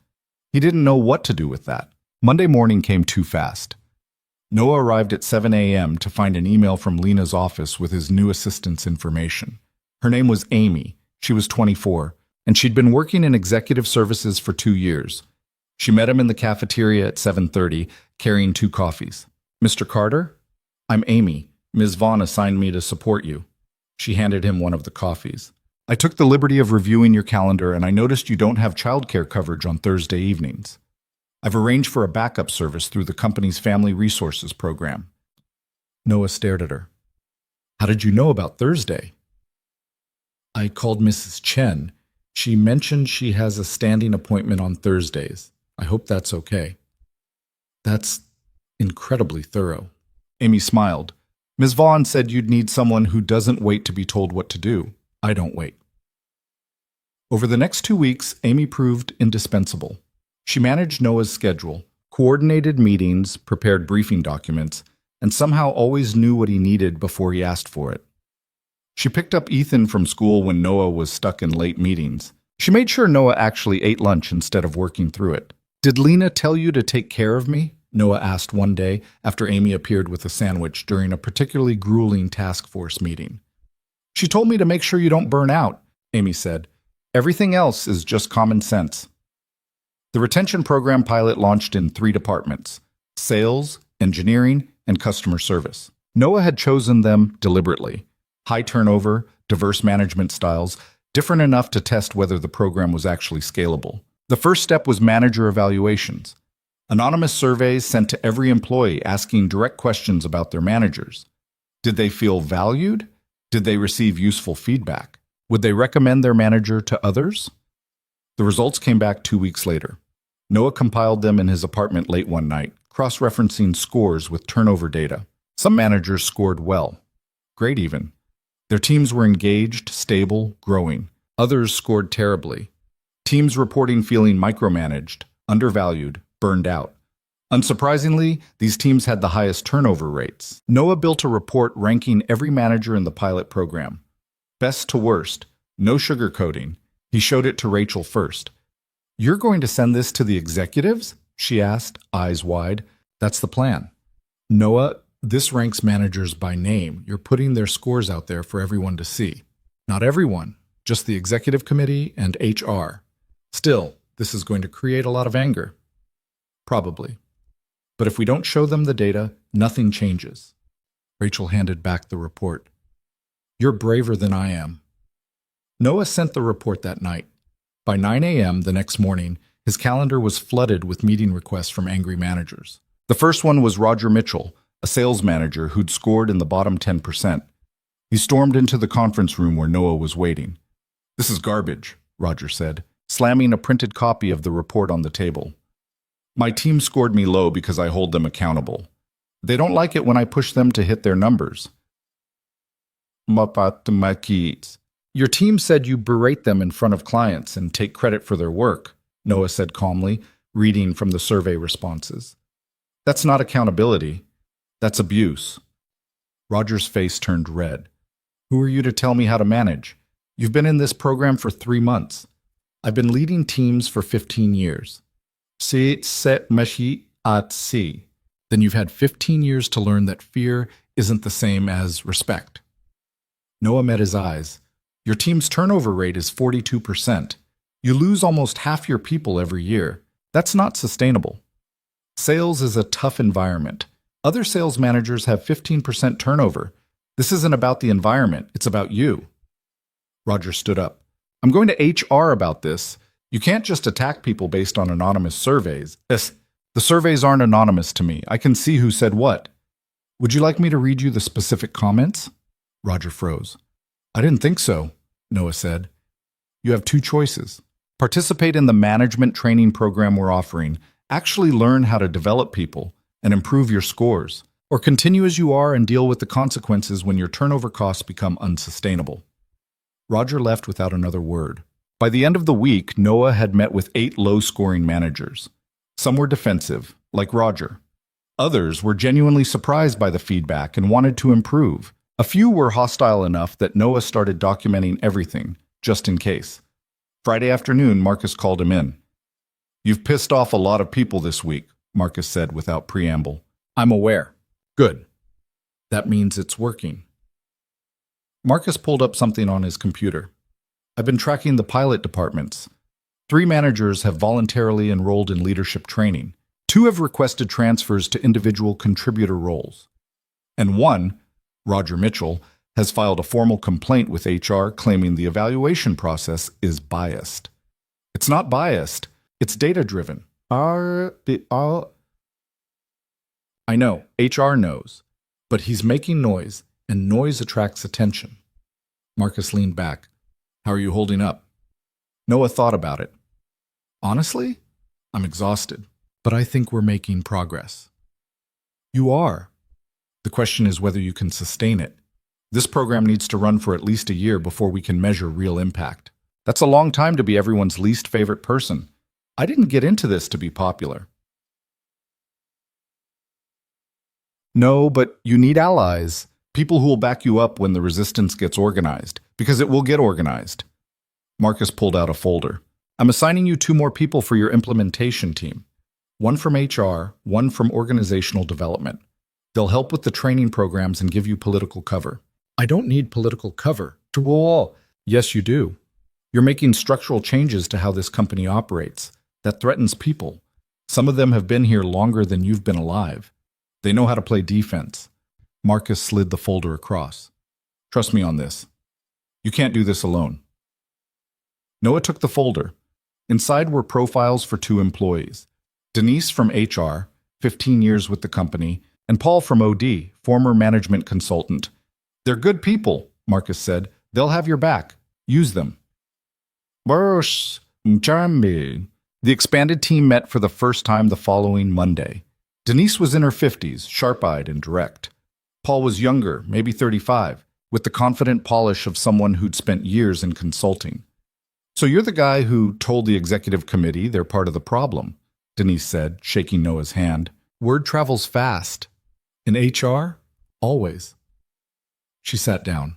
He didn't know what to do with that. Monday morning came too fast. Noah arrived at 7 a.m. to find an email from Lena's office with his new assistant's information. Her name was Amy. She was 24, and she'd been working in executive services for 2 years. She met him in the cafeteria at 7:30, carrying 2 coffees. "Mr. Carter? I'm Amy. Ms. Vaughn assigned me to support you." She handed him one of the coffees. "I took the liberty of reviewing your calendar, and I noticed you don't have childcare coverage on Thursday evenings. I've arranged for a backup service through the company's Family Resources program." Noah stared at her. "How did you know about Thursday?" "I called Mrs. Chen. She mentioned she has a standing appointment on Thursdays. I hope that's okay." "That's incredibly thorough." Amy smiled. "Ms. Vaughn said you'd need someone who doesn't wait to be told what to do. I don't wait." Over the next 2 weeks, Amy proved indispensable. She managed Noah's schedule, coordinated meetings, prepared briefing documents, and somehow always knew what he needed before he asked for it. She picked up Ethan from school when Noah was stuck in late meetings. She made sure Noah actually ate lunch instead of working through it. "Did Lena tell you to take care of me?" Noah asked one day after Amy appeared with a sandwich during a particularly grueling task force meeting. "She told me to make sure you don't burn out," Amy said. "Everything else is just common sense." The retention program pilot launched in 3 departments: sales, engineering, and customer service. Noah had chosen them deliberately. High turnover, diverse management styles, different enough to test whether the program was actually scalable. The first step was manager evaluations. Anonymous surveys sent to every employee asking direct questions about their managers. Did they feel valued? Did they receive useful feedback? Would they recommend their manager to others? The results came back 2 weeks later. Noah compiled them in his apartment late one night, cross-referencing scores with turnover data. Some managers scored well. Great even. Their teams were engaged, stable, growing. Others scored terribly. Teams reporting feeling micromanaged, undervalued, burned out. Unsurprisingly, these teams had the highest turnover rates. Noah built a report ranking every manager in the pilot program. Best to worst, no sugarcoating. He showed it to Rachel first. "You're going to send this to the executives?" she asked, eyes wide. "That's the plan." "Noah, this ranks managers by name. You're putting their scores out there for everyone to see." "Not everyone, just the executive committee and HR. Still, this is going to create a lot of anger." "Probably. But if we don't show them the data, nothing changes." Rachel handed back the report. "You're braver than I am." Noah sent the report that night. By 9 a.m. the next morning, his calendar was flooded with meeting requests from angry managers. The first one was Roger Mitchell, a sales manager who'd scored in the bottom 10%. He stormed into the conference room where Noah was waiting. "This is garbage," Roger said, slamming a printed copy of the report on the table. "My team scored me low because I hold them accountable. They don't like it when I push them to hit their numbers." "Your team said you berate them in front of clients and take credit for their work," Noah said calmly, reading from the survey responses. "That's not accountability. That's abuse." Roger's face turned red. "Who are you to tell me how to manage? You've been in this program for 3 months. I've been leading teams for 15 years. C'est cette magie at sea. Then you've had 15 years to learn that fear isn't the same as respect." Noah met his eyes. "Your team's turnover rate is 42%. You lose almost half your people every year. That's not sustainable. Sales is a tough environment. Other sales managers have 15% turnover. This isn't about the environment, it's about you." Roger stood up. "I'm going to HR about this. You can't just attack people based on anonymous surveys." The surveys aren't anonymous to me. I can see who said what." "Would you like me to read you the specific comments?" Roger froze. "I didn't think so," Noah said. "You have 2 choices. Participate in the management training program we're offering, actually learn how to develop people, and improve your scores, or continue as you are and deal with the consequences when your turnover costs become unsustainable." Roger left without another word. By the end of the week, Noah had met with 8 low-scoring managers. Some were defensive, like Roger. Others were genuinely surprised by the feedback and wanted to improve. A few were hostile enough that Noah started documenting everything, just in case. Friday afternoon, Marcus called him in. "You've pissed off a lot of people this week," Marcus said without preamble. "I'm aware." "Good. That means it's working." Marcus pulled up something on his computer. "I've been tracking the pilot departments. 3 managers have voluntarily enrolled in leadership training. 2 have requested transfers to individual contributor roles. And 1, Roger Mitchell, has filed a formal complaint with HR claiming the evaluation process is biased. It's not biased, it's data-driven. I know, HR knows, but he's making noise, and noise attracts attention. Marcus leaned back. How are you holding up? Noah thought about it. Honestly, I'm exhausted, but I think we're making progress. You are. The question is whether you can sustain it. This program needs to run for at least a year before we can measure real impact. That's a long time to be everyone's least favorite person. I didn't get into this to be popular. No, but you need allies. People who will back you up when the resistance gets organized, because it will get organized. Marcus pulled out a folder. I'm assigning you 2 more people for your implementation team. 1 from HR, 1 from organizational development. They'll help with the training programs and give you political cover. I don't need political cover. Yes, you do. You're making structural changes to how this company operates. That threatens people. Some of them have been here longer than you've been alive. They know how to play defense. Marcus slid the folder across. Trust me on this. You can't do this alone. Noah took the folder. Inside were profiles for 2 employees. Denise from HR, 15 years with the company, and Paul from OD, former management consultant. They're good people, Marcus said. They'll have your back. Use them. The expanded team met for the first time the following Monday. Denise was in her 50s, sharp-eyed and direct. Paul was younger, maybe 35, with the confident polish of someone who'd spent years in consulting. So you're the guy who told the executive committee they're part of the problem, Denise said, shaking Noah's hand. Word travels fast. In HR? Always. She sat down.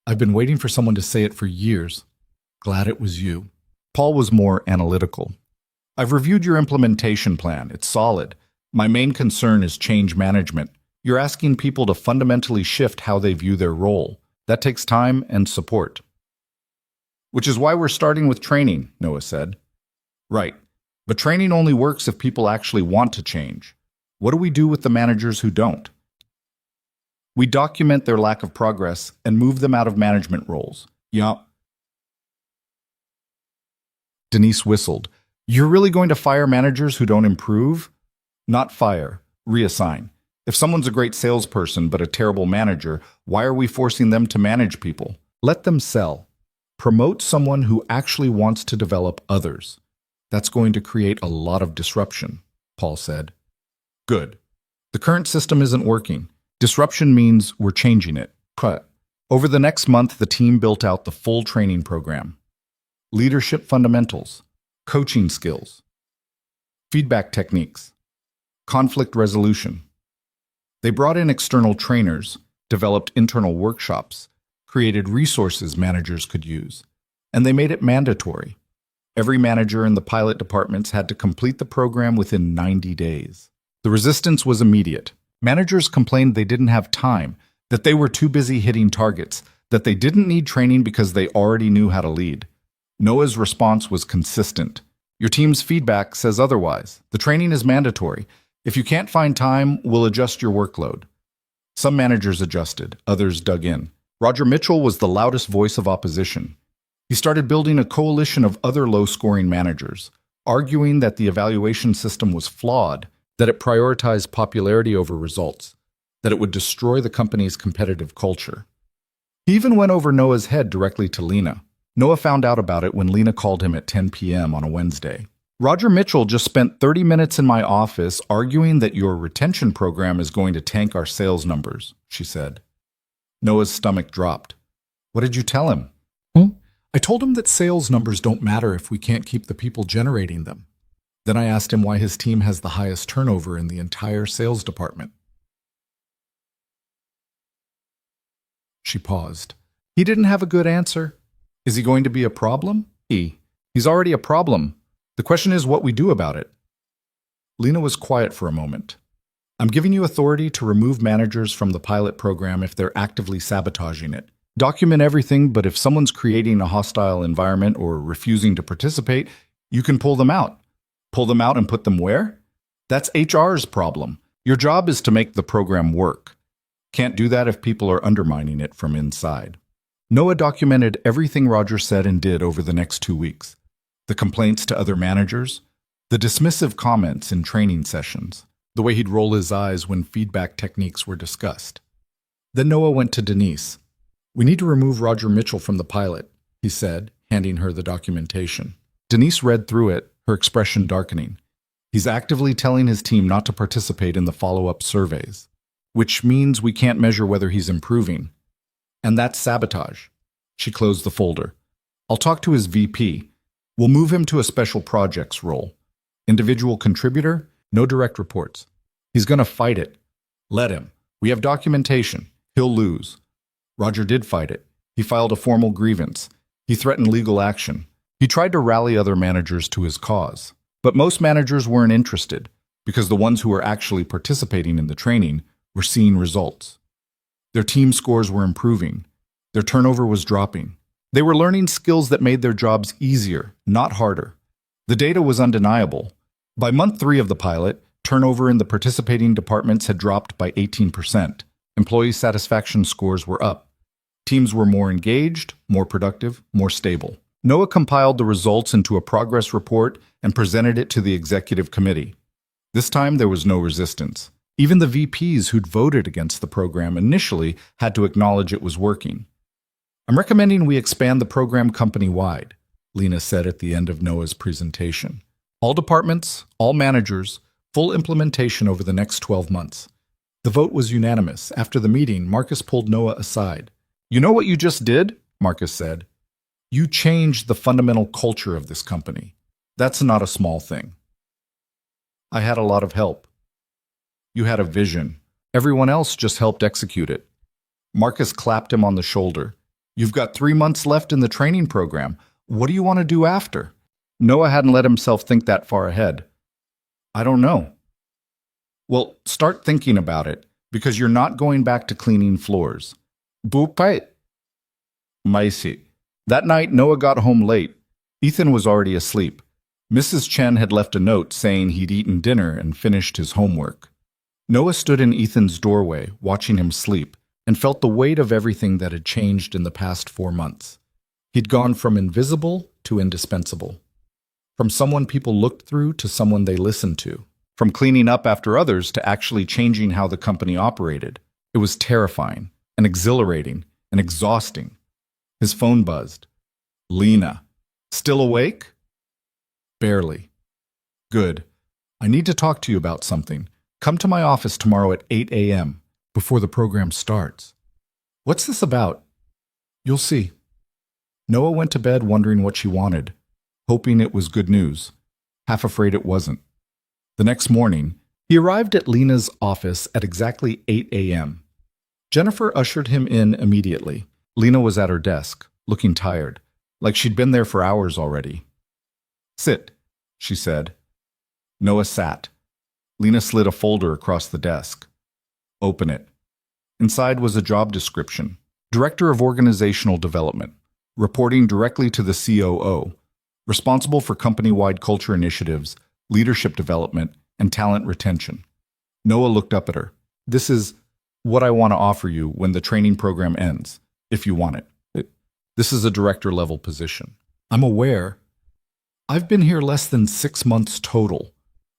I've been waiting for someone to say it for years. Glad it was you. Paul was more analytical. I've reviewed your implementation plan. It's solid. My main concern is change management. You're asking people to fundamentally shift how they view their role. That takes time and support. Which is why we're starting with training, Noah said. Right. But training only works if people actually want to change. What do we do with the managers who don't? We document their lack of progress and move them out of management roles. Yup. Denise whistled. You're really going to fire managers who don't improve? Not fire. Reassign. If someone's a great salesperson but a terrible manager, why are we forcing them to manage people? Let them sell. Promote someone who actually wants to develop others. That's going to create a lot of disruption, Paul said. Good. The current system isn't working. Disruption means we're changing it. Over the next month, the team built out the full training program. Leadership fundamentals, coaching skills, feedback techniques, conflict resolution. They brought in external trainers, developed internal workshops, created resources managers could use, and they made it mandatory. Every manager in the pilot departments had to complete the program within 90 days. The resistance was immediate. Managers complained they didn't have time, that they were too busy hitting targets, that they didn't need training because they already knew how to lead. Noah's response was consistent. Your team's feedback says otherwise. The training is mandatory. If you can't find time, we'll adjust your workload. Some managers adjusted, others dug in. Roger Mitchell was the loudest voice of opposition. He started building a coalition of other low-scoring managers, arguing that the evaluation system was flawed, that it prioritized popularity over results, that it would destroy the company's competitive culture. He even went over Noah's head directly to Lena. Noah found out about it when Lena called him at 10 p.m. on a Wednesday. Roger Mitchell just spent 30 minutes in my office arguing that your retention program is going to tank our sales numbers, she said. Noah's stomach dropped. What did you tell him? I told him that sales numbers don't matter if we can't keep the people generating them. Then I asked him why his team has the highest turnover in the entire sales department. She paused. He didn't have a good answer. Is he going to be a problem? He's already a problem. The question is what we do about it. Lena was quiet for a moment. I'm giving you authority to remove managers from the pilot program if they're actively sabotaging it. Document everything, but if someone's creating a hostile environment or refusing to participate, You can pull them out. Pull them out and put them where? That's HR's problem. Your job is to make the program work. Can't do that if people are undermining it from inside. Noah documented everything Roger said and did over the next 2 weeks. The complaints to other managers, the dismissive comments in training sessions, the way he'd roll his eyes when feedback techniques were discussed. Then Noah went to Denise. "We need to remove Roger Mitchell from the pilot," he said, handing her the documentation. Denise read through it, her expression darkening. "He's actively telling his team not to participate in the follow-up surveys, which means we can't measure whether he's improving. And that's sabotage." She closed the folder. "I'll talk to his VP. We'll move him to a special projects role. Individual contributor, no direct reports. He's going to fight it. Let him. We have documentation. He'll lose." Roger did fight it. He filed a formal grievance. He threatened legal action. He tried to rally other managers to his cause. But most managers weren't interested, because the ones who were actually participating in the training were seeing results. Their team scores were improving. Their turnover was dropping. They were learning skills that made their jobs easier, not harder. The data was undeniable. By month 3 of the pilot, turnover in the participating departments had dropped by 18%. Employee satisfaction scores were up. Teams were more engaged, more productive, more stable. Noah compiled the results into a progress report and presented it to the executive committee. This time there was no resistance. Even the VPs who'd voted against the program initially had to acknowledge it was working. "I'm recommending we expand the program company-wide," Lena said at the end of Noah's presentation. "All departments, all managers, full implementation over the next 12 months. The vote was unanimous. After the meeting, Marcus pulled Noah aside. "You know what you just did?" Marcus said. "You changed the fundamental culture of this company. That's not a small thing." "I had a lot of help." "You had a vision. Everyone else just helped execute it." Marcus clapped him on the shoulder. "You've got 3 months left in the training program. What do you want to do after?" Noah hadn't let himself think that far ahead. "I don't know." "Well, start thinking about it, because you're not going back to cleaning floors." "Bupai." Maisi. That night, Noah got home late. Ethan was already asleep. Mrs. Chen had left a note saying he'd eaten dinner and finished his homework. Noah stood in Ethan's doorway, watching him sleep, and felt the weight of everything that had changed in the past 4 months. He'd gone from invisible to indispensable. From someone people looked through to someone they listened to. From cleaning up after others to actually changing how the company operated. It was terrifying, and exhilarating, and exhausting. His phone buzzed. "Lena. Still awake?" "Barely." "Good. I need to talk to you about something. Come to my office tomorrow at 8 a.m., before the program starts." "What's this about?" "You'll see." Noah went to bed wondering what she wanted, hoping it was good news, half afraid it wasn't. The next morning, he arrived at Lena's office at exactly 8 a.m. Jennifer ushered him in immediately. Lena was at her desk, looking tired, like she'd been there for hours already. "Sit," she said. Noah sat. Lena slid a folder across the desk. "Open it." Inside was a job description. Director of Organizational Development, reporting directly to the COO, responsible for company-wide culture initiatives, leadership development, and talent retention. Noah looked up at her. "This is what I want to offer you when the training program ends, if you want it. This is a director-level position. I'm aware. I've been here less than 6 months total.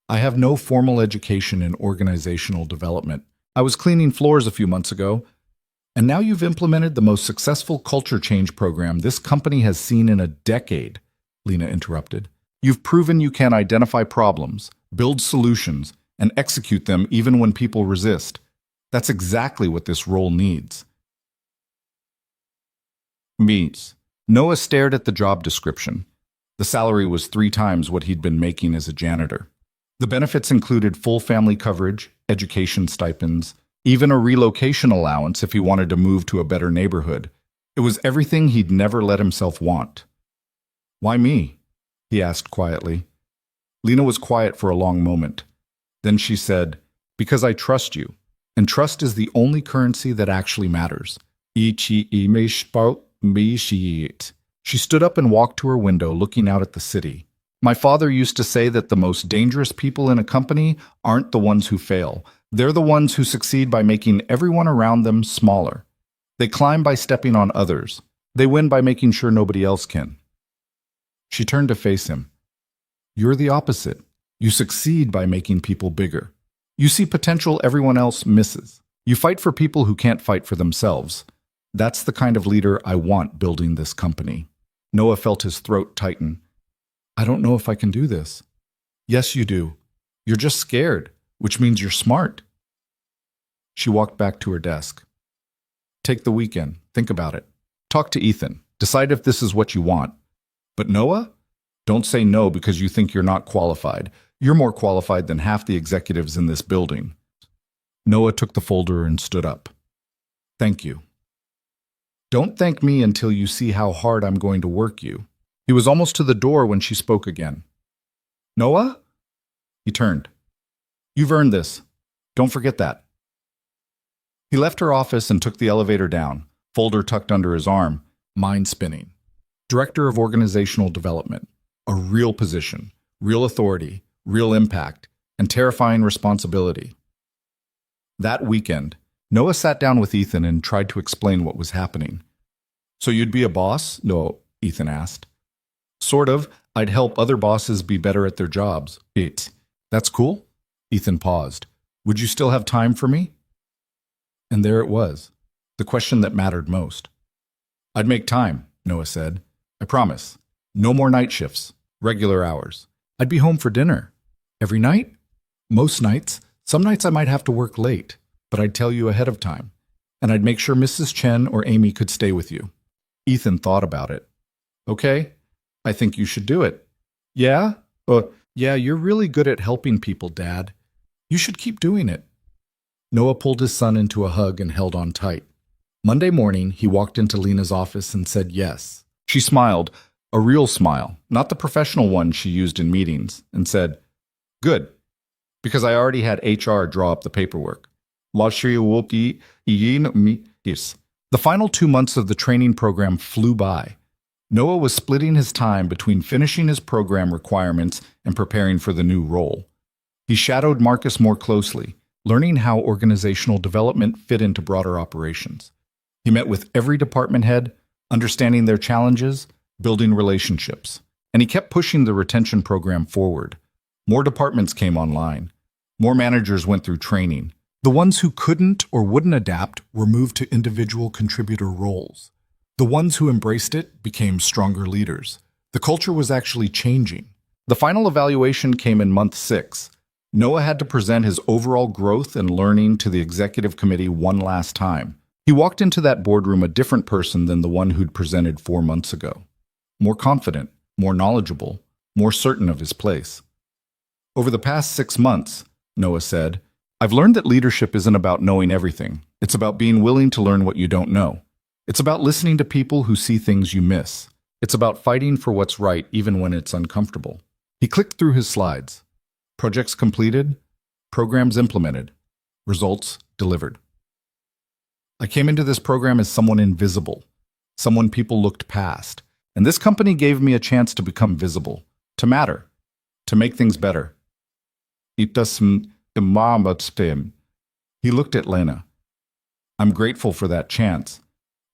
I have no formal education in organizational development. I was cleaning floors a few months ago, and now you've implemented the most successful culture change program this company has seen in a decade," Lena interrupted. "You've proven you can identify problems, build solutions, and execute them even when people resist. That's exactly what this role needs." Meets. Noah stared at the job description. The salary was 3 times what he'd been making as a janitor. The benefits included full family coverage, education stipends, even a relocation allowance if he wanted to move to a better neighborhood. It was everything he'd never let himself want. "Why me?" he asked quietly. Lena was quiet for a long moment. Then she said, "Because I trust you, and trust is the only currency that actually matters." She stood up and walked to her window, looking out at the city. My father used to say that the most dangerous people in a company aren't the ones who fail. They're the ones who succeed by making everyone around them smaller. They climb by stepping on others. They win by making sure nobody else can. She turned to face him. You're the opposite. You succeed by making people bigger. You see potential everyone else misses. You fight for people who can't fight for themselves. That's the kind of leader I want building this company. Noah felt his throat tighten. I don't know if I can do this. Yes, you do. You're just scared, which means you're smart. She walked back to her desk. Take the weekend. Think about it. Talk to Ethan. Decide if this is what you want. But Noah? Don't say no because you think you're not qualified. You're more qualified than half the executives in this building. Noah took the folder and stood up. Thank you. Don't thank me until you see how hard I'm going to work you. He was almost to the door when she spoke again. Noah? He turned. You've earned this. Don't forget that. He left her office and took the elevator down, folder tucked under his arm, mind spinning. Director of Organizational Development. A real position, real authority, real impact, and terrifying responsibility. That weekend, Noah sat down with Ethan and tried to explain what was happening. So you'd be a boss? No, Ethan asked. Sort of. I'd help other bosses be better at their jobs. That's cool? Ethan paused. Would you still have time for me? And there it was, the question that mattered most. I'd make time, Noah said. I promise. No more night shifts, regular hours. I'd be home for dinner. Every night? Most nights. Some nights I might have to work late, but I'd tell you ahead of time. And I'd make sure Mrs. Chen or Amy could stay with you. Ethan thought about it. Okay, I think you should do it. Yeah? Yeah, you're really good at helping people, Dad. You should keep doing it. Noah pulled his son into a hug and held on tight. Monday morning, he walked into Lena's office and said yes. She smiled, a real smile, not the professional one she used in meetings, and said, Good, because I already had HR draw up the paperwork. The final 2 months of the training program flew by. Noah was splitting his time between finishing his program requirements and preparing for the new role. He shadowed Marcus more closely, learning how organizational development fit into broader operations. He met with every department head, understanding their challenges, building relationships, and he kept pushing the retention program forward. More departments came online. More managers went through training. The ones who couldn't or wouldn't adapt were moved to individual contributor roles. The ones who embraced it became stronger leaders. The culture was actually changing. The final evaluation came in month 6. Noah had to present his overall growth and learning to the executive committee one last time. He walked into that boardroom a different person than the one who'd presented 4 months ago. More confident, more knowledgeable, more certain of his place. Over the past 6 months, Noah said, I've learned that leadership isn't about knowing everything. It's about being willing to learn what you don't know. It's about listening to people who see things you miss. It's about fighting for what's right even when it's uncomfortable. He clicked through his slides. Projects completed, programs implemented, results delivered. I came into this program as someone invisible, someone people looked past, and this company gave me a chance to become visible, to matter, to make things better. He looked at Lena. I'm grateful for that chance,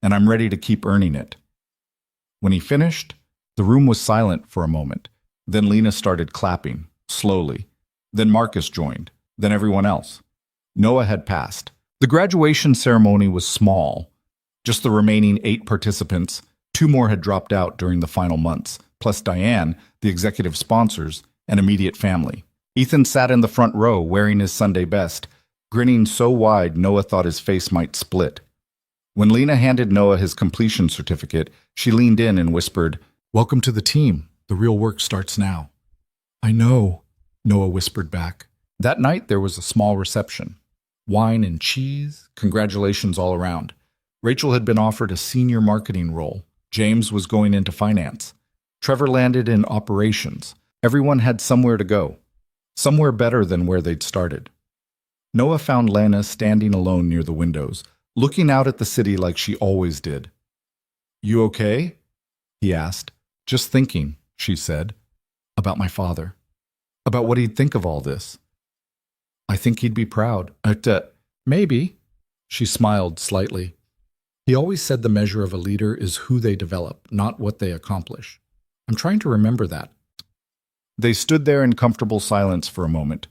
and I'm ready to keep earning it. When he finished, the room was silent for a moment. Then Lena started clapping, slowly. Then Marcus joined, then everyone else. Noah had passed. The graduation ceremony was small. Just the remaining 8 participants, 2 more had dropped out during the final months, plus Diane, the executive sponsors, and immediate family. Ethan sat in the front row wearing his Sunday best, grinning so wide Noah thought his face might split. When Lena handed Noah his completion certificate, she leaned in and whispered, Welcome to the team. The real work starts now. I know, Noah whispered back. That night there was a small reception. Wine and cheese, congratulations all around. Rachel had been offered a senior marketing role. James was going into finance. Trevor landed in operations. Everyone had somewhere to go. Somewhere better than where they'd started. Noah found Lena standing alone near the windows, looking out at the city like she always did. You okay? He asked. Just thinking, she said. About my father. About what he'd think of all this. I think he'd be proud. Maybe. She smiled slightly. He always said the measure of a leader is who they develop, not what they accomplish. I'm trying to remember that. They stood there in comfortable silence for a moment.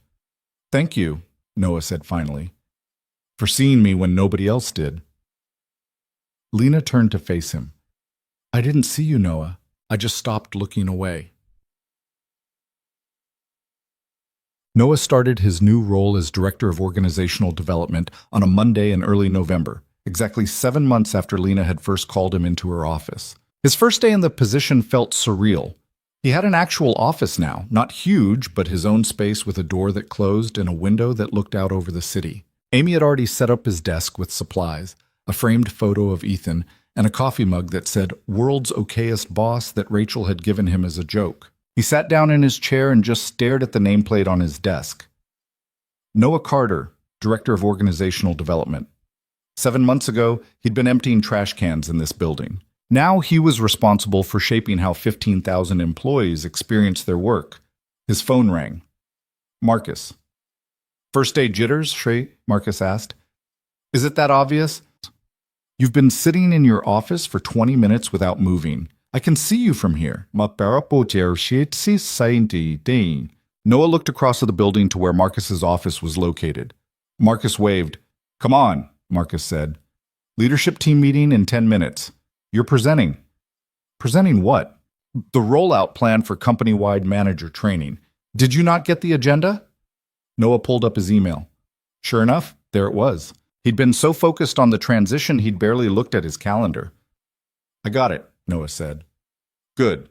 Thank you, Noah said finally, for seeing me when nobody else did. Lena turned to face him. I didn't see you, Noah. I just stopped looking away. Noah started his new role as Director of Organizational Development on a Monday in early November, exactly 7 months after Lena had first called him into her office. His first day in the position felt surreal. He had an actual office now, not huge, but his own space with a door that closed and a window that looked out over the city. Amy had already set up his desk with supplies, a framed photo of Ethan, and a coffee mug that said, "World's okayest boss," that Rachel had given him as a joke. He sat down in his chair and just stared at the nameplate on his desk. Noah Carter, Director of Organizational Development. 7 months ago, he'd been emptying trash cans in this building. Now he was responsible for shaping how 15,000 employees experienced their work. His phone rang. Marcus. First day jitters, Shrey? Marcus asked. Is it that obvious? You've been sitting in your office for 20 minutes without moving. I can see you from here. Noah looked across at the building to where Marcus's office was located. Marcus waved. Come on, Marcus said. Leadership team meeting in 10 minutes. You're presenting. Presenting what? The rollout plan for company-wide manager training. Did you not get the agenda? Noah pulled up his email. Sure enough, there it was. He'd been so focused on the transition he'd barely looked at his calendar. I got it, Noah said. Good.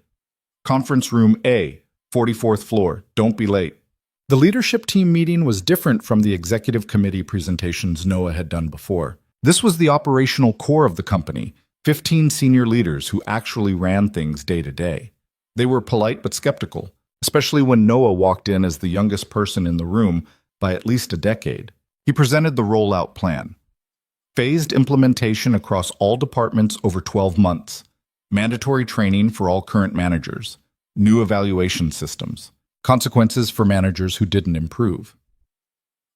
Conference room A, 44th floor. Don't be late. The leadership team meeting was different from the executive committee presentations Noah had done before. This was the operational core of the company, 15 senior leaders who actually ran things day to day. They were polite but skeptical, especially when Noah walked in as the youngest person in the room by at least a decade. He presented the rollout plan. Phased implementation across all departments over 12 months. Mandatory training for all current managers. New evaluation systems. Consequences for managers who didn't improve.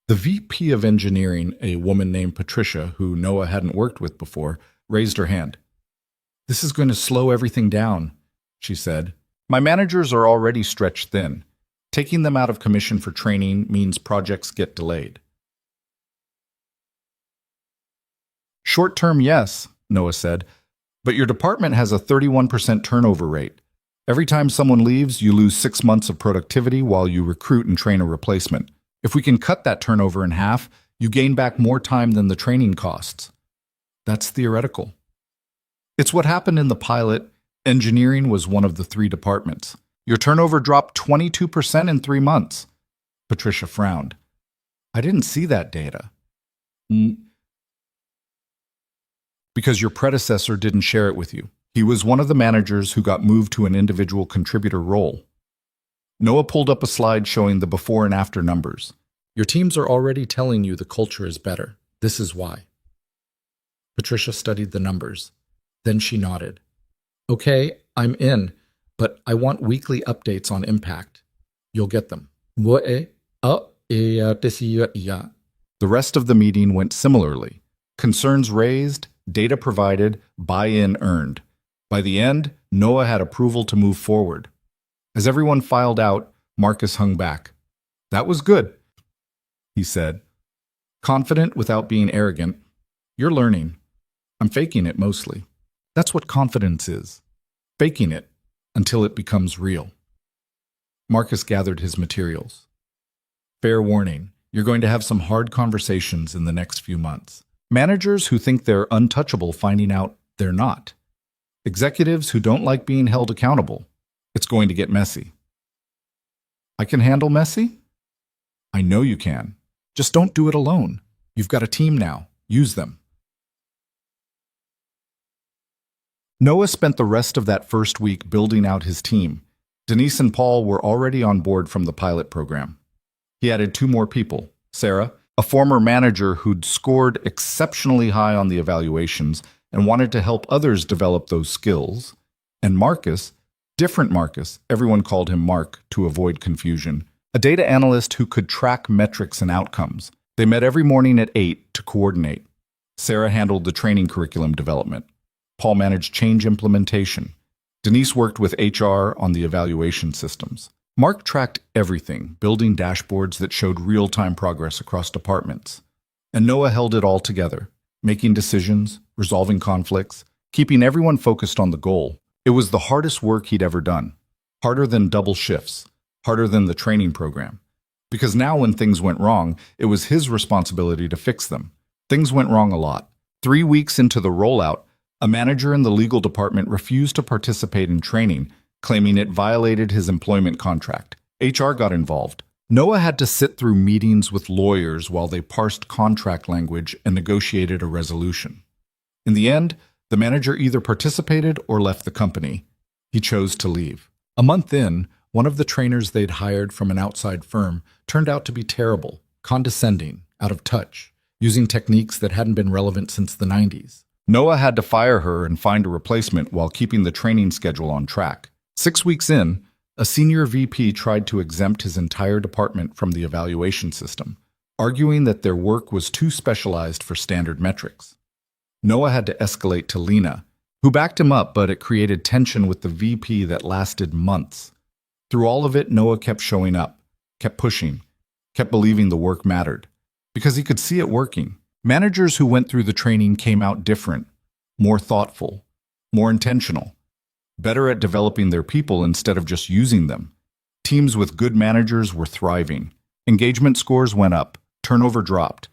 The VP of Engineering, a woman named Patricia, who Noah hadn't worked with before, raised her hand. This is going to slow everything down, she said. My managers are already stretched thin. Taking them out of commission for training means projects get delayed. Short term, yes, Noah said, but your department has a 31% turnover rate. Every time someone leaves, you lose 6 months of productivity while you recruit and train a replacement. If we can cut that turnover in half, you gain back more time than the training costs. That's theoretical. It's what happened in the pilot. Engineering was one of the 3 departments. Your turnover dropped 22% in 3 months. Patricia frowned. I didn't see that data. Because your predecessor didn't share it with you. He was one of the managers who got moved to an individual contributor role. Noah pulled up a slide showing the before and after numbers. Your teams are already telling you the culture is better. This is why. Patricia studied the numbers. Then she nodded. Okay, I'm in, but I want weekly updates on impact. You'll get them. The rest of the meeting went similarly. Concerns raised, data provided, buy-in earned. By the end, Noah had approval to move forward. As everyone filed out, Marcus hung back. That was good, he said. Confident without being arrogant. You're learning. I'm faking it mostly. That's what confidence is. Faking it until it becomes real. Marcus gathered his materials. Fair warning, you're going to have some hard conversations in the next few months. Managers who think they're untouchable finding out they're not. Executives who don't like being held accountable. It's going to get messy. I can handle messy? I know you can. Just don't do it alone. You've got a team now. Use them. Noah spent the rest of that first week building out his team. Denise and Paul were already on board from the pilot program. He added 2 more people, Sarah, a former manager who'd scored exceptionally high on the evaluations and wanted to help others develop those skills, and Marcus, Different Marcus, everyone called him Mark to avoid confusion, a data analyst who could track metrics and outcomes. They met every morning at 8 to coordinate. Sarah handled the training curriculum development. Paul managed change implementation. Denise worked with HR on the evaluation systems. Mark tracked everything, building dashboards that showed real-time progress across departments. And Noah held it all together, making decisions, resolving conflicts, keeping everyone focused on the goal. It was the hardest work he'd ever done. Harder than double shifts, harder than the training program. Because now when things went wrong, it was his responsibility to fix them. Things went wrong a lot. 3 weeks into the rollout, a manager in the legal department refused to participate in training, claiming it violated his employment contract. HR got involved. Noah had to sit through meetings with lawyers while they parsed contract language and negotiated a resolution. In the end, the manager either participated or left the company. He chose to leave. A month in, one of the trainers they'd hired from an outside firm turned out to be terrible, condescending, out of touch, using techniques that hadn't been relevant since the 90s. Noah had to fire her and find a replacement while keeping the training schedule on track. 6 weeks in, a senior VP tried to exempt his entire department from the evaluation system, arguing that their work was too specialized for standard metrics. Noah had to escalate to Lena, who backed him up, but it created tension with the VP that lasted months. Through all of it, Noah kept showing up, kept pushing, kept believing the work mattered, because he could see it working. Managers who went through the training came out different, more thoughtful, more intentional, better at developing their people instead of just using them. Teams with good managers were thriving. Engagement scores went up, turnover dropped.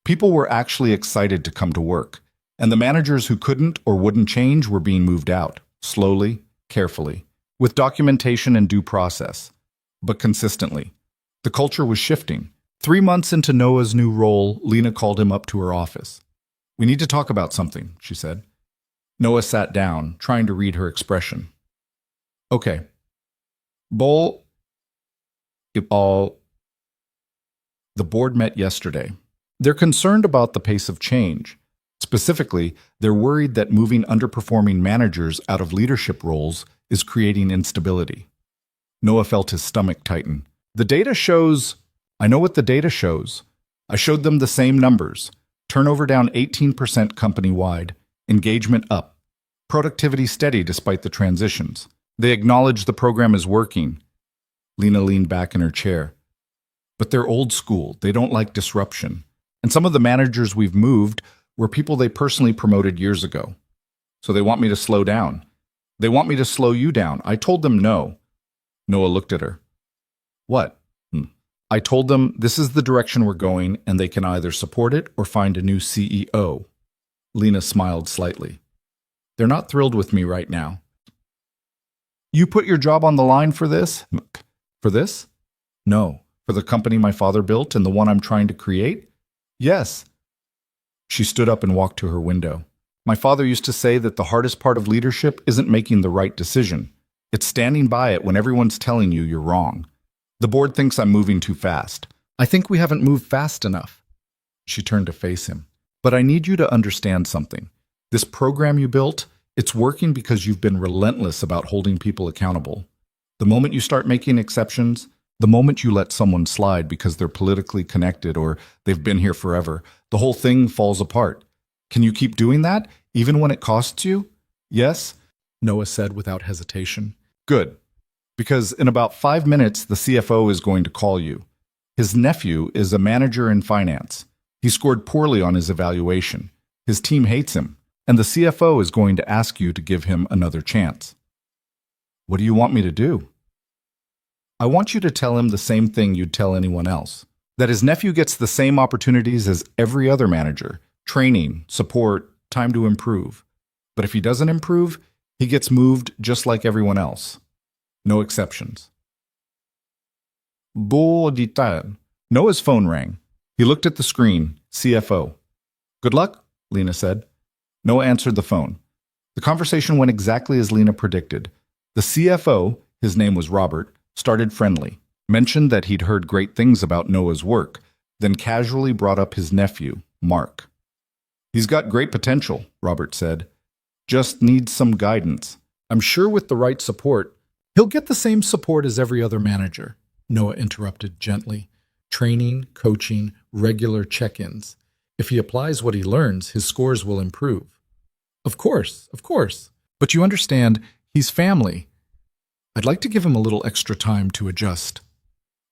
People were actually excited to come to work. And the managers who couldn't or wouldn't change were being moved out, slowly, carefully, with documentation and due process, but consistently. The culture was shifting. 3 months into Noah's new role, Lena called him up to her office. "We need to talk about something," she said. Noah sat down, trying to read her expression. "Okay. Bol, all." The board met yesterday. They're concerned about the pace of change. Specifically, they're worried that moving underperforming managers out of leadership roles is creating instability. Noah felt his stomach tighten. "The data shows—" "I know what the data shows. I showed them the same numbers. Turnover down 18% company-wide. Engagement up. Productivity steady despite the transitions. They acknowledge the program is working." Lena leaned back in her chair. "But they're old school. They don't like disruption. And some of the managers we've moved were people they personally promoted years ago. So they want me to slow down. They want me to slow you down. I told them no." Noah looked at her. "What?" "I told them this is the direction we're going and they can either support it or find a new CEO. Lena smiled slightly. "They're not thrilled with me right now." "You put your job on the line for this?" "For this?" "No. For the company my father built and the one I'm trying to create?" "Yes." She stood up and walked to her window. "My father used to say that the hardest part of leadership isn't making the right decision. It's standing by it when everyone's telling you you're wrong. The board thinks I'm moving too fast. I think we haven't moved fast enough." She turned to face him. "But I need you to understand something. This program you built, it's working because you've been relentless about holding people accountable. The moment you start making exceptions, the moment you let someone slide because they're politically connected or they've been here forever, the whole thing falls apart. Can you keep doing that, even when it costs you?" "Yes," Noah said without hesitation. "Good. Because in about 5 minutes, the CFO is going to call you. His nephew is a manager in finance. He scored poorly on his evaluation. His team hates him, and the CFO is going to ask you to give him another chance." "What do you want me to do?" "I want you to tell him the same thing you'd tell anyone else. That his nephew gets the same opportunities as every other manager. Training, support, time to improve. But if he doesn't improve, he gets moved just like everyone else. No exceptions." Beau détail. Noah's phone rang. He looked at the screen. CFO. "Good luck," Lena said. Noah answered the phone. The conversation went exactly as Lena predicted. The CFO, his name was Robert, started friendly, mentioned that he'd heard great things about Noah's work, then casually brought up his nephew, Mark. "He's got great potential," Robert said. "Just needs some guidance. I'm sure with the right support, He'll get the same support as every other manager, Noah interrupted gently. Training, coaching, regular check-ins. If he applies what he learns, his scores will improve. Of course, of course. But you understand, he's family. I'd like to give him a little extra time to adjust.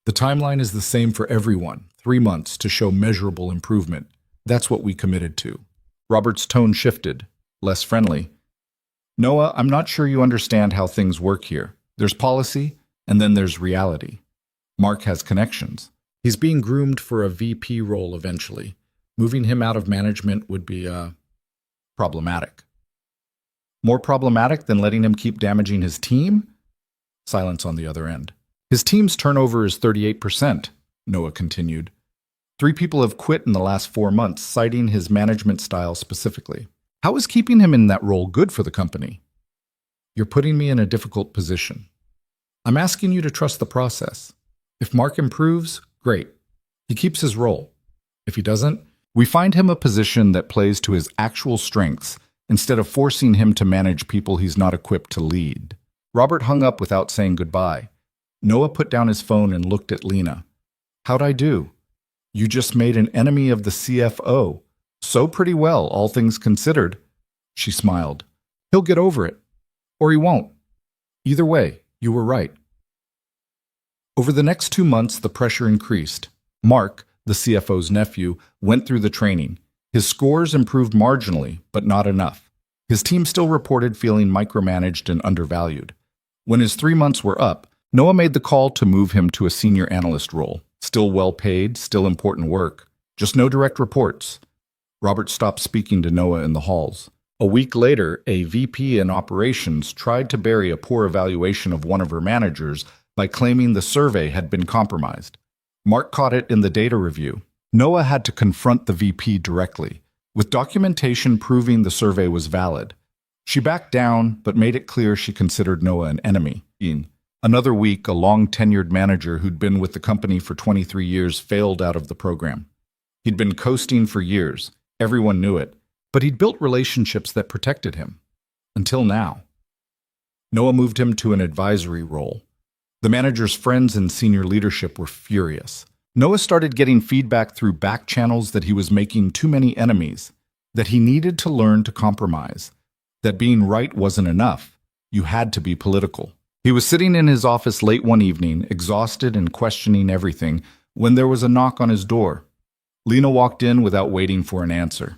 The timeline is the same for everyone, 3 months to show measurable improvement. That's what we committed to. Robert's tone shifted, less friendly. Noah, I'm not sure you understand how things work here. There's policy, and then there's reality. Mark has connections. He's being groomed for a VP role eventually. Moving him out of management would be, problematic. More problematic than letting him keep damaging his team? Silence on the other end. His team's turnover is 38%, Noah continued. 3 people have quit in the last 4 months, citing his management style specifically. How is keeping him in that role good for the company? You're putting me in a difficult position. I'm asking you to trust the process. If Mark improves, great. He keeps his role. If he doesn't, we find him a position that plays to his actual strengths instead of forcing him to manage people he's not equipped to lead. Robert hung up without saying goodbye. Noah put down his phone and looked at Lena. How'd I do? You just made an enemy of the CFO. So pretty well, all things considered. She smiled. He'll get over it. Or he won't. Either way, you were right. Over the next 2 months, the pressure increased. Mark, the CFO's nephew, went through the training. His scores improved marginally, but not enough. His team still reported feeling micromanaged and undervalued. When his 3 months were up, Noah made the call to move him to a senior analyst role. Still well paid, still important work. Just no direct reports. Robert stopped speaking to Noah in the halls. A week later, a VP in operations tried to bury a poor evaluation of one of her managers by claiming the survey had been compromised. Mark caught it in the data review. Noah had to confront the VP directly, with documentation proving the survey was valid. She backed down, but made it clear she considered Noah an enemy. Another week, a long-tenured manager who'd been with the company for 23 years failed out of the program. He'd been coasting for years. Everyone knew it. But he'd built relationships that protected him. Until now. Noah moved him to an advisory role. The manager's friends and senior leadership were furious. Noah started getting feedback through back channels that he was making too many enemies, that he needed to learn to compromise, that being right wasn't enough. You had to be political. He was sitting in his office late one evening, exhausted and questioning everything, when there was a knock on his door. Lena walked in without waiting for an answer.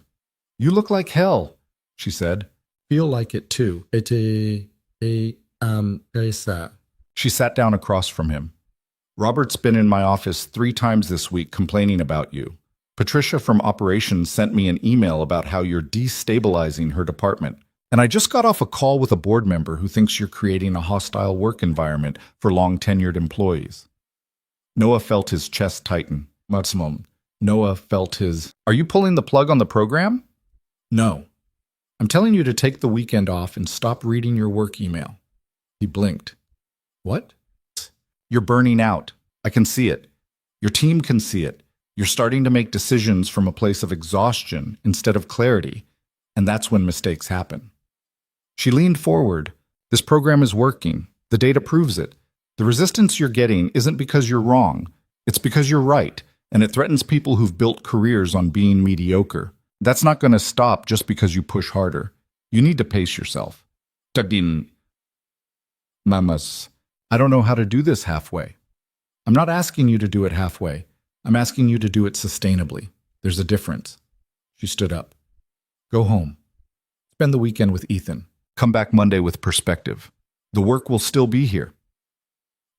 You look like hell, she said. Feel like it too. She sat down across from him. Robert's been in my office 3 times this week complaining about you. Patricia from operations sent me an email about how you're destabilizing her department. And I just got off a call with a board member who thinks you're creating a hostile work environment for long-tenured employees. Noah felt his chest tighten. Noah felt his... Are you pulling the plug on the program? No. I'm telling you to take the weekend off and stop reading your work email. He blinked. What? You're burning out. I can see it. Your team can see it. You're starting to make decisions from a place of exhaustion instead of clarity, and that's when mistakes happen. She leaned forward. This program is working. The data proves it. The resistance you're getting isn't because you're wrong. It's because you're right, and it threatens people who've built careers on being mediocre. That's not going to stop just because you push harder. You need to pace yourself. Tagdin. Mamas. I don't know how to do this halfway. I'm not asking you to do it halfway. I'm asking you to do it sustainably. There's a difference. She stood up. Go home. Spend the weekend with Ethan. Come back Monday with perspective. The work will still be here.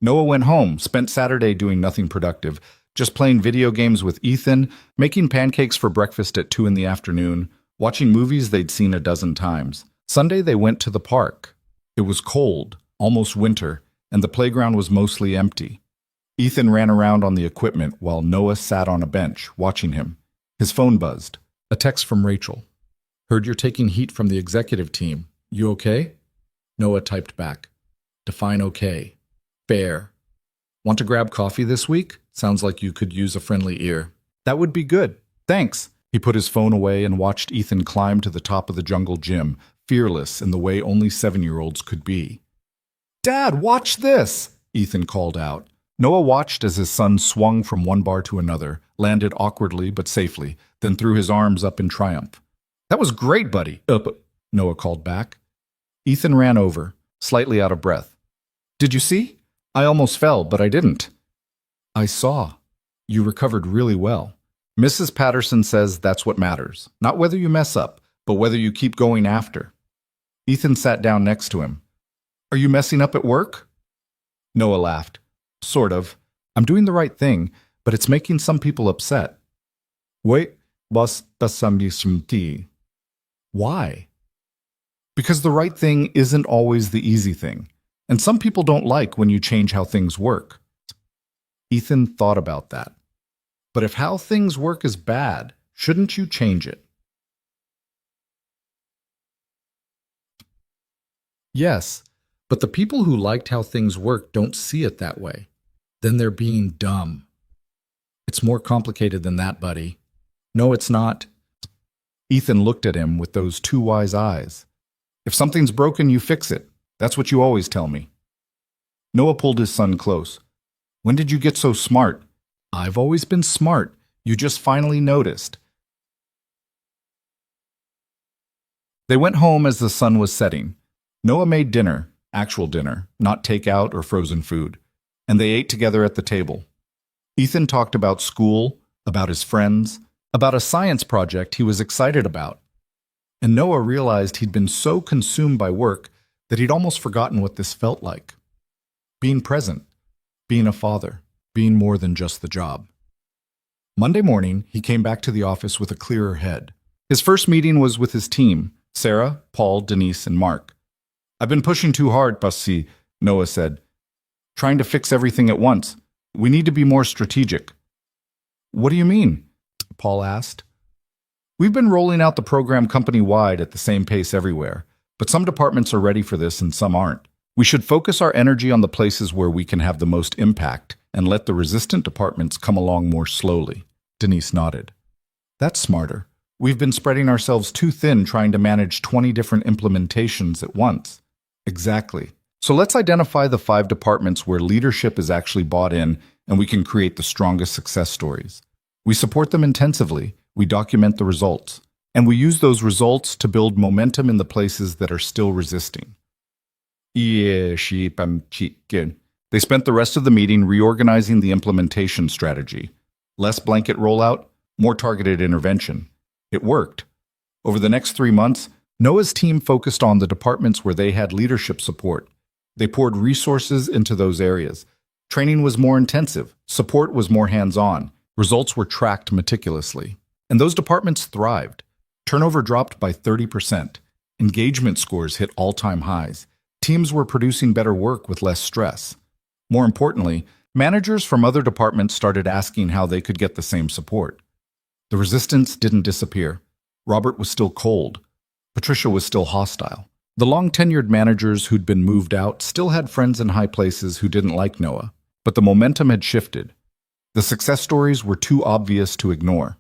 Noah went home, spent Saturday doing nothing productive, just playing video games with Ethan, making pancakes for breakfast at 2 in the afternoon, watching movies they'd seen a dozen times. Sunday they went to the park. It was cold, almost winter, and the playground was mostly empty. Ethan ran around on the equipment while Noah sat on a bench, watching him. His phone buzzed. A text from Rachel. Heard you're taking heat from the executive team. You okay? Noah typed back. Define okay. Fair. Want to grab coffee this week? Sounds like you could use a friendly ear. That would be good. Thanks. He put his phone away and watched Ethan climb to the top of the jungle gym, fearless in the way only 7-year-olds could be. Dad, watch this! Ethan called out. Noah watched as his son swung from one bar to another, landed awkwardly but safely, then threw his arms up in triumph. That was great, buddy, Noah called back. Ethan ran over, slightly out of breath. Did you see? I almost fell, but I didn't. I saw. You recovered really well. Mrs. Patterson says that's what matters. Not whether you mess up, but whether you keep going after. Ethan sat down next to him. Are you messing up at work? Noah laughed. Sort of. I'm doing the right thing, but it's making some people upset. Wait, why? Because the right thing isn't always the easy thing, and some people don't like when you change how things work. Ethan thought about that. But if how things work is bad, shouldn't you change it? Yes, but the people who liked how things work don't see it that way. Then they're being dumb. It's more complicated than that, buddy. No, it's not. Ethan looked at him with those two wise eyes. If something's broken, you fix it. That's what you always tell me. Noah pulled his son close. When did you get so smart? I've always been smart. You just finally noticed. They went home as the sun was setting. Noah made dinner, actual dinner, not takeout or frozen food, and they ate together at the table. Ethan talked about school, about his friends, about a science project he was excited about. And Noah realized he'd been so consumed by work that he'd almost forgotten what this felt like. Being present, being a father, being more than just the job. Monday morning, he came back to the office with a clearer head. His first meeting was with his team, Sarah, Paul, Denise, and Mark. I've been pushing too hard, Pasi, Noah said. Trying to fix everything at once. We need to be more strategic. What do you mean? Paul asked. We've been rolling out the program company-wide at the same pace everywhere, but some departments are ready for this and some aren't. We should focus our energy on the places where we can have the most impact and let the resistant departments come along more slowly. Denise nodded. That's smarter. We've been spreading ourselves too thin trying to manage 20 different implementations at once. Exactly. So let's identify the 5 departments where leadership is actually bought in and we can create the strongest success stories. We support them intensively, we document the results, and we use those results to build momentum in the places that are still resisting. They spent the rest of the meeting reorganizing the implementation strategy. Less blanket rollout, more targeted intervention. It worked. Over the next 3 months, Noah's team focused on the departments where they had leadership support. They poured resources into those areas. Training was more intensive. Support was more hands-on. Results were tracked meticulously. And those departments thrived. Turnover dropped by 30%. Engagement scores hit all-time highs. Teams were producing better work with less stress. More importantly, managers from other departments started asking how they could get the same support. The resistance didn't disappear. Robert was still cold. Patricia was still hostile. The long-tenured managers who'd been moved out still had friends in high places who didn't like Noah, but the momentum had shifted. The success stories were too obvious to ignore.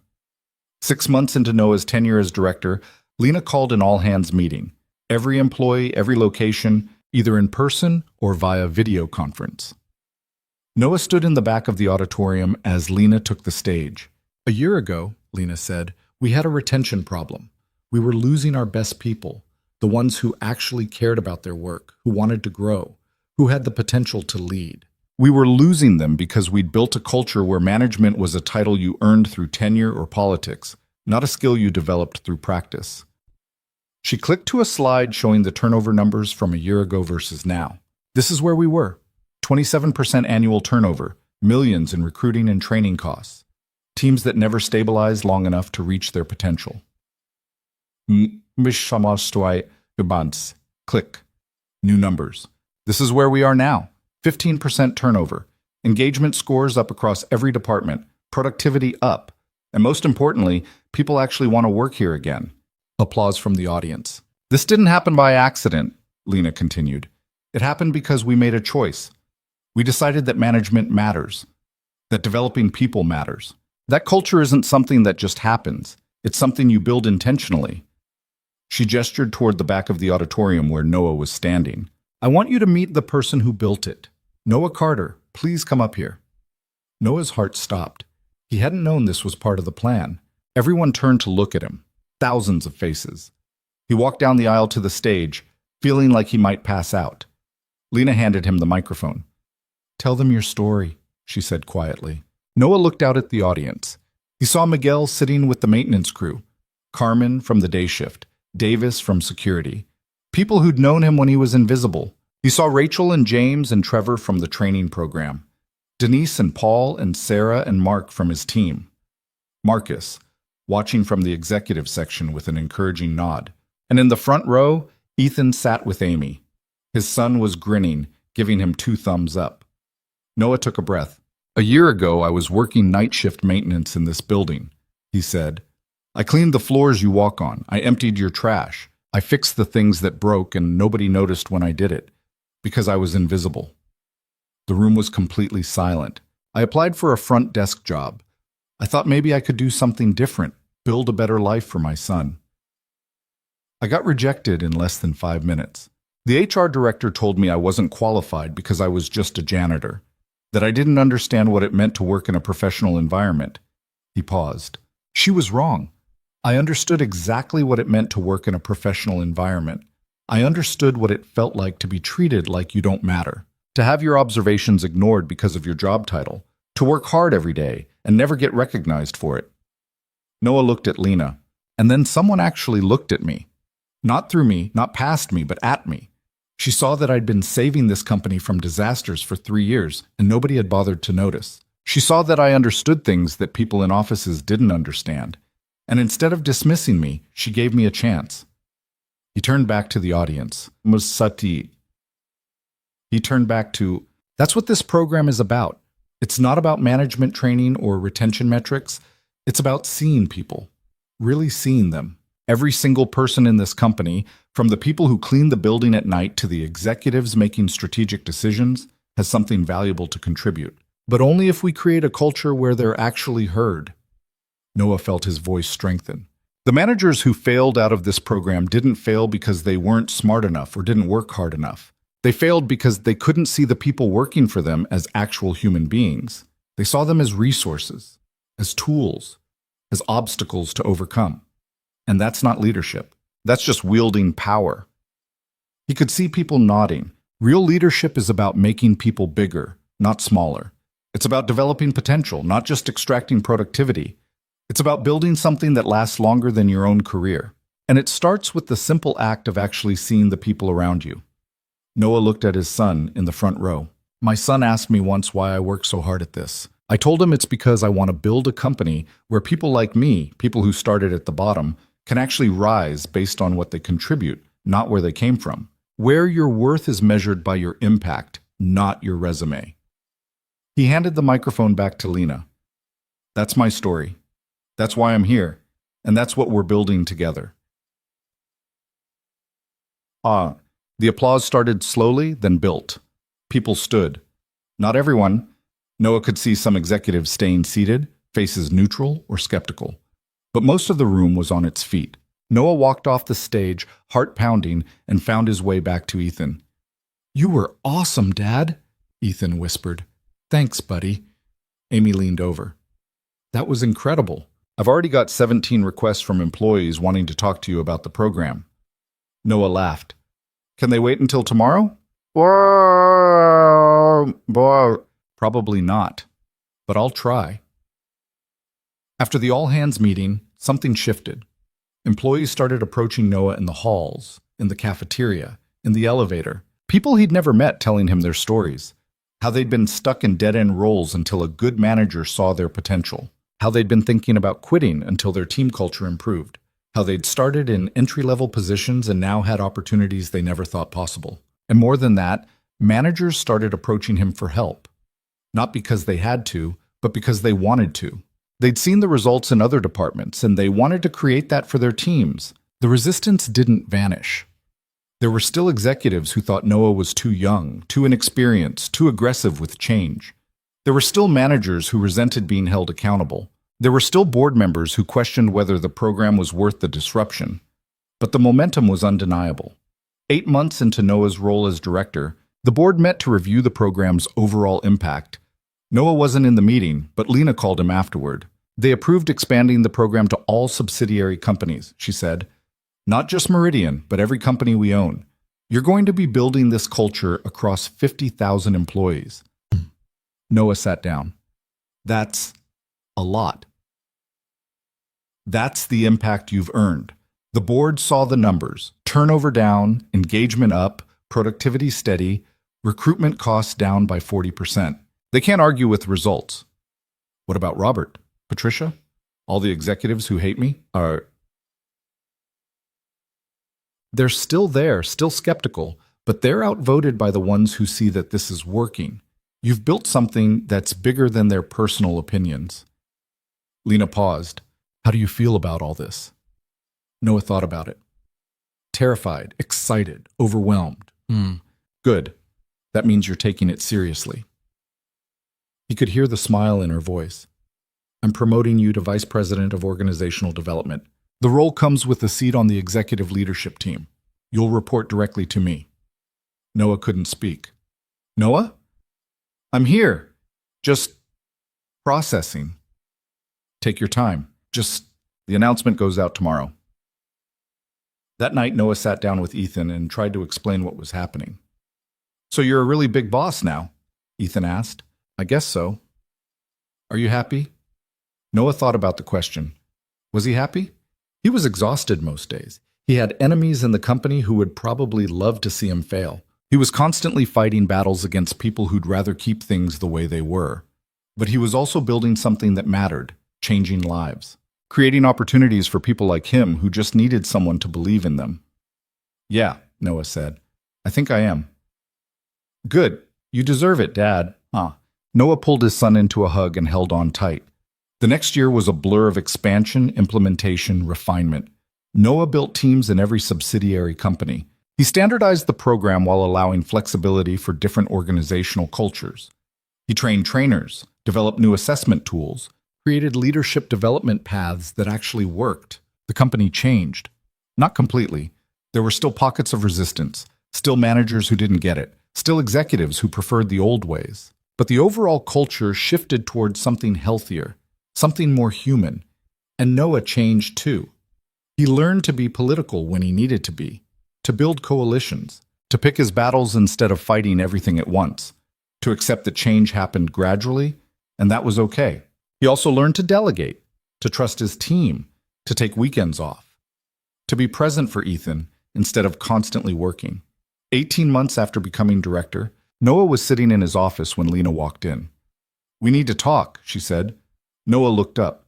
6 months into Noah's tenure as director, Lena called an all-hands meeting. Every employee, every location, either in person or via video conference. Noah stood in the back of the auditorium as Lena took the stage. A year ago, Lena said, we had a retention problem. We were losing our best people, the ones who actually cared about their work, who wanted to grow, who had the potential to lead. We were losing them because we'd built a culture where management was a title you earned through tenure or politics, not a skill you developed through practice. She clicked to a slide showing the turnover numbers from a year ago versus now. This is where we were. 27% annual turnover, millions in recruiting and training costs. Teams that never stabilized long enough to reach their potential. Click. New numbers. This is where we are now. 15% turnover. Engagement scores up across every department. Productivity up. And most importantly, people actually want to work here again. Applause from the audience. This didn't happen by accident, Lena continued. It happened because we made a choice. We decided that management matters, that developing people matters. That culture isn't something that just happens. It's something you build intentionally. She gestured toward the back of the auditorium where Noah was standing. I want you to meet the person who built it. Noah Carter, please come up here. Noah's heart stopped. He hadn't known this was part of the plan. Everyone turned to look at him. Thousands of faces. He walked down the aisle to the stage, feeling like he might pass out. Lena handed him the microphone. Tell them your story, she said quietly. Noah looked out at the audience. He saw Miguel sitting with the maintenance crew, Carmen from the day shift, Davis from security, people who'd known him when he was invisible. He saw Rachel and James and Trevor from the training program, Denise and Paul and Sarah and Mark from his team. Marcus, watching from the executive section with an encouraging nod. And in the front row, Ethan sat with Amy. His son was grinning, giving him 2 thumbs up. Noah took a breath. A year ago, I was working night shift maintenance in this building, he said. I cleaned the floors you walk on. I emptied your trash. I fixed the things that broke and nobody noticed when I did it, because I was invisible. The room was completely silent. I applied for a front desk job. I thought maybe I could do something different, build a better life for my son. I got rejected in less than 5 minutes. The HR director told me I wasn't qualified because I was just a janitor, that I didn't understand what it meant to work in a professional environment. He paused. She was wrong. I understood exactly what it meant to work in a professional environment. I understood what it felt like to be treated like you don't matter, to have your observations ignored because of your job title, to work hard every day and never get recognized for it. Noah looked at Lena, and then someone actually looked at me. Not through me, not past me, but at me. She saw that I'd been saving this company from disasters for 3 years, and nobody had bothered to notice. She saw that I understood things that people in offices didn't understand, and instead of dismissing me, she gave me a chance. He turned back to the audience. Musati. He turned back to, that's what this program is about. It's not about management training or retention metrics. It's about seeing people, really seeing them. Every single person in this company, from the people who clean the building at night to the executives making strategic decisions, has something valuable to contribute. But only if we create a culture where they're actually heard. Noah felt his voice strengthen. The managers who failed out of this program didn't fail because they weren't smart enough or didn't work hard enough. They failed because they couldn't see the people working for them as actual human beings. They saw them as resources, as tools, as obstacles to overcome. And that's not leadership. That's just wielding power. He could see people nodding. Real leadership is about making people bigger, not smaller. It's about developing potential, not just extracting productivity. It's about building something that lasts longer than your own career. And it starts with the simple act of actually seeing the people around you. Noah looked at his son in the front row. My son asked me once why I work so hard at this. I told him it's because I want to build a company where people like me, people who started at the bottom, can actually rise based on what they contribute, not where they came from. Where your worth is measured by your impact, not your resume. He handed the microphone back to Lena. That's my story. That's why I'm here, and that's what we're building together. The applause started slowly, then built. People stood. Not everyone. Noah could see some executives staying seated, faces neutral or skeptical. But most of the room was on its feet. Noah walked off the stage, heart pounding, and found his way back to Ethan. You were awesome, Dad, Ethan whispered. Thanks, buddy. Amy leaned over. That was incredible. I've already got 17 requests from employees wanting to talk to you about the program. Noah laughed. Can they wait until tomorrow? Probably not, but I'll try. After the all-hands meeting, something shifted. Employees started approaching Noah in the halls, in the cafeteria, in the elevator. People he'd never met telling him their stories. How they'd been stuck in dead-end roles until a good manager saw their potential. How they'd been thinking about quitting until their team culture improved. How they'd started in entry-level positions and now had opportunities they never thought possible. And more than that, managers started approaching him for help. Not because they had to, but because they wanted to. They'd seen the results in other departments, and they wanted to create that for their teams. The resistance didn't vanish. There were still executives who thought Noah was too young, too inexperienced, too aggressive with change. There were still managers who resented being held accountable. There were still board members who questioned whether the program was worth the disruption. But the momentum was undeniable. 8 months into Noah's role as director, the board met to review the program's overall impact. Noah wasn't in the meeting, but Lena called him afterward. They approved expanding the program to all subsidiary companies, she said. Not just Meridian, but every company we own. You're going to be building this culture across 50,000 employees. Noah sat down. That's a lot. That's the impact you've earned. The board saw the numbers. Turnover down, engagement up, productivity steady, recruitment costs down by 40%. They can't argue with results. What about Robert? Patricia? All the executives who hate me are... They're still there, still skeptical, but they're outvoted by the ones who see that this is working. You've built something that's bigger than their personal opinions. Lena paused. How do you feel about all this? Noah thought about it. Terrified, excited, overwhelmed. Good. That means you're taking it seriously. He could hear the smile in her voice. I'm promoting you to Vice President of Organizational Development. The role comes with a seat on the executive leadership team. You'll report directly to me. Noah couldn't speak. Noah? I'm here. Just processing. Take your time. The announcement goes out tomorrow. That night, Noah sat down with Ethan and tried to explain what was happening. So you're a really big boss now? Ethan asked. I guess so. Are you happy? Noah thought about the question. Was he happy? He was exhausted most days. He had enemies in the company who would probably love to see him fail. He was constantly fighting battles against people who'd rather keep things the way they were. But he was also building something that mattered, changing lives, creating opportunities for people like him who just needed someone to believe in them. Yeah, Noah said. I think I am. Good. You deserve it, Dad. Noah pulled his son into a hug and held on tight. The next year was a blur of expansion, implementation, refinement. Noah built teams in every subsidiary company. He standardized the program while allowing flexibility for different organizational cultures. He trained trainers, developed new assessment tools, created leadership development paths that actually worked. The company changed. Not completely. There were still pockets of resistance, still managers who didn't get it, still executives who preferred the old ways. But the overall culture shifted towards something healthier, something more human. And Noah changed too. He learned to be political when he needed to be, to build coalitions, to pick his battles instead of fighting everything at once, to accept that change happened gradually, and that was okay. He also learned to delegate, to trust his team, to take weekends off, to be present for Ethan instead of constantly working. 18 months after becoming director, Noah was sitting in his office when Lena walked in. We need to talk, she said. Noah looked up.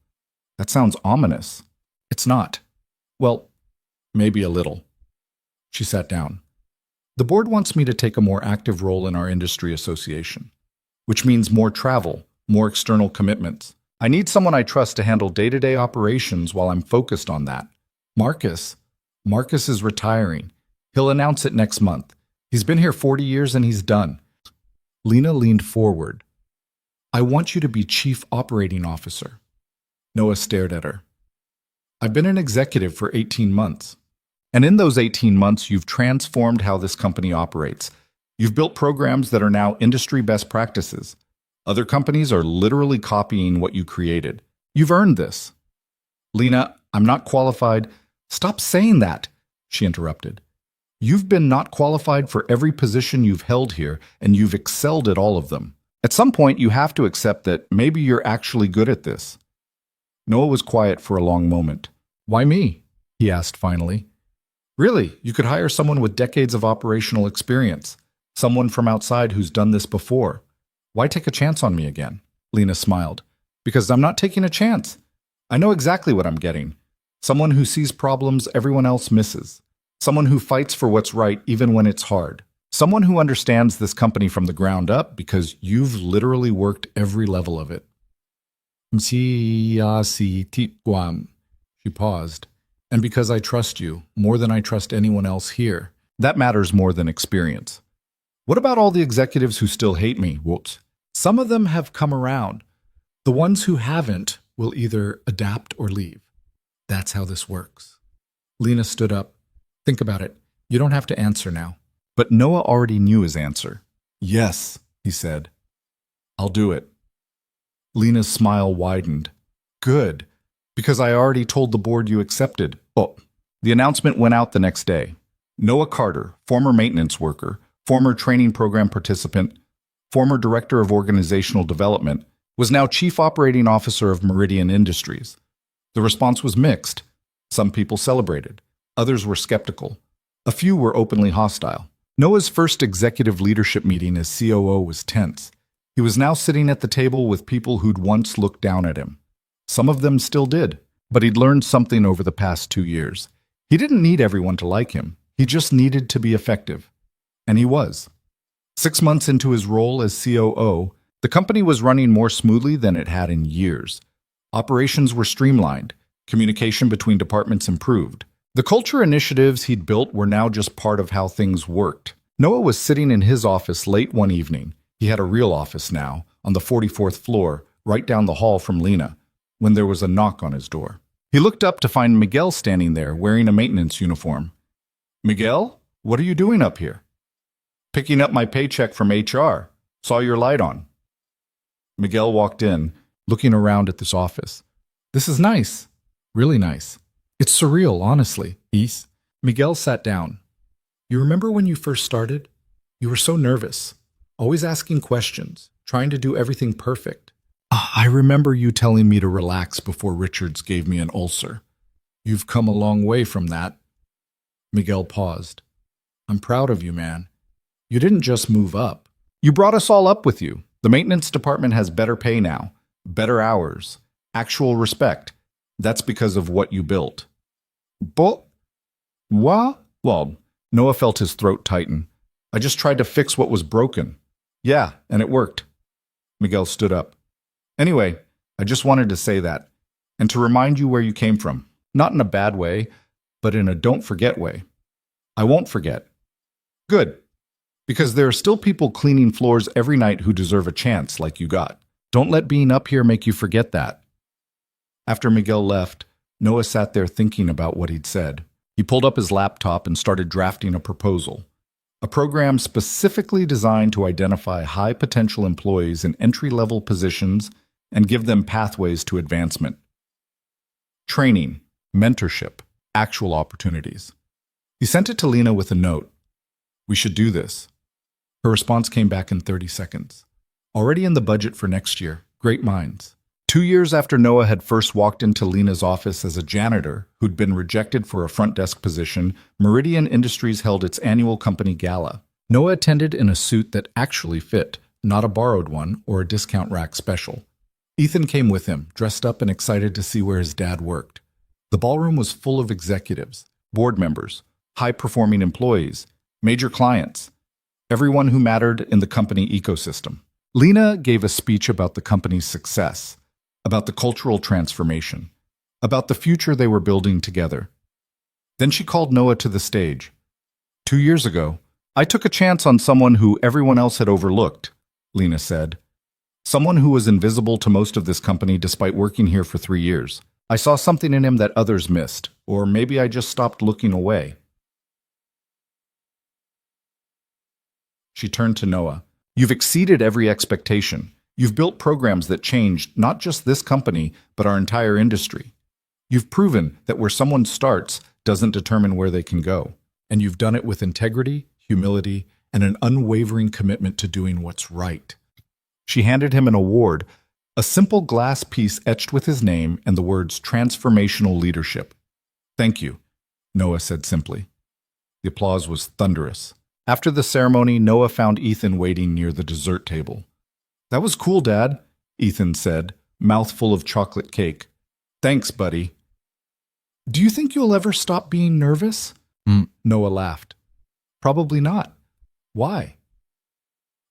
That sounds ominous. It's not. Well, maybe a little. She sat down. The board wants me to take a more active role in our industry association, which means more travel, more external commitments. I need someone I trust to handle day-to-day operations while I'm focused on that. Marcus is retiring. He'll announce it next month. He's been here 40 years and he's done. Lena leaned forward. I want you to be Chief Operating Officer. Noah stared at her. I've been an executive for 18 months. And in those 18 months, you've transformed how this company operates. You've built programs that are now industry best practices. Other companies are literally copying what you created. You've earned this. Lena, I'm not qualified. Stop saying that, she interrupted. You've been not qualified for every position you've held here, and you've excelled at all of them. At some point, you have to accept that maybe you're actually good at this. Noah was quiet for a long moment. Why me? He asked finally. Really, you could hire someone with decades of operational experience, someone from outside who's done this before. Why take a chance on me again? Lena smiled. Because I'm not taking a chance. I know exactly what I'm getting. Someone who sees problems everyone else misses. Someone who fights for what's right even when it's hard. Someone who understands this company from the ground up because you've literally worked every level of it. She paused. And because I trust you, more than I trust anyone else here, that matters more than experience. What about all the executives who still hate me? Whoops. Some of them have come around. The ones who haven't will either adapt or leave. That's how this works. Lena stood up. Think about it. You don't have to answer now. But Noah already knew his answer. Yes, he said. I'll do it. Lena's smile widened. Good, because I already told the board you accepted. Oh, the announcement went out the next day. Noah Carter, former maintenance worker, former training program participant, former director of organizational development, was now chief operating officer of Meridian Industries. The response was mixed. Some people celebrated. Others were skeptical. A few were openly hostile. Noah's first executive leadership meeting as COO was tense. He was now sitting at the table with people who'd once looked down at him. Some of them still did, but he'd learned something over the past 2 years. He didn't need everyone to like him. He just needed to be effective. And he was. 6 months into his role as COO, the company was running more smoothly than it had in years. Operations were streamlined. Communication between departments improved. The culture initiatives he'd built were now just part of how things worked. Noah was sitting in his office late one evening. He had a real office now, on the 44th floor, right down the hall from Lena, when there was a knock on his door. He looked up to find Miguel standing there, wearing a maintenance uniform. Miguel, what are you doing up here? Picking up my paycheck from HR. Saw your light on. Miguel walked in, looking around at this office. This is nice. Really nice. It's surreal, honestly. East. Miguel sat down. You remember when you first started? You were so nervous, always asking questions, trying to do everything perfect. I remember you telling me to relax before Richards gave me an ulcer. You've come a long way from that. Miguel paused. I'm proud of you, man. You didn't just move up. You brought us all up with you. The maintenance department has better pay now, better hours, actual respect. That's because of what you built. But, what? Well, Noah felt his throat tighten. I just tried to fix what was broken. Yeah, and it worked. Miguel stood up. Anyway, I just wanted to say that, and to remind you where you came from. Not in a bad way, but in a don't forget way. I won't forget. Good. Because there are still people cleaning floors every night who deserve a chance like you got. Don't let being up here make you forget that. After Miguel left, Noah sat there thinking about what he'd said. He pulled up his laptop and started drafting a proposal. A program specifically designed to identify high-potential employees in entry-level positions and give them pathways to advancement. Training, mentorship, actual opportunities. He sent it to Lena with a note. We should do this. Her response came back in 30 seconds. Already in the budget for next year. Great minds. 2 years after Noah had first walked into Lena's office as a janitor who'd been rejected for a front desk position, Meridian Industries held its annual company gala. Noah attended in a suit that actually fit, not a borrowed one or a discount rack special. Ethan came with him, dressed up and excited to see where his dad worked. The ballroom was full of executives, board members, high-performing employees, major clients, everyone who mattered in the company ecosystem. Lena gave a speech about the company's success, about the cultural transformation, about the future they were building together. Then she called Noah to the stage. 2 years ago, I took a chance on someone who everyone else had overlooked, Lena said. Someone who was invisible to most of this company despite working here for 3 years. I saw something in him that others missed, or maybe I just stopped looking away. She turned to Noah. You've exceeded every expectation. You've built programs that changed not just this company, but our entire industry. You've proven that where someone starts doesn't determine where they can go. And you've done it with integrity, humility, and an unwavering commitment to doing what's right. She handed him an award, a simple glass piece etched with his name and the words transformational leadership. Thank you, Noah said simply. The applause was thunderous. After the ceremony, Noah found Ethan waiting near the dessert table. That was cool, Dad, Ethan said, mouth full of chocolate cake. Thanks, buddy. Do you think you'll ever stop being nervous? Noah laughed. Probably not. Why?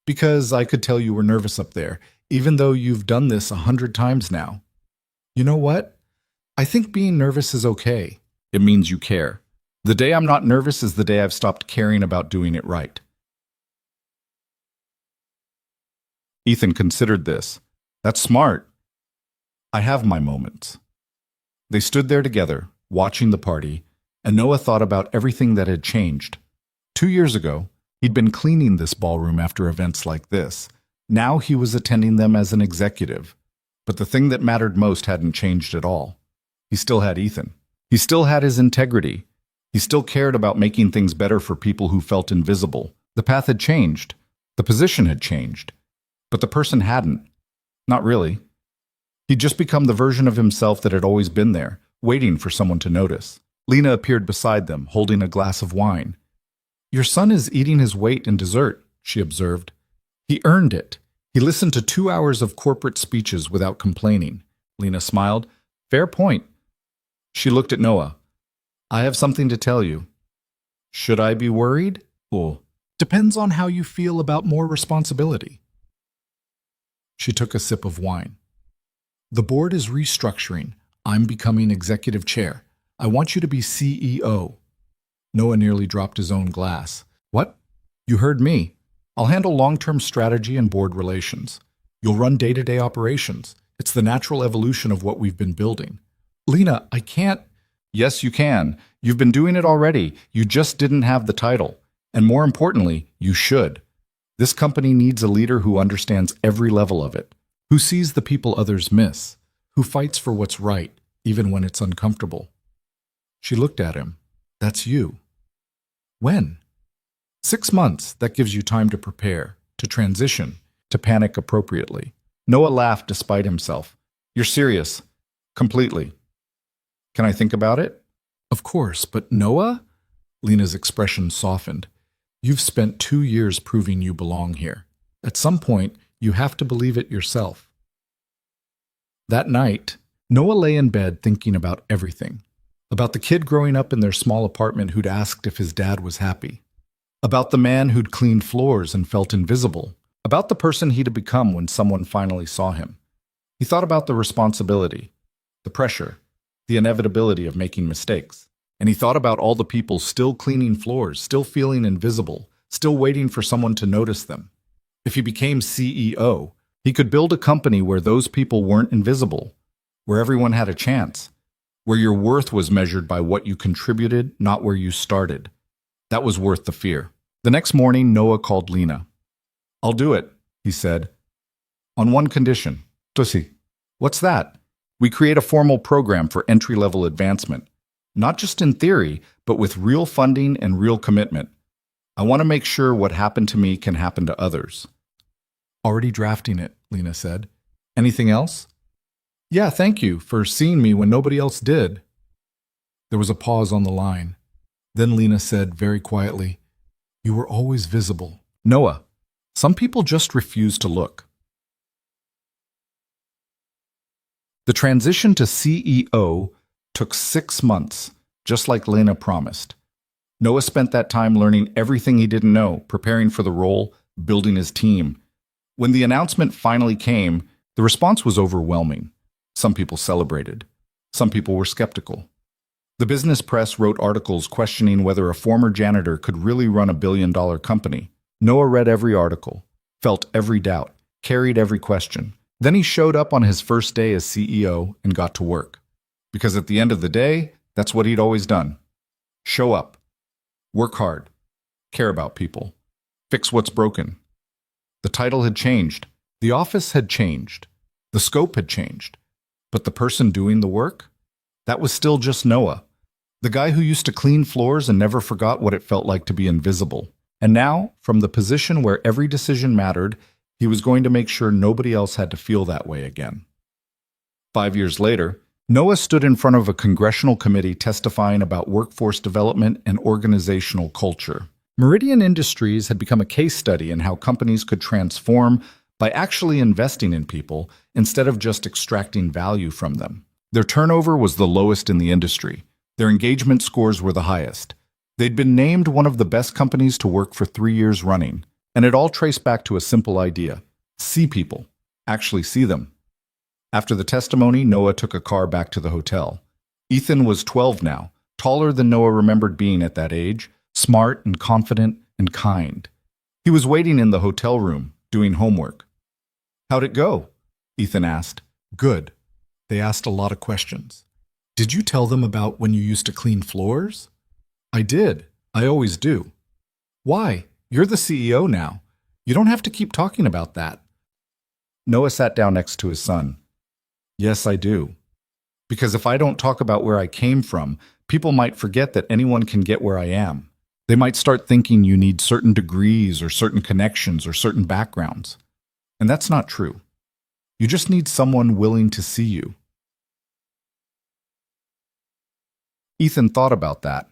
Because I could tell you were nervous up there, even though you've done this 100 times now. You know what? I think being nervous is okay. It means you care. The day I'm not nervous is the day I've stopped caring about doing it right. Ethan considered this. That's smart. I have my moments. They stood there together, watching the party, and Noah thought about everything that had changed. 2 years ago, he'd been cleaning this ballroom after events like this. Now he was attending them as an executive. But the thing that mattered most hadn't changed at all. He still had Ethan. He still had his integrity. He still cared about making things better for people who felt invisible. The path had changed. The position had changed. But the person hadn't. Not really. He'd just become the version of himself that had always been there, waiting for someone to notice. Lena appeared beside them, holding a glass of wine. "Your son is eating his weight in dessert," she observed. "He earned it. He listened to 2 hours of corporate speeches without complaining." Lena smiled. "Fair point." She looked at Noah. "I have something to tell you." "Should I be worried?" "Oh, depends on how you feel about more responsibility." She took a sip of wine. "The board is restructuring. I'm becoming executive chair. I want you to be CEO." Noah nearly dropped his own glass. "What? You heard me. I'll handle long-term strategy and board relations. You'll run day-to-day operations. It's the natural evolution of what we've been building." "Lena, I can't." "Yes, you can. You've been doing it already. You just didn't have the title. And more importantly, you should. This company needs a leader who understands every level of it, who sees the people others miss, who fights for what's right, even when it's uncomfortable." She looked at him. "That's you." "When?" 6 months. That gives you time to prepare, to transition, to panic appropriately." Noah laughed despite himself. "You're serious. Completely. Can I think about it?" "Of course, but Noah?" Lena's expression softened. "You've spent 2 years proving you belong here. At some point, you have to believe it yourself." That night, Noah lay in bed thinking about everything. About the kid growing up in their small apartment who'd asked if his dad was happy. About the man who'd cleaned floors and felt invisible. About the person he'd become when someone finally saw him. He thought about the responsibility, the pressure, the inevitability of making mistakes. And he thought about all the people still cleaning floors, still feeling invisible, still waiting for someone to notice them. If he became CEO, he could build a company where those people weren't invisible, where everyone had a chance, where your worth was measured by what you contributed, not where you started. That was worth the fear. The next morning, Noah called Lena. "I'll do it," he said. "On one condition." "Tussi." "What's that?" "We create a formal program for entry-level advancement. Not just in theory, but with real funding and real commitment. I want to make sure what happened to me can happen to others." "Already drafting it," Lena said. "Anything else?" "Yeah, thank you for seeing me when nobody else did." There was a pause on the line. Then Lena said very quietly, "You were always visible." "Noah, some people just refuse to look." The transition to CEO took 6 months, just like Lena promised. Noah spent that time learning everything he didn't know, preparing for the role, building his team. When the announcement finally came, the response was overwhelming. Some people celebrated. Some people were skeptical. The business press wrote articles questioning whether a former janitor could really run a billion-dollar company. Noah read every article, felt every doubt, carried every question. Then he showed up on his first day as CEO and got to work. Because at the end of the day, that's what he'd always done. Show up. Work hard. Care about people. Fix what's broken. The title had changed. The office had changed. The scope had changed. But the person doing the work? That was still just Noah. The guy who used to clean floors and never forgot what it felt like to be invisible. And now, from the position where every decision mattered, he was going to make sure nobody else had to feel that way again. 5 years later, Noah stood in front of a congressional committee testifying about workforce development and organizational culture. Meridian Industries had become a case study in how companies could transform by actually investing in people instead of just extracting value from them. Their turnover was the lowest in the industry. Their engagement scores were the highest. They'd been named one of the best companies to work for 3 years running, and it all traced back to a simple idea: see people, actually see them. After the testimony, Noah took a car back to the hotel. Ethan was 12 now, taller than Noah remembered being at that age, smart and confident and kind. He was waiting in the hotel room, doing homework. "How'd it go?" Ethan asked. "Good." They asked a lot of questions. "Did you tell them about when you used to clean floors?" "I did. I always do." Why? You're the CEO now. You don't have to keep talking about that. Noah sat down next to his son. Yes, I do. Because if I don't talk about where I came from, people might forget that anyone can get where I am. They might start thinking you need certain degrees or certain connections or certain backgrounds. And that's not true. You just need someone willing to see you. Ethan thought about that.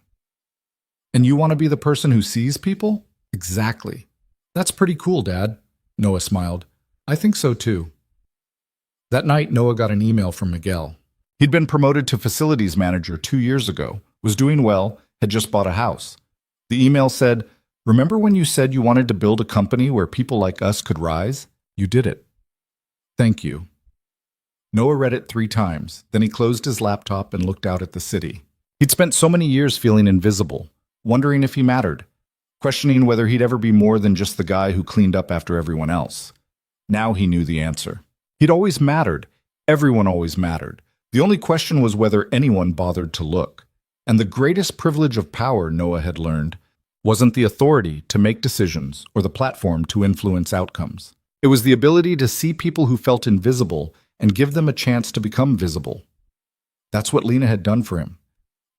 And you want to be the person who sees people? Exactly. That's pretty cool, Dad. Noah smiled. I think so too. That night, Noah got an email from Miguel. He'd been promoted to facilities manager 2 years ago, was doing well, had just bought a house. The email said, "Remember when you said you wanted to build a company where people like us could rise? You did it. Thank you." Noah read it 3 times, then he closed his laptop and looked out at the city. He'd spent so many years feeling invisible, wondering if he mattered, questioning whether he'd ever be more than just the guy who cleaned up after everyone else. Now he knew the answer. He'd always mattered. Everyone always mattered. The only question was whether anyone bothered to look. And the greatest privilege of power, Noah had learned, wasn't the authority to make decisions or the platform to influence outcomes. It was the ability to see people who felt invisible and give them a chance to become visible. That's what Lena had done for him.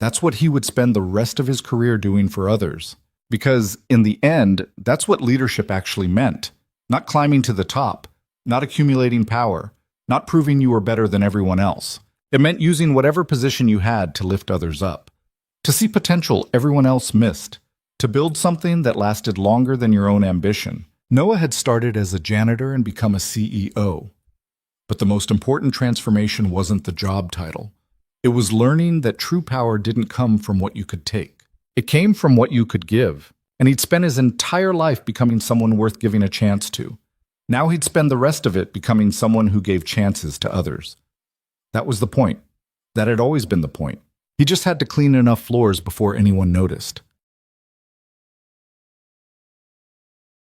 That's what he would spend the rest of his career doing for others. Because, in the end, that's what leadership actually meant. Not climbing to the top, not accumulating power, not proving you were better than everyone else. It meant using whatever position you had to lift others up. To see potential everyone else missed. To build something that lasted longer than your own ambition. Noah had started as a janitor and become a CEO. But the most important transformation wasn't the job title. It was learning that true power didn't come from what you could take. It came from what you could give. And he'd spent his entire life becoming someone worth giving a chance to. Now he'd spend the rest of it becoming someone who gave chances to others. That was the point. That had always been the point. He just had to clean enough floors before anyone noticed.